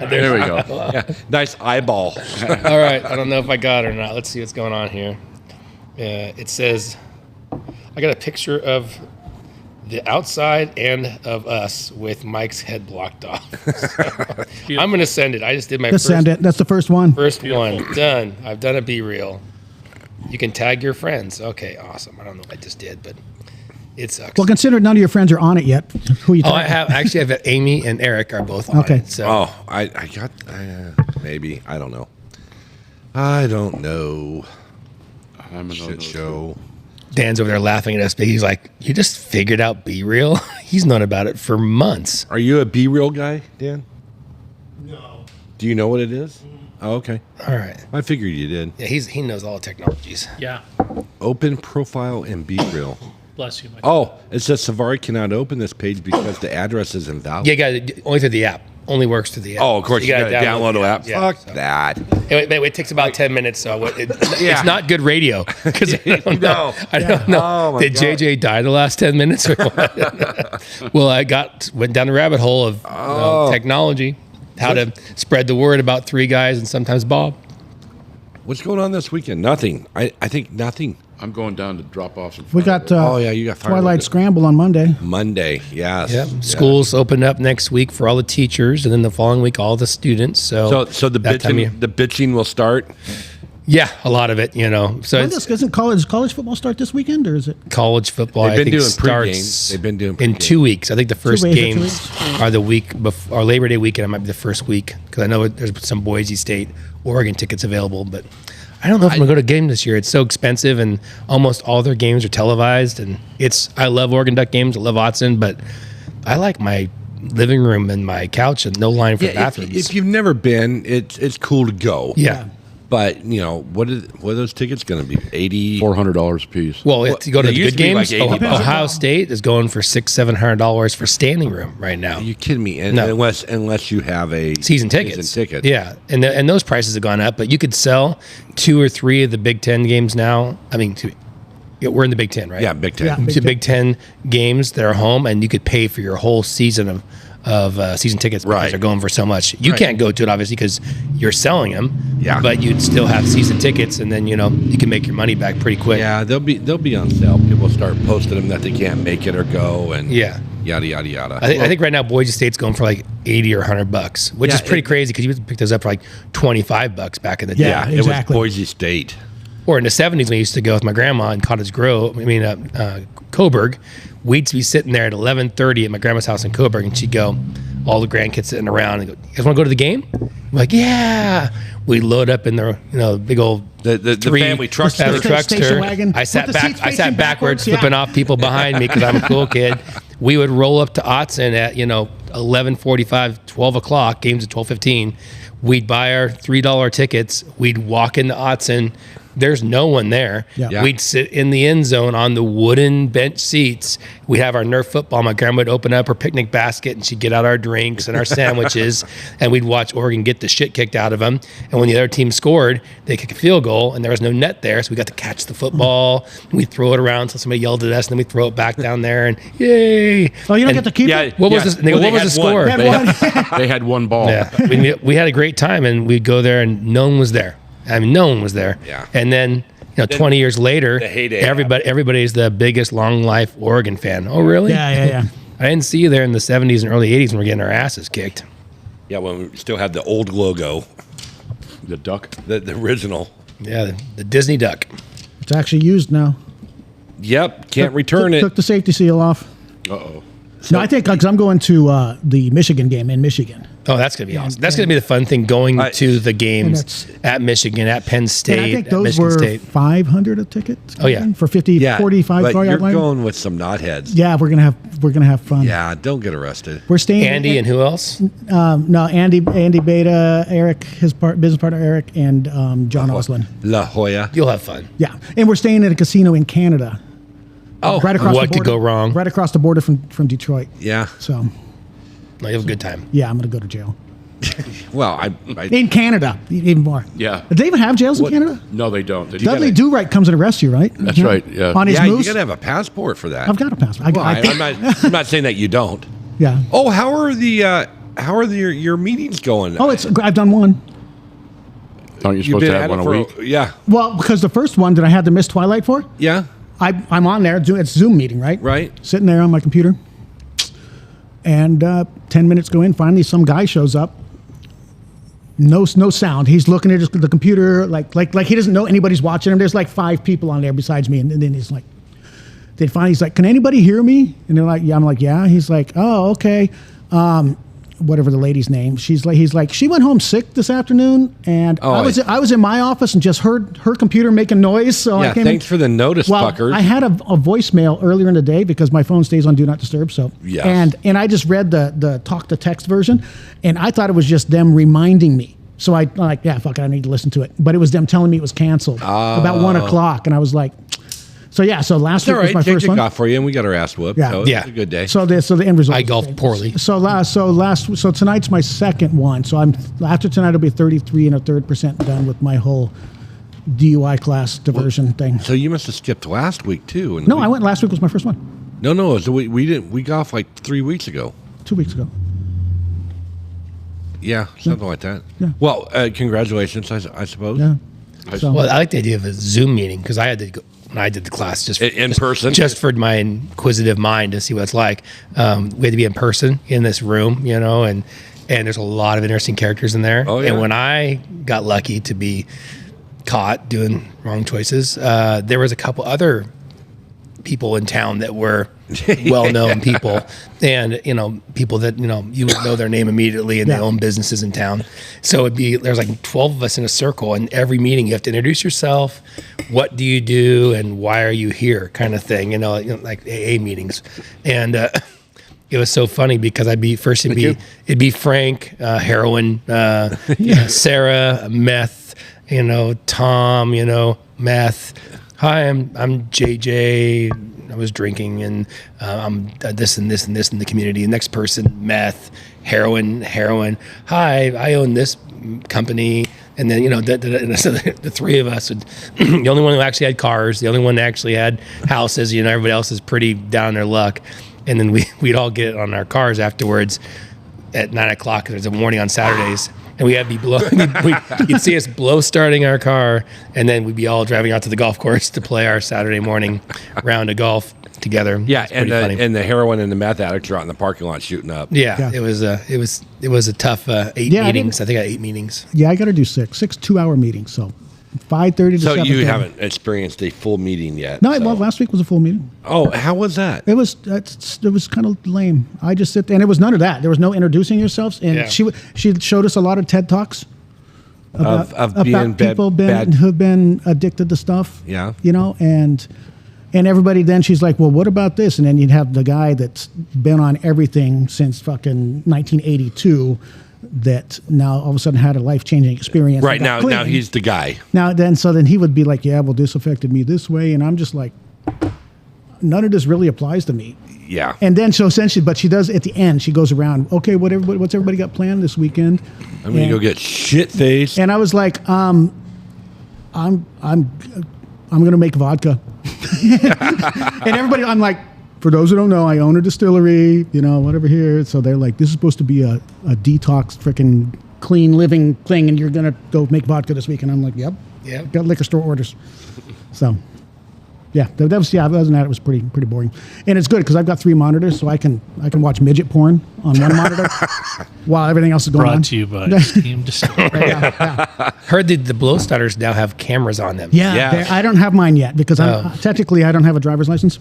There we go. Yeah, nice eyeball. All right. I don't know if I got it or not. Let's see what's going on here. It says, I got a picture of the outside and of us with Mike's head blocked off. So, I'm going to send it. I just did my Just first, send it. That's the first one. first one. Done. I've done a Be Real. You can tag your friends. Okay, awesome. I don't know what I just did, but it sucks. Well, consider none of your friends are on it yet. Who you? Oh, I talking- have Amy and Eric are both on Okay. it. So Oh, I got maybe I don't know. I don't know. I'm Shit show. Dan's over there laughing at us, but he's like, "You just figured out Be Real?" He's known about it for months. Are you a Be Real guy, Dan? No. Do you know what it is? Oh, okay. All right. I figured you did. Yeah, he knows all the technologies. Yeah. Open profile and Be Real. Bless you, Mike. Oh, it says Safari cannot open this page because the address is invalid. Yeah, got only through the app. Only works through the app. Oh, of course, you got to download the app. Yeah, Fuck so. that. It takes about 10 minutes, so Yeah. it's not good radio. Because I don't know. I don't know. Oh, my Did God. JJ die the last 10 minutes or what? Well, I went down the rabbit hole of technology, how to spread the word about three guys and sometimes Bob. What's going on this weekend? Nothing. I think nothing. I'm going down to drop off some. We got You got Twilight fireworks. Scramble on Monday. Monday. Yes. Yep. Yeah. Schools open up next week for all the teachers, and then the following week all the students. So the that time bitching will start. yeah, a lot of it. So When does college football start this weekend, or is it? college football. They've I been think doing starts pre-games. They've been doing in pre-games. 2 weeks. I think the first weeks or 2 games weeks? are the week before, or Labor Day weekend. It might be the first week because I know there's some Boise State, Oregon tickets available, but I don't know if I'm gonna go to a game this year. It's so expensive, and almost all their games are televised. And I love Oregon Duck games. I love Autzen, but I like my living room and my couch and no line for bathrooms. If you've never been, it's cool to go. yeah. But what are those tickets going to be? $400 a piece. Well, if you go to they the used good to be like games, $80. Ohio State is going for $600-700 for standing room right now. Are you kidding me? No. Unless you have a Season tickets. ticket. Yeah, and those prices have gone up, but you could sell 2 or 3 of the Big Ten games now. I mean, we're in the Big Ten, right? Yeah, Big Ten. Yeah. Two Big Ten games that are home, and you could pay for your whole season of season tickets because Right. they're going for so much. You can't go to it obviously because you're selling them. Yeah. But you'd still have season tickets, and then you can make your money back pretty quick. Yeah, they'll be on sale. People start posting them that they can't make it or go, and Yeah. yada yada yada. I think right now Boise State's going for like $80 or $100, which Yeah, is pretty crazy because you would pick those up for like $25 back in the day. Yeah. it exactly. was Boise State. Or in the 70s when I used to go with my grandma in Cottage Grove, Coburg, we'd be sitting there at 11:30 at my grandma's house in Coburg, and she'd go, all the grandkids sitting around, and go, "You guys want to go to the game?" I'm like, "Yeah." We load up in the big old The family truckster. Station wagon. I sat With the back. seats I sat facing backwards, backwards, yeah. flipping off people behind me because I'm a cool kid. We would roll up to Autzen at 11:45, 12 o'clock. Games at 12:15. We'd buy our $3 tickets. We'd walk into Autzen, there's no one there. Yeah. We'd sit in the end zone on the wooden bench seats. We'd have our Nerf football. My grandma would open up her picnic basket and she'd get out our drinks and our sandwiches, and we'd watch Oregon get the shit kicked out of them. And when the other team scored, they kick a field goal, and there was no net there, so we got to catch the football. And we'd throw it around until somebody yelled at us, and then we'd throw it back down there, and yay! Oh, you don't get to keep it? What was this? They go, what was the score? They had one ball. Yeah, we had a great time, and we'd go there, and no one was there. I mean, no one was there. Yeah. And then, 20 years later, the heyday everybody's the biggest long life Oregon fan. Oh, really? Yeah. I didn't see you there in the 70s and early 80s when we're getting our asses kicked. Yeah, when we still had the old logo, The duck. the original. Yeah, the Disney duck. It's actually used now. Yep, can't return it. Took the safety seal off. Uh-oh. No, I think because I'm going to the Michigan game in Michigan. Oh, that's going to be awesome. That's going to be the fun thing, going to the games at Michigan, at Penn State, And I think at those Michigan were State. $500 a ticket. Oh, yeah. For 50, Yeah, 45 but car you're outline. going with some knotheads. Yeah, we're gonna have fun. Yeah, don't get arrested. We're staying. Andy and who else? No, Andy Beta, Eric, his business partner Eric, and John Oslin. La Jolla. You'll have fun. Yeah, and we're staying at a casino in Canada. Oh, right across what the could border, go wrong? Right across the border from Detroit. Yeah. So, No, you'll have a good time. yeah, I'm gonna go to jail Well, I in Canada, even more. Yeah. Do they even have jails in Canada? No, they don't. Dudley Do-Right comes and arrests you, right? That's right, yeah. On his yeah, you moose. gotta have a passport for that. I've got a passport. Well, I'm not saying that you don't. Yeah. Oh, how are your meetings going? Oh, I've done one. Aren't you You've supposed been to at have it one a for week? yeah, Well, because the first one that I had to miss Twilight for, yeah, I'm on there. It's Zoom meeting, right? right. Sitting there on my computer, and 10 minutes go in. Finally, some guy shows up. No sound. He's looking at the computer like he doesn't know anybody's watching him. There's like 5 people on there besides me, and then he's like, he's like, "Can anybody hear me?" And they're like, "Yeah." I'm like, "Yeah." He's like, "Oh, okay." Whatever the lady's name, he's like, she went home sick this afternoon, and I was in my office and just heard her computer making noise. So Yeah, I came thanks for the notice, well, fuckers. I had a voicemail earlier in the day because my phone stays on Do Not Disturb. So Yes. and I just read the talk to text version, and I thought it was just them reminding me. So I'm like, yeah, fuck it, I need to listen to it. But it was them telling me it was canceled about 1 o'clock, and I was like, so yeah. So last It's all week was right. my Jake first took one. off for you, and we got our ass whooped. Yeah. So Yeah. it's a good day. So the end result. I was golfed the same. poorly. So tonight's my second one. So after tonight I'll be 33.33% done with my whole DUI class diversion thing. So you must have skipped last week too. And No, I went last week was my first one. No. So we didn't. We got off like 3 weeks ago. 2 weeks ago. Yeah, something like that. Yeah. Well, congratulations, I suppose. Yeah. So, Well, I like the idea of a Zoom meeting because I had to go when I did the class just In person? just for my inquisitive mind to see what it's like. We had to be in person in this room, and there's a lot of interesting characters in there. Oh, yeah. And when I got lucky to be caught doing wrong choices, there was a couple other people in town that were well-known people, and people that you would know their name immediately, and they Yeah. own businesses in town. So there's like 12 of us in a circle, and every meeting you have to introduce yourself, what do you do, and why are you here, kind of thing. Like AA meetings, and it was so funny because it'd be Frank, heroin, Sarah, meth, Tom, meth. Hi, I'm JJ. I was drinking, and I'm this and this and this in the community. The next person, meth, heroin. Hi, I own this company. And then, so the 3 of us, the only one who actually had cars, the only one that actually had houses, everybody else is pretty down on their luck. And then we'd all get on our cars afterwards at 9 o'clock. There's a morning on Saturdays. And we had to be you'd see us blow starting our car, and then we'd be all driving out to the golf course to play our Saturday morning round of golf together. Yeah, It's pretty funny. and the heroin and the meth addicts are out in the parking lot shooting up. Yeah, Yeah. it was a tough 8 Yeah, I meetings. I think I had 8 meetings. yeah, I got to do 6 2-hour meetings. So 5:30 to So 7:30. you haven't experienced a full meeting yet. No, so. well, last week was a full meeting. Oh, how was that? It was kind of lame. I just sit there, and it was none of that. There was no introducing yourselves, and Yeah. she showed us a lot of TED Talks Of being about people bad. who've been addicted to stuff. Yeah. And everybody then she's like, well, what about this? And then you'd have the guy that's been on everything since fucking 1982, that now all of a sudden had a life-changing experience. Right and got now clean. he's the guy. Then he would be like, yeah, well, this affected me this way. And I'm just like, none of this really applies to me. Yeah. And then so essentially, but she does at the end, she goes around, okay, what's everybody got planned this weekend? I'm going to go get shit-faced. And I was like, I'm going to make vodka. And everybody, I'm like, for those who don't know, I own a distillery, whatever here. So they're like, this is supposed to be a detox, freaking clean living thing, and you're going to go make vodka this week. And I'm like, yep. Got liquor store orders. So, yeah, other than that, it was pretty boring. And it's good because I've got 3 monitors, so I can watch midget porn on one monitor while everything else is going on. Brought to you by Steam Distillery. Heard the blow starters now have cameras on them. Yeah. I don't have mine yet because technically I don't have a driver's license.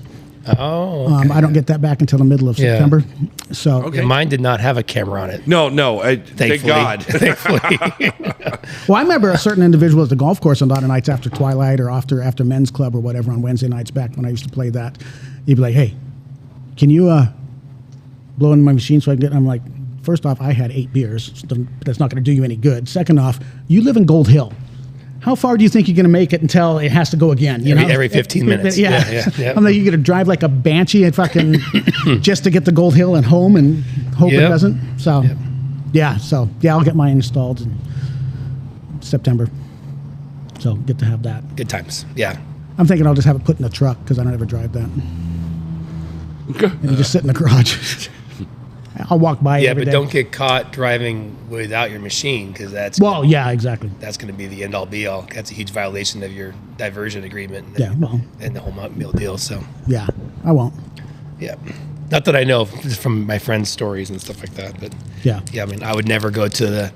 Oh, okay. I don't get that back until the middle of September. So Yeah, mine did not have a camera on it. No. Thank God. Thankfully. Well, I remember a certain individual at the golf course on a lot of nights after Twilight or after men's club or whatever on Wednesday nights back when I used to play that. He'd be like, hey, can you blow in my machine so I can get... I'm like, first off, I had 8 beers. That's not going to do you any good. Second off, you live in Gold Hill. How far do you think you're going to make it until it has to go again? Every 15 minutes. Yeah. I'm like, you're going to drive like a banshee and fucking just to get to Gold Hill and home and hope it doesn't. So, I'll get mine installed in September. So, get to have that. Good times. Yeah. I'm thinking I'll just have it put in a truck because I don't ever drive that. And just sit in the garage. I'll walk by it every but day. don't get caught driving without your machine because that's exactly. That's going to be the end all be all. That's a huge violation of your diversion agreement. And the whole meal deal. So yeah, I won't. Yeah, not that I know from my friends' stories and stuff like that, but yeah. I mean, I would never go to the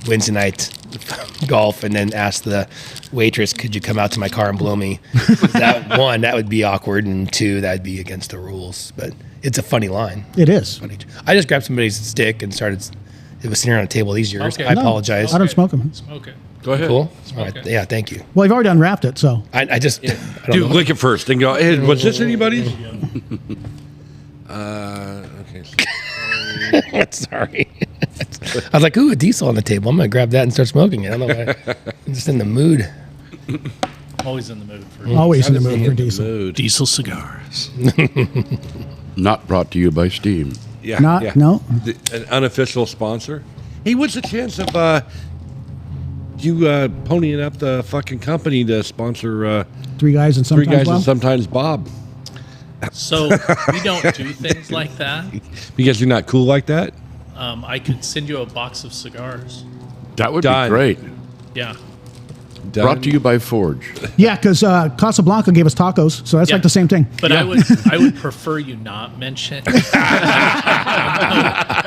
Wednesday night golf and then ask the waitress, "Could you come out to my car and blow me?" That would be awkward, and 2, that'd be against the rules, but. It's a funny line. It is. Funny. I just grabbed somebody's stick and started. It was sitting on a table these years. Okay. I apologize. I don't smoke them. Okay. Go ahead. Cool. All right. Yeah, thank you. Well, you've already unwrapped it, so. I just. I don't Dude, know. lick it first and go, hey, was this anybody's? Okay. Sorry. I was like, ooh, a diesel on the table. I'm going to grab that and start smoking it. I don't know why. I'm just in the mood. Always in the mood for Always in the mood for diesel. diesel cigars. Not brought to you by Steam. Yeah. No. An unofficial sponsor. Hey, what's the chance of you ponying up the fucking company to sponsor 3 guys and 3 sometimes guys Bob? and sometimes Bob? So we don't do things like that. Because you're not cool like that? I could send you a box of cigars. That would Done. be great. Yeah. Done. Brought to you by Forge. Yeah, because Casablanca gave us tacos, so that's Yeah. like the same thing. But I would prefer you not mention.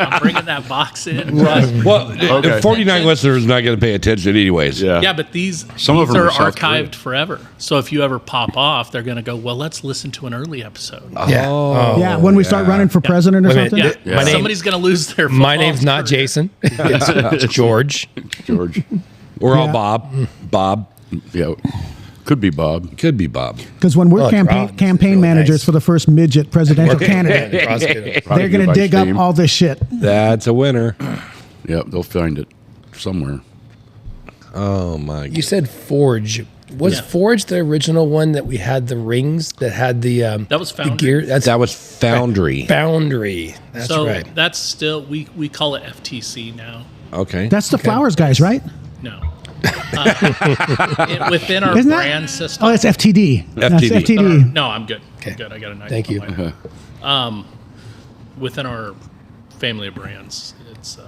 I'm bringing that box in. Well, Okay. 49 listeners are not going to pay attention anyways. Yeah, but these Some of them are are South Korea. archived forever. So if you ever pop off, they're going to go, well, let's listen to an early episode. Yeah. Oh, Yeah, when we start running for president or Wait a minute. something. Yeah, My name- somebody's going to lose their. My football name's not career. Jason. It's George. George. We're all Yeah. Bob. Yeah. Could be Bob. Could be Bob. Because when we're Oh, it's campaign Rob. This is campaign really managers nice. for the first midget presidential candidate, Prosecutor. Brought they're to you going to by dig up Steam. all this shit. That's a winner. Yeah, they'll find it somewhere. Oh, my You God. said Forge. Was Yeah. Forge the original one that we had the rings that had the That was the Foundry. gear? That's That was Foundry. Foundry. That's so right. that's still we call it FTC now. Okay. That's the Flowers guys, right? No. Within our Isn't that- brand system. Oh, it's FTD. That's FTD. FTD. No, I'm good. Okay. I'm good. I got a nice. Thank you. Within our family of brands, it's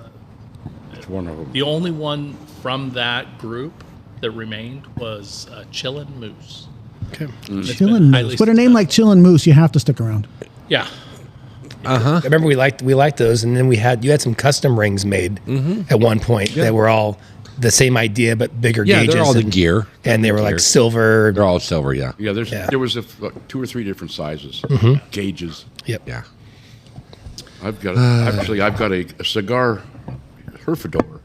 It's one of them. the only one from that group that remained was Chillin' Moose. Okay. It's Chillin' been highly Moose. With a name like Chillin' Moose, you have to stick around. Yeah. I remember we liked those, and then you had some custom rings made at one point that were all the same idea but bigger Yeah, gauges. they're all the and- gear. and they were like Gear. silver. They're all silver, yeah. Yeah, Yeah. there was 2 or 3 different sizes, gauges. Yep. Yeah. I've got a cigar herfador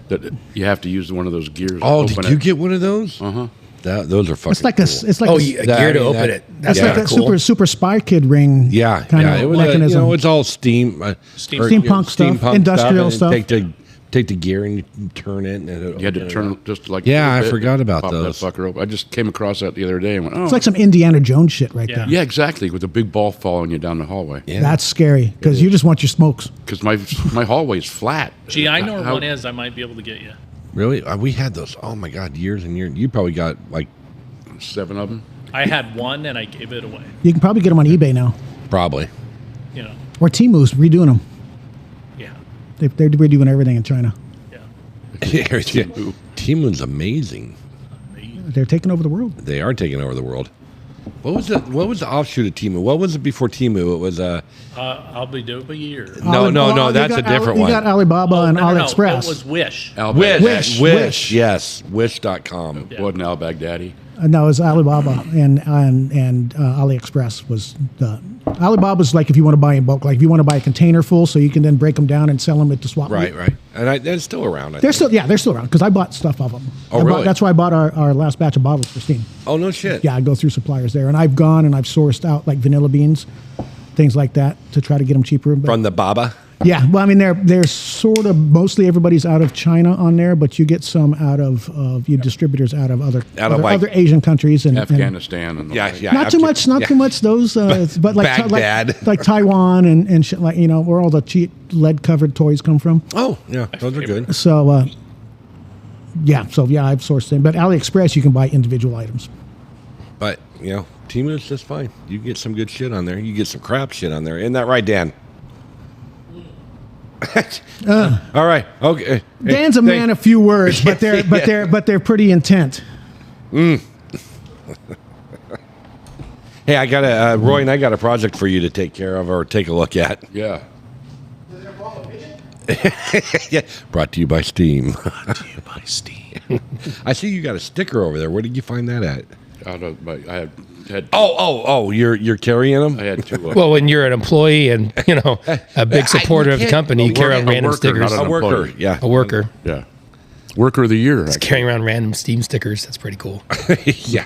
that you have to use one of those gears. to Oh, open did you it. get one of those? Uh-huh. Those are fucking It's like cool. it's like Oh, a, a gear to open it. That's it's like kinda that cool. super spy kid ring. Yeah, kind yeah. of It was mechanism. it's all steam, Steampunk stuff, industrial and stuff. Take the take the gear and you turn it. And You had to turn it just like Yeah, a little I bit, forgot about pop those. that fucker open. I just came across that the other day and went, oh. It's like some Indiana Jones shit right Yeah. there. Yeah, exactly, with a big ball following you down the hallway. Yeah. That's scary because you just want your smokes. Because my hallway is flat. Gee, I know where How- one is. I might be able to get you. Really? We had those. Oh my God, years and years. You probably got like 7 of them. I had one and I gave it away. You can probably get them on eBay now. probably. You know. Or Temu's redoing them. Yeah. They're redoing everything in China. Yeah. Timu's amazing. They're taking over the world. They are taking over the world. What was the offshoot of Timu? What was it before Timu? It was I'll be doing a year. No, You that's a got different one. You got Alibaba and AliExpress. It was Wish. Wish. Yes, Wish.com. Yeah. Wasn't Al Baghdadi? No, it was Alibaba and AliExpress was the. Alibaba's like if you want to buy in bulk, like if you want to buy a container full, so you can then break them down and sell them at the swap meet. Right. And they're still around. They're still around because I bought stuff of them. Oh, really? That's why I bought our last batch of bottles for Steam. Oh, no shit. Yeah, I go through suppliers there, and I've gone and I've sourced out like vanilla beans, things like that to try to get them cheaper. But From the Baba? yeah, well, I mean, they're sort of mostly everybody's out of China on there, but you get some out of your distributors out of other Asian countries and Afghanistan and Yeah. not too much those, but like Baghdad. like Taiwan and shit, like where all the cheap lead covered toys come from. Oh, yeah. Those are good. So I've sourced them, but AliExpress you can buy individual items. But, Timu is just fine. You get some good shit on there. You get some crap shit on there. Isn't that right, Dan? All right. Okay. Dan's a man of few words, but they're pretty intent. Hey, I got Roy and I got a project for you to take care of or take a look at. yeah. Yeah. Brought to you by Steam. I see you got a sticker over there. Where did you find that at? I had You're carrying them? I had 2 of them. Well, when you're an employee and a big supporter of the company, you carry around random worker, stickers. not A an worker. employee. Yeah. A worker Yeah. Worker of the year. actually. carrying around random Steam stickers. That's pretty cool. Yeah.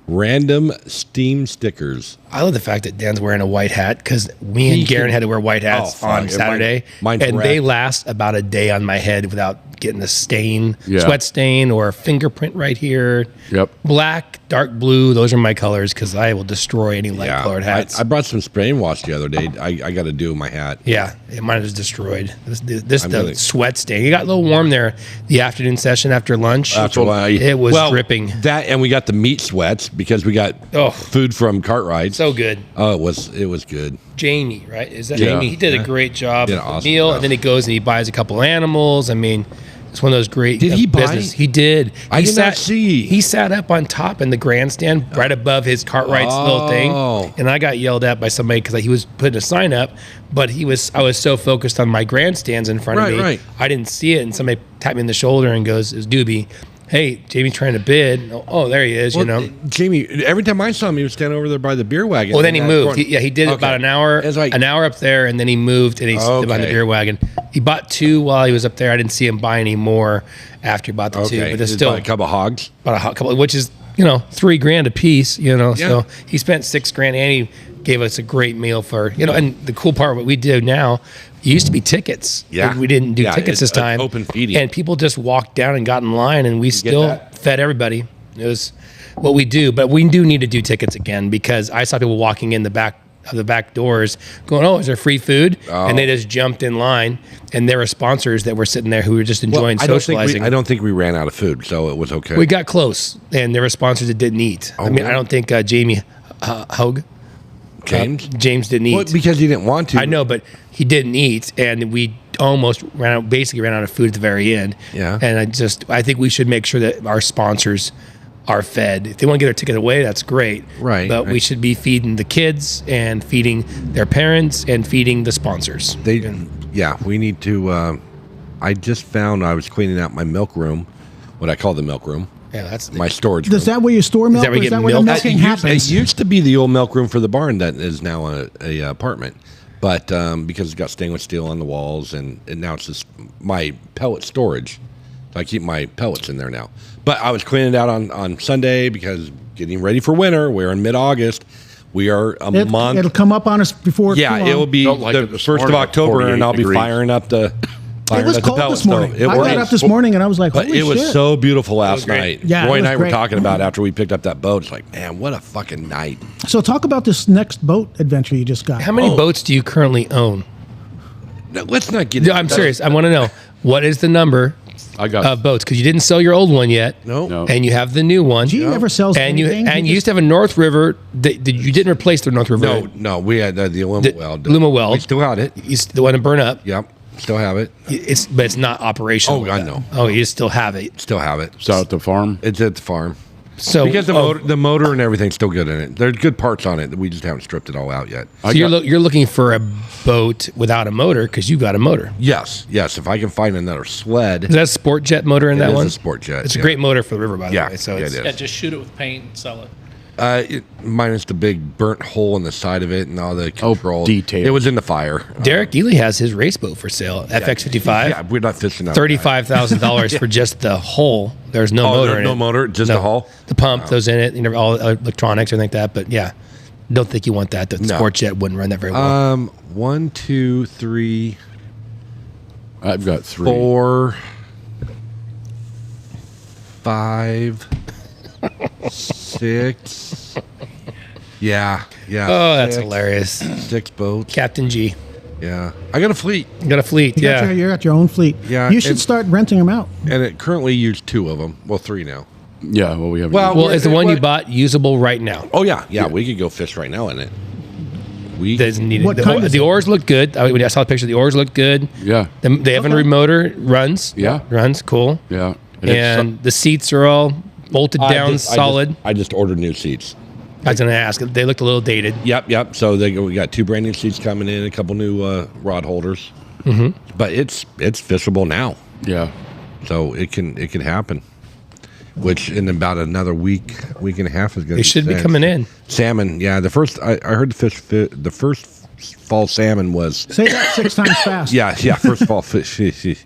Random Steam stickers. I love the fact that Dan's wearing a white hat because me and Garen had to wear white hats Oh, fuck. on Saturday, Mine's and red. they last about a day on my head without getting a stain, Yeah. sweat stain, or a fingerprint right here. Yep. Black, dark blue, those are my colors because I will destroy any light colored hats. I brought some spray and wash the other day. I got to do my hat. Yeah, mine was destroyed. The really- sweat stain. It got a little warm there the afternoon session after lunch. After a while, It was dripping. That and we got the meat sweats because we got food from Cartwright. So good. Oh, it was good. Jamie, right? Is that Yeah. Jamie? He did a great job. Did an with the awesome meal, job. and then he goes and he buys a couple animals. I mean, it's one of those great. Did he buy? business. He did. I He did not see. He sat up on top in the grandstand, right above his Cartwright's little Oh. thing, and I got yelled at by somebody because he was putting a sign up, but I was so focused on my grandstands in front of me, Right. I didn't see it, and somebody tapped me in the shoulder and goes, "It's Doobie." Hey, Jamie's trying to bid. Oh, there he is. Jamie. Every time I saw him, he was standing over there by the beer wagon. Well, then he in that moved. corner. He did Okay. about an hour up there, and then he moved and he stood behind the Okay. beer wagon. He bought 2 while he was up there. I didn't see him buy any more after he bought the 2, but there's Just still buy a couple of hogs. about a couple, which is $3,000 a piece. So he spent $6,000, and he gave us a great meal for And the cool part, what we do now, it used to be tickets. Yeah. We didn't do Yeah, tickets it's this time. open feeding. And people just walked down and got in line, and we still that? fed everybody. It was what we do, but we do need to do tickets again because I saw people walking in the back of the back doors going, "Oh, is there free food?" And they just jumped in line, and there were sponsors that were sitting there who were just enjoying socializing. I don't think we ran out of food, so it was okay. We got close, and there were sponsors that didn't eat. I mean, really? I don't think Jamie Hogue, James didn't eat. Well, because he didn't want to. I know, but he didn't eat, and we basically ran out of food at the very end. Yeah. And I think we should make sure that our sponsors are fed. If they want to get their ticket away, that's great. Right, But we right. should be feeding the kids and feeding their parents and feeding the sponsors. We need to. I just found I was cleaning out my milk room, what I call the milk room, Yeah, that's my storage Is room. that where you store milk? that where Or you is get that where the milk? milking happens? It used to be the old milk room for the barn that is now a apartment, but because it's got stainless steel on the walls and now it's just my pellet storage. So I keep my pellets in there now. But I was cleaning it out on Sunday because getting ready for winter. We're in mid-August. We are a month. It'll come up on us before. Yeah, too long. it will be Felt like the it this 1st of morning, October, and 48 I'll be degrees. firing up the It was at the cold pellet this morning. stove. It I got was. up this morning and I was like, But holy it was shit. so beautiful last night. Yeah, it Roy and was I were great. talking about after we picked up that boat. It's like, man, what a fucking night. So talk about this next boat adventure you just got. How many boats do you currently own? No, let's not get. No, I'm serious. I want to know what is the number I got of boats because you didn't sell your old one yet. No. And you have the new one. G never sells and anything. you used to have a North River. You didn't replace the North River. No, we had the Luma Weld. Luma Weld. We still had it. You the one to burn up. Yep, still have it. But it's not operational. Oh, I know. Oh, you still have it. Still have it. It's out at the farm. It's at the farm. So Because the motor and everything's still good in it. There's good parts on it. We just haven't stripped it all out yet. So you're looking for a boat without a motor because you've got a motor. Yes. If I can find another sled. Is that a sport jet motor in that is one? a sport jet, It's yeah. a great motor for the river, by the Yeah, way. So yeah, it's, it is. Yeah, just shoot it with paint and sell it. Minus the big burnt hole in the side of it and all the control. detail. It was in the fire. Derek Ely has his race boat for sale. FX55. Yeah, we're not fishing out of that. $35,000 for just the hull. There's no motor there's in no it. motor, just the hull? The pump, those in it, all electronics, everything like that. But yeah, don't think you want that. The sport jet wouldn't run that very well. 1, 2, 3, I've got 3. 4, 5, 6. Yeah. Oh, that's 6, hilarious. 6 boats. Captain G. Yeah. I got a fleet, You got a fleet. Yeah. You got your own fleet. Yeah, You should and- start renting them out. and it currently used 2 of them. Well, 3 now. Yeah, well, we have. Well, is the one you bought usable right now? Oh, yeah. We could go fish right now in it. We Doesn't need What it. kind is The it? oars look good. I saw the picture. The oars look good. Yeah. They have a remoter. Runs. Yeah. Runs. Cool. Yeah. And the seats are all bolted down, solid. I just ordered new seats. I was going to ask. They looked a little dated. Yep. So we got 2 brand new seats coming in, a couple new rod holders. Mm-hmm. But it's fishable now, Yeah. so it can happen. Which in about another week and a half is going to. They should be coming in. Salmon, yeah. The first I heard the first fall salmon was. Say that 6 times fast. Yeah. First fall fish.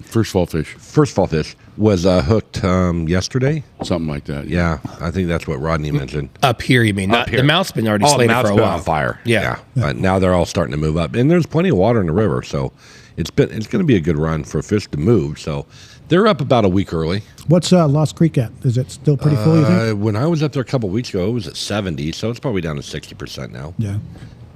First fall fish. First fall fish was hooked yesterday. Something like that. Yeah, I think that's what Rodney mentioned. Up here, you mean? Not, here. The mouth's been already Oh, slated mouth's for a been while. on fire. Yeah. But now they're all starting to move up, and there's plenty of water in the river, so it's going to be a good run for fish to move. So they're up about a week early. What's Lost Creek at? Is it still pretty full, you think? When I was up there a couple weeks ago, it was at 70, so it's probably down to 60% now. Yeah.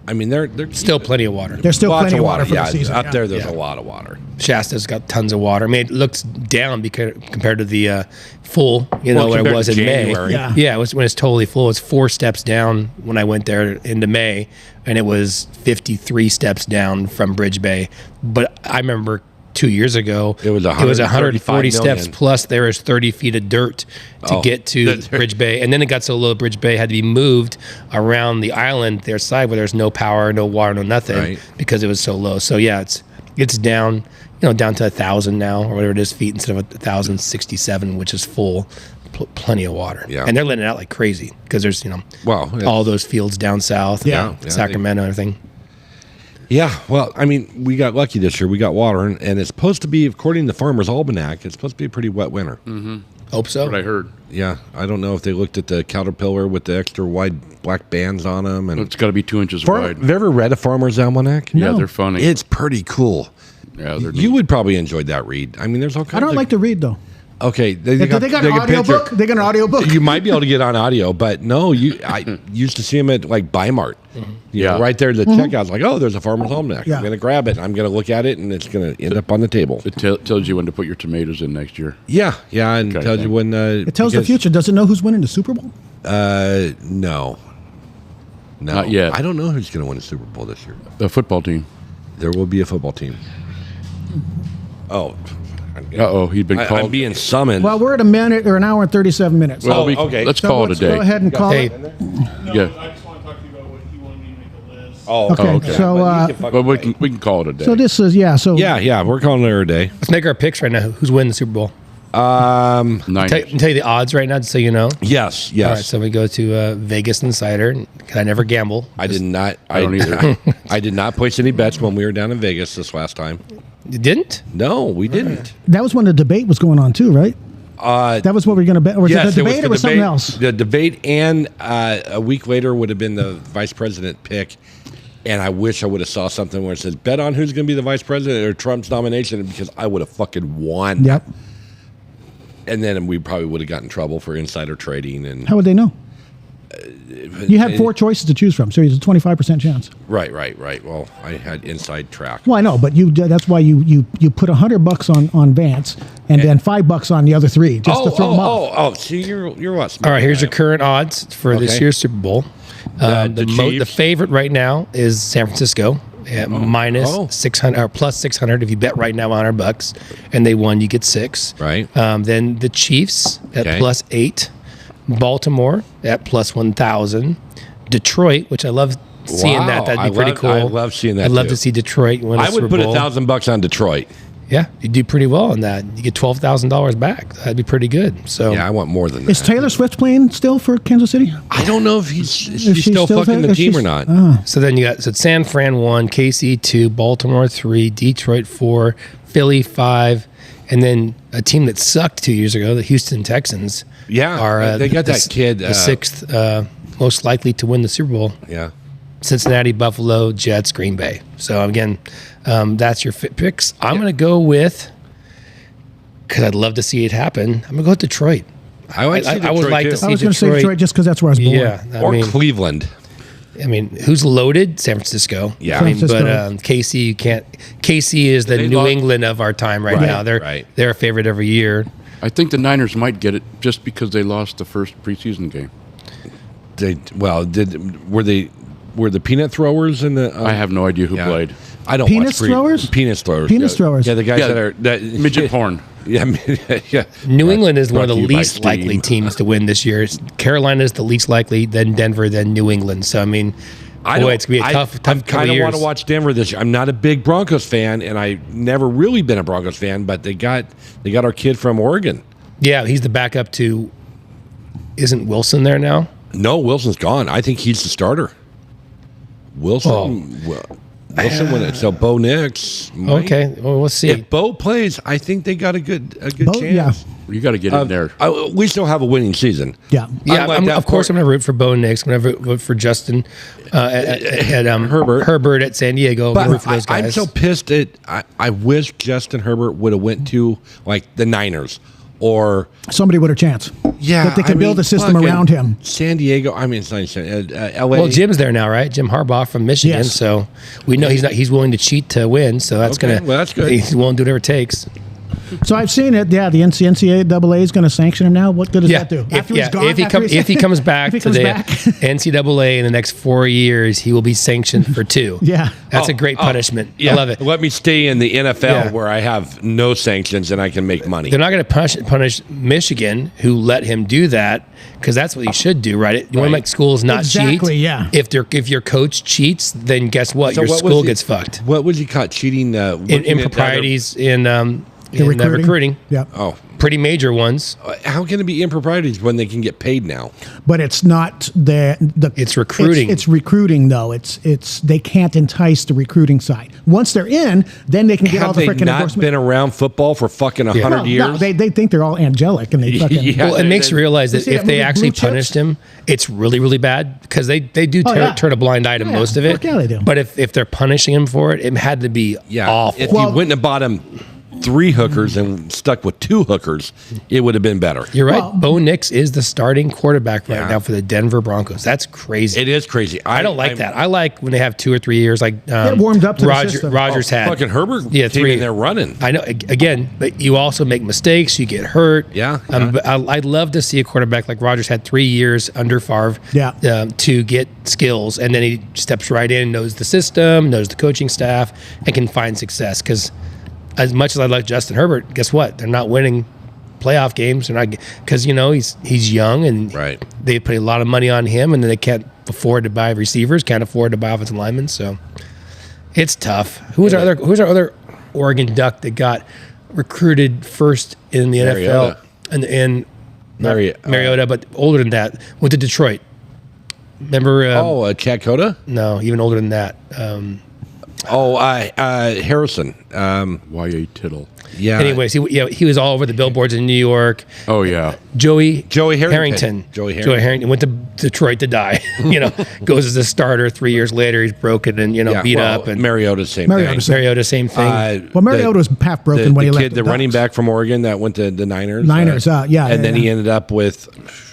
I mean, they're Still plenty of water. There's still lots plenty of water for yeah, the season. up yeah. there. There's Yeah. a lot of water. Shasta's got tons of water. I mean, it looks down compared to the full, when it compared was to in January. May. Yeah. Yeah, it was when it's totally full. It's 4 steps down when I went there into May, and it was 53 steps down from Bridge Bay. But I remember 2 years ago, It was 140 steps million. plus there is 30 feet of dirt to get to Bridge Bay. And then it got so low, Bridge Bay had to be moved around the island, their side where there's no power, no water, no nothing, Right. because it was so low. So yeah, it's down, down to 1,000 now or whatever it is feet instead of 1,067, which is full. Plenty of water. Yeah. And they're letting it out like crazy because there's, Well, it's- all those fields down south, Yeah. Sacramento and everything. Yeah, well, I mean, we got lucky this year. We got water, and it's supposed to be, according to the Farmer's Almanac, it's supposed to be a pretty wet winter. Hope so. What I heard. Yeah, I don't know if they looked at the Caterpillar with the extra wide black bands on them. And It's got to be 2 inches wide. have you ever read a Farmer's Almanac? Yeah, No. they're funny. It's pretty cool. Yeah, they're You would probably enjoy that read. I mean, there's all kinds I don't of... like to read, though. Okay, they They got an audio book? They got an audio book. You might be able to get on audio, but no, I used to see them at like Bimart. You know, Yeah. right there at the checkout's like, oh, there's a Farmer's Almanac. Yeah. I'm going to grab it. I'm going to look at it, and it's going to end up on the table. It tells you when to put your tomatoes in next year. Yeah, and Okay, tells you when... It tells the future. Does it know who's winning the Super Bowl? No. Not yet. I don't know who's going to win the Super Bowl this year. The football team. There will be a football team. Oh. Uh-oh, he'd been called. I'm being summoned. Well, we're at a minute or an hour and 37 minutes. Well, okay. let's So call it a let's day. Go ahead and call Hey, it. No, Yeah. I just want to talk to you about what you wanted me to make a list. Oh, Okay, okay. so But we can call it a day. so this is so yeah, we're calling it a day. let's make our picks right now. Who's winning the Super Bowl? Niners. Tell you the odds right now, just so you know. Yes. All right, so we go to Vegas Insider. Because I never gamble. I did not. I don't either. I did not place any bets when we were down in Vegas this last time. You didn't? No, we didn't. that was when the debate was going on too, right? That was what we were going to bet. Or was it the debate or was something else? The debate, and a week later would have been the vice president pick. And I wish I would have saw something where it says, bet on who's going to be the vice president or Trump's nomination, because I would have fucking won. Yep. And then we probably would have gotten in trouble for insider trading. And How would they know? You had 4 choices to choose from, so it's a 25% chance. Right. Well, I had inside track. Well, I know, but that's why you put $100 on Vance and then $5 on the other 3 just to throw them off. See, you're what? All right, here's your current odds for this year's Super Bowl. The Chiefs. The favorite right now is San Francisco at minus 600 or plus 600. If you bet right now $100 and they won, you get 6. Right. Then the Chiefs at plus 8. Baltimore at plus 1,000. Detroit, which I love seeing that. That'd be pretty cool. I love seeing that. I'd love to see Detroit win a I would Super put Bowl. $1,000 on Detroit. Yeah, you do pretty well on that. You get $12,000 back. That'd be pretty good. So Yeah, I want more than that. Is Taylor Swift playing still for Kansas City? I don't know if she's she still still fucking there? the team or She's- not. So then you got San Fran 1, KC 2, Baltimore 3, Detroit 4, Philly 5, and then a team that sucked 2 years ago, the Houston Texans. Yeah, are they got that kid. the 6th most likely to win the Super Bowl. Yeah. Cincinnati, Buffalo, Jets, Green Bay. So again, that's your picks. I'm going to go with, because I'd love to see it happen, I'm going to go with Detroit. I would I would like to see I was going to say Detroit. Detroit just because that's where I was born. Yeah, Or Cleveland. I mean, who's loaded? San Francisco. Yeah. I mean, San but Francisco. KC, you can't. KC is the They New lost- England of our time right Right, now. They're right. they're a favorite every year. I think the Niners might get it just because they lost the first preseason game. Were the peanut throwers in the? I have no idea who yeah. played. I don't Penis watch throwers? Penis throwers. Penis yeah. throwers. Yeah, the guys Yeah, that are Midget porn. Yeah, yeah. New England is one of the brought to you by least likely Steam. teams to win this year. Carolina is the least likely, then Denver, then New England. So I mean, it's gonna be a tough I couple kind of years. want to watch Denver this year. I'm not a big Broncos fan, and I've never really been a Broncos fan. But they got our kid from Oregon. Yeah, he's the backup to. Isn't Wilson there now? No, Wilson's gone. I think he's the starter. Wilson won it. So Bo Nix. might- Okay, well, we'll see. If Bo plays, I think they got a good Bo- chance. yeah. You got to get in there. We still have a winning season. Yeah. Yeah, Unlike that of course part- I'm going to root for Bo Nix. I'm going to root for Justin at Herbert at San Diego. I'm gonna root But for those guys. I'm so pissed at. I wish Justin Herbert would have went to like the Niners or Somebody with a chance. yeah. That they could build a system fucking around him. San Diego. I mean, it's not L.A. Well, Jim's there now, right? Jim Harbaugh from Michigan. Yes. So we know he's willing to cheat to win. So that's Okay, well, that's good. He's willing to do whatever it takes. So I've seen it. Yeah, the NCAA is going to sanction him now. What good does that do? If he comes back If he to comes the back. NCAA in the next 4 years, he will be sanctioned for 2. Yeah. That's a great punishment. I love it. Let me stay in the NFL Yeah. where I have no sanctions and I can make money. They're not going to punish Michigan, who let him do that, because that's what you should do, right? You want to make schools not cheat. Exactly, yeah. If your coach cheats, then guess what? So Your what was school he- gets fucked. What was he caught cheating? Improprieties in The recruiting. Yeah. Oh, Pretty major ones. how can it be improprieties when they can get paid now? But it's not the It's recruiting. It's recruiting though. It's they can't entice the recruiting side. Once they're in, then they can get all Have the they freaking not endorsement. been around football for fucking 100 Well, years? no, they think they're all angelic and they fucking. Yeah. Well, it makes you realize You that see if that they movie, actually Blue Chips? punished him, it's really, really bad, because they do Oh, yeah. turn a blind eye to Yeah, most of it. fuck yeah, they do. But if they're punishing him for it, it had to be Yeah, awful. if Well- you went and bought him 3 hookers and stuck with 2 hookers, it would have been better. You're right. Well- Bo Nix is the starting quarterback right Yeah. now for the Denver Broncos. That's crazy. It is crazy. I don't like that. I like when they have 2 or 3 years, like It warmed up to the system. Rogers had. Fucking Herbert Yeah, came 3. in there running. I know. Again, but you also make mistakes. You get hurt. Yeah, But I'd love to see a quarterback like Rogers had 3 years under Favre. Yeah. To get skills, and then he steps right in, knows the system, knows the coaching staff, and can find success. Because as much as I like Justin Herbert, guess what? They're not winning playoff games. They're not, because he's young, and Right. they put a lot of money on him, and then they can't afford to buy receivers, can't afford to buy offensive linemen. So it's tough. Who's our other Oregon Duck that got recruited first in the Mariota. NFL and Mariota, but older than that, went to Detroit. Remember? Chad Cota? No, even older than that. Harrison. Y.A. Tittle. Yeah. Anyways, he was all over the billboards in New York. Oh yeah. Joey Harrington. Joey Harrington went to Detroit to die. Goes as a starter. 3 years later, he's broken and beat up. And Mariota, same thing. Mariota, same thing. Well, Mariota was half broken when he left. The running back from Oregon that went to the Niners. And then he ended up with,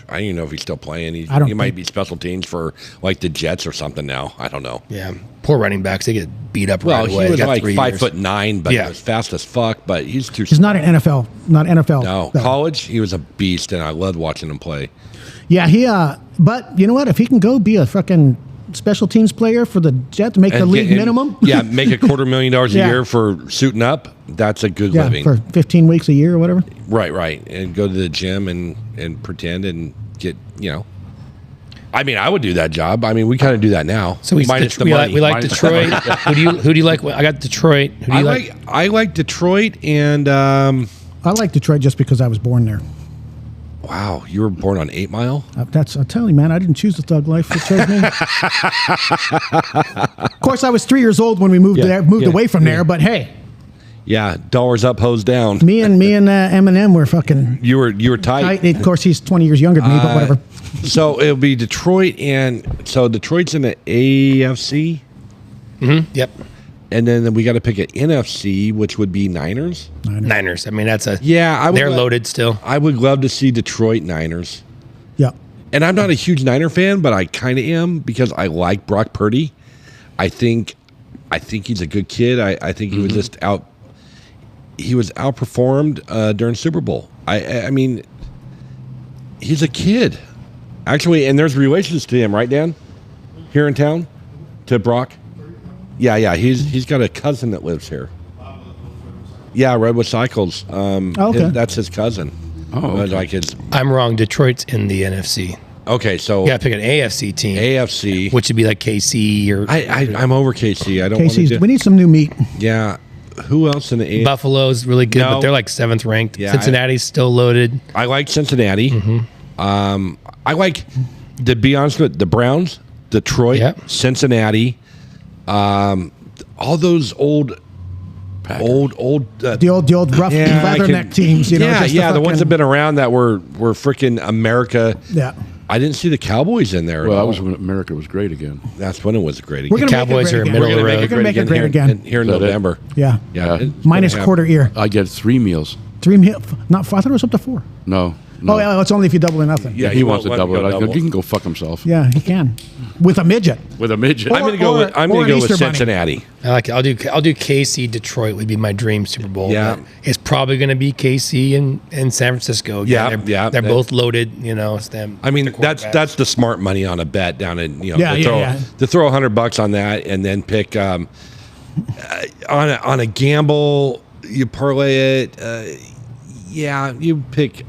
I don't even know if he's still playing. He might be special teams for like the Jets or something now. I don't know. Yeah, poor running backs. They get beat up right away. He was like 5'9", 5'9", but he was fast as fuck. But he's too. He's not an NFL. Not NFL. No, college he was a beast, and I loved watching him play. Yeah, but you know what? If he can go be a fucking special teams player for the Jets, make the league minimum. Yeah, make $250,000 a year for suiting up. That's a good living. For 15 weeks a year or whatever. Right, and go to the gym and pretend and get I mean, I would do that job. I mean, we kind of do that now. So we like Detroit. Who do you like? I got Detroit. Who do you like? I like Detroit, and I like Detroit just because I was born there. Wow, you were born on 8 Mile? I'm telling you, man, I didn't choose the thug life. It chose me. Of course, I was 3 years old when we moved away from there. But hey, yeah, dollars up, hose down. Me and Eminem were fucking. You were tight. Of course, he's 20 years younger than me, but whatever. So it'll be Detroit, and so Detroit's in the AFC. Mm-hmm. Yep. And then we got to pick an NFC, which would be Niners. Niners. I mean, that's a they're loaded still. I would love to see Detroit Niners. Yep. And I'm not a huge Niner fan, but I kind of am because I like Brock Purdy. I think he's a good kid. I think he was just he was outperformed during Super Bowl. I mean, he's a kid, actually, and there's relations to him, right, Dan? Here in town, to Brock. Yeah. He's got a cousin that lives here. Yeah, Redwood Cycles. Okay. That's his cousin. Oh, okay. Like his. I'm wrong. Detroit's in the NFC. Okay, so You got to pick an AFC team. AFC, which would be like KC or I'm over KC. I don't want to do. We need some new meat. Yeah. Who else in the AFC? Buffalo's really good, but they're like 7th ranked. Yeah, Cincinnati's still loaded. I like Cincinnati. I like, to be honest with the Browns, Detroit, Cincinnati, all those old the old rough leatherneck teams. The ones that have been around that were freaking America. Yeah. I didn't see the Cowboys in there. Well, that was when America was great again. That's when it was great again. The Cowboys are middle of the road. We're going to make it great again. Here in November. Yeah. Minus quarter ear. I get 3 meals. 3 meals. Not 4. I thought it was up to 4. No. Oh, yeah, it's only if you double or nothing. Yeah, he wants to double it. He can go fuck himself. Yeah, he can. With a midget. With a midget. Or- I'm going to go with Cincinnati. I like it. I'll do KC. Detroit would be my dream Super Bowl. Yeah. But it's probably going to be KC and San Francisco. Again. They're both loaded. It's them. I mean, that's the smart money on a bet down in to throw $100 on that and then pick on a gamble. You parlay it. You pick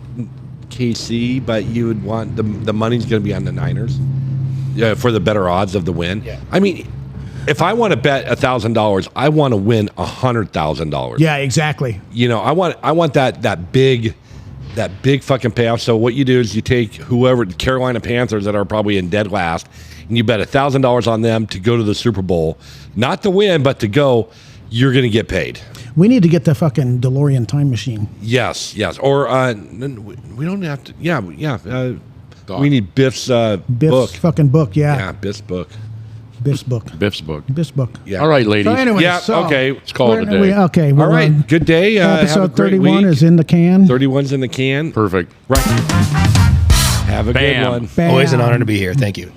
KC, but you would want the money's going to be on the Niners. Yeah, for the better odds of the win. Yeah. I mean, if I want to bet $1,000, I want to win $100,000. Yeah, exactly. I want that big fucking payoff. So what you do is you take whoever, the Carolina Panthers that are probably in dead last, and you bet $1,000 on them to go to the Super Bowl, not to win, but to go. You're going to get paid. We need to get the fucking DeLorean time machine. Yes. Or we don't have to. Yeah. We need Biff's book. Fucking book. Yeah. Yeah, Biff's book. Biff's book. Biff's book. Biff's book. Yeah. All right, ladies. So anyway, okay. Let's call it a day. Okay. All right. Good day. Episode 31 is in the can. 31's in the can. Perfect. Right. Have a good one. Always an honor to be here. Thank you.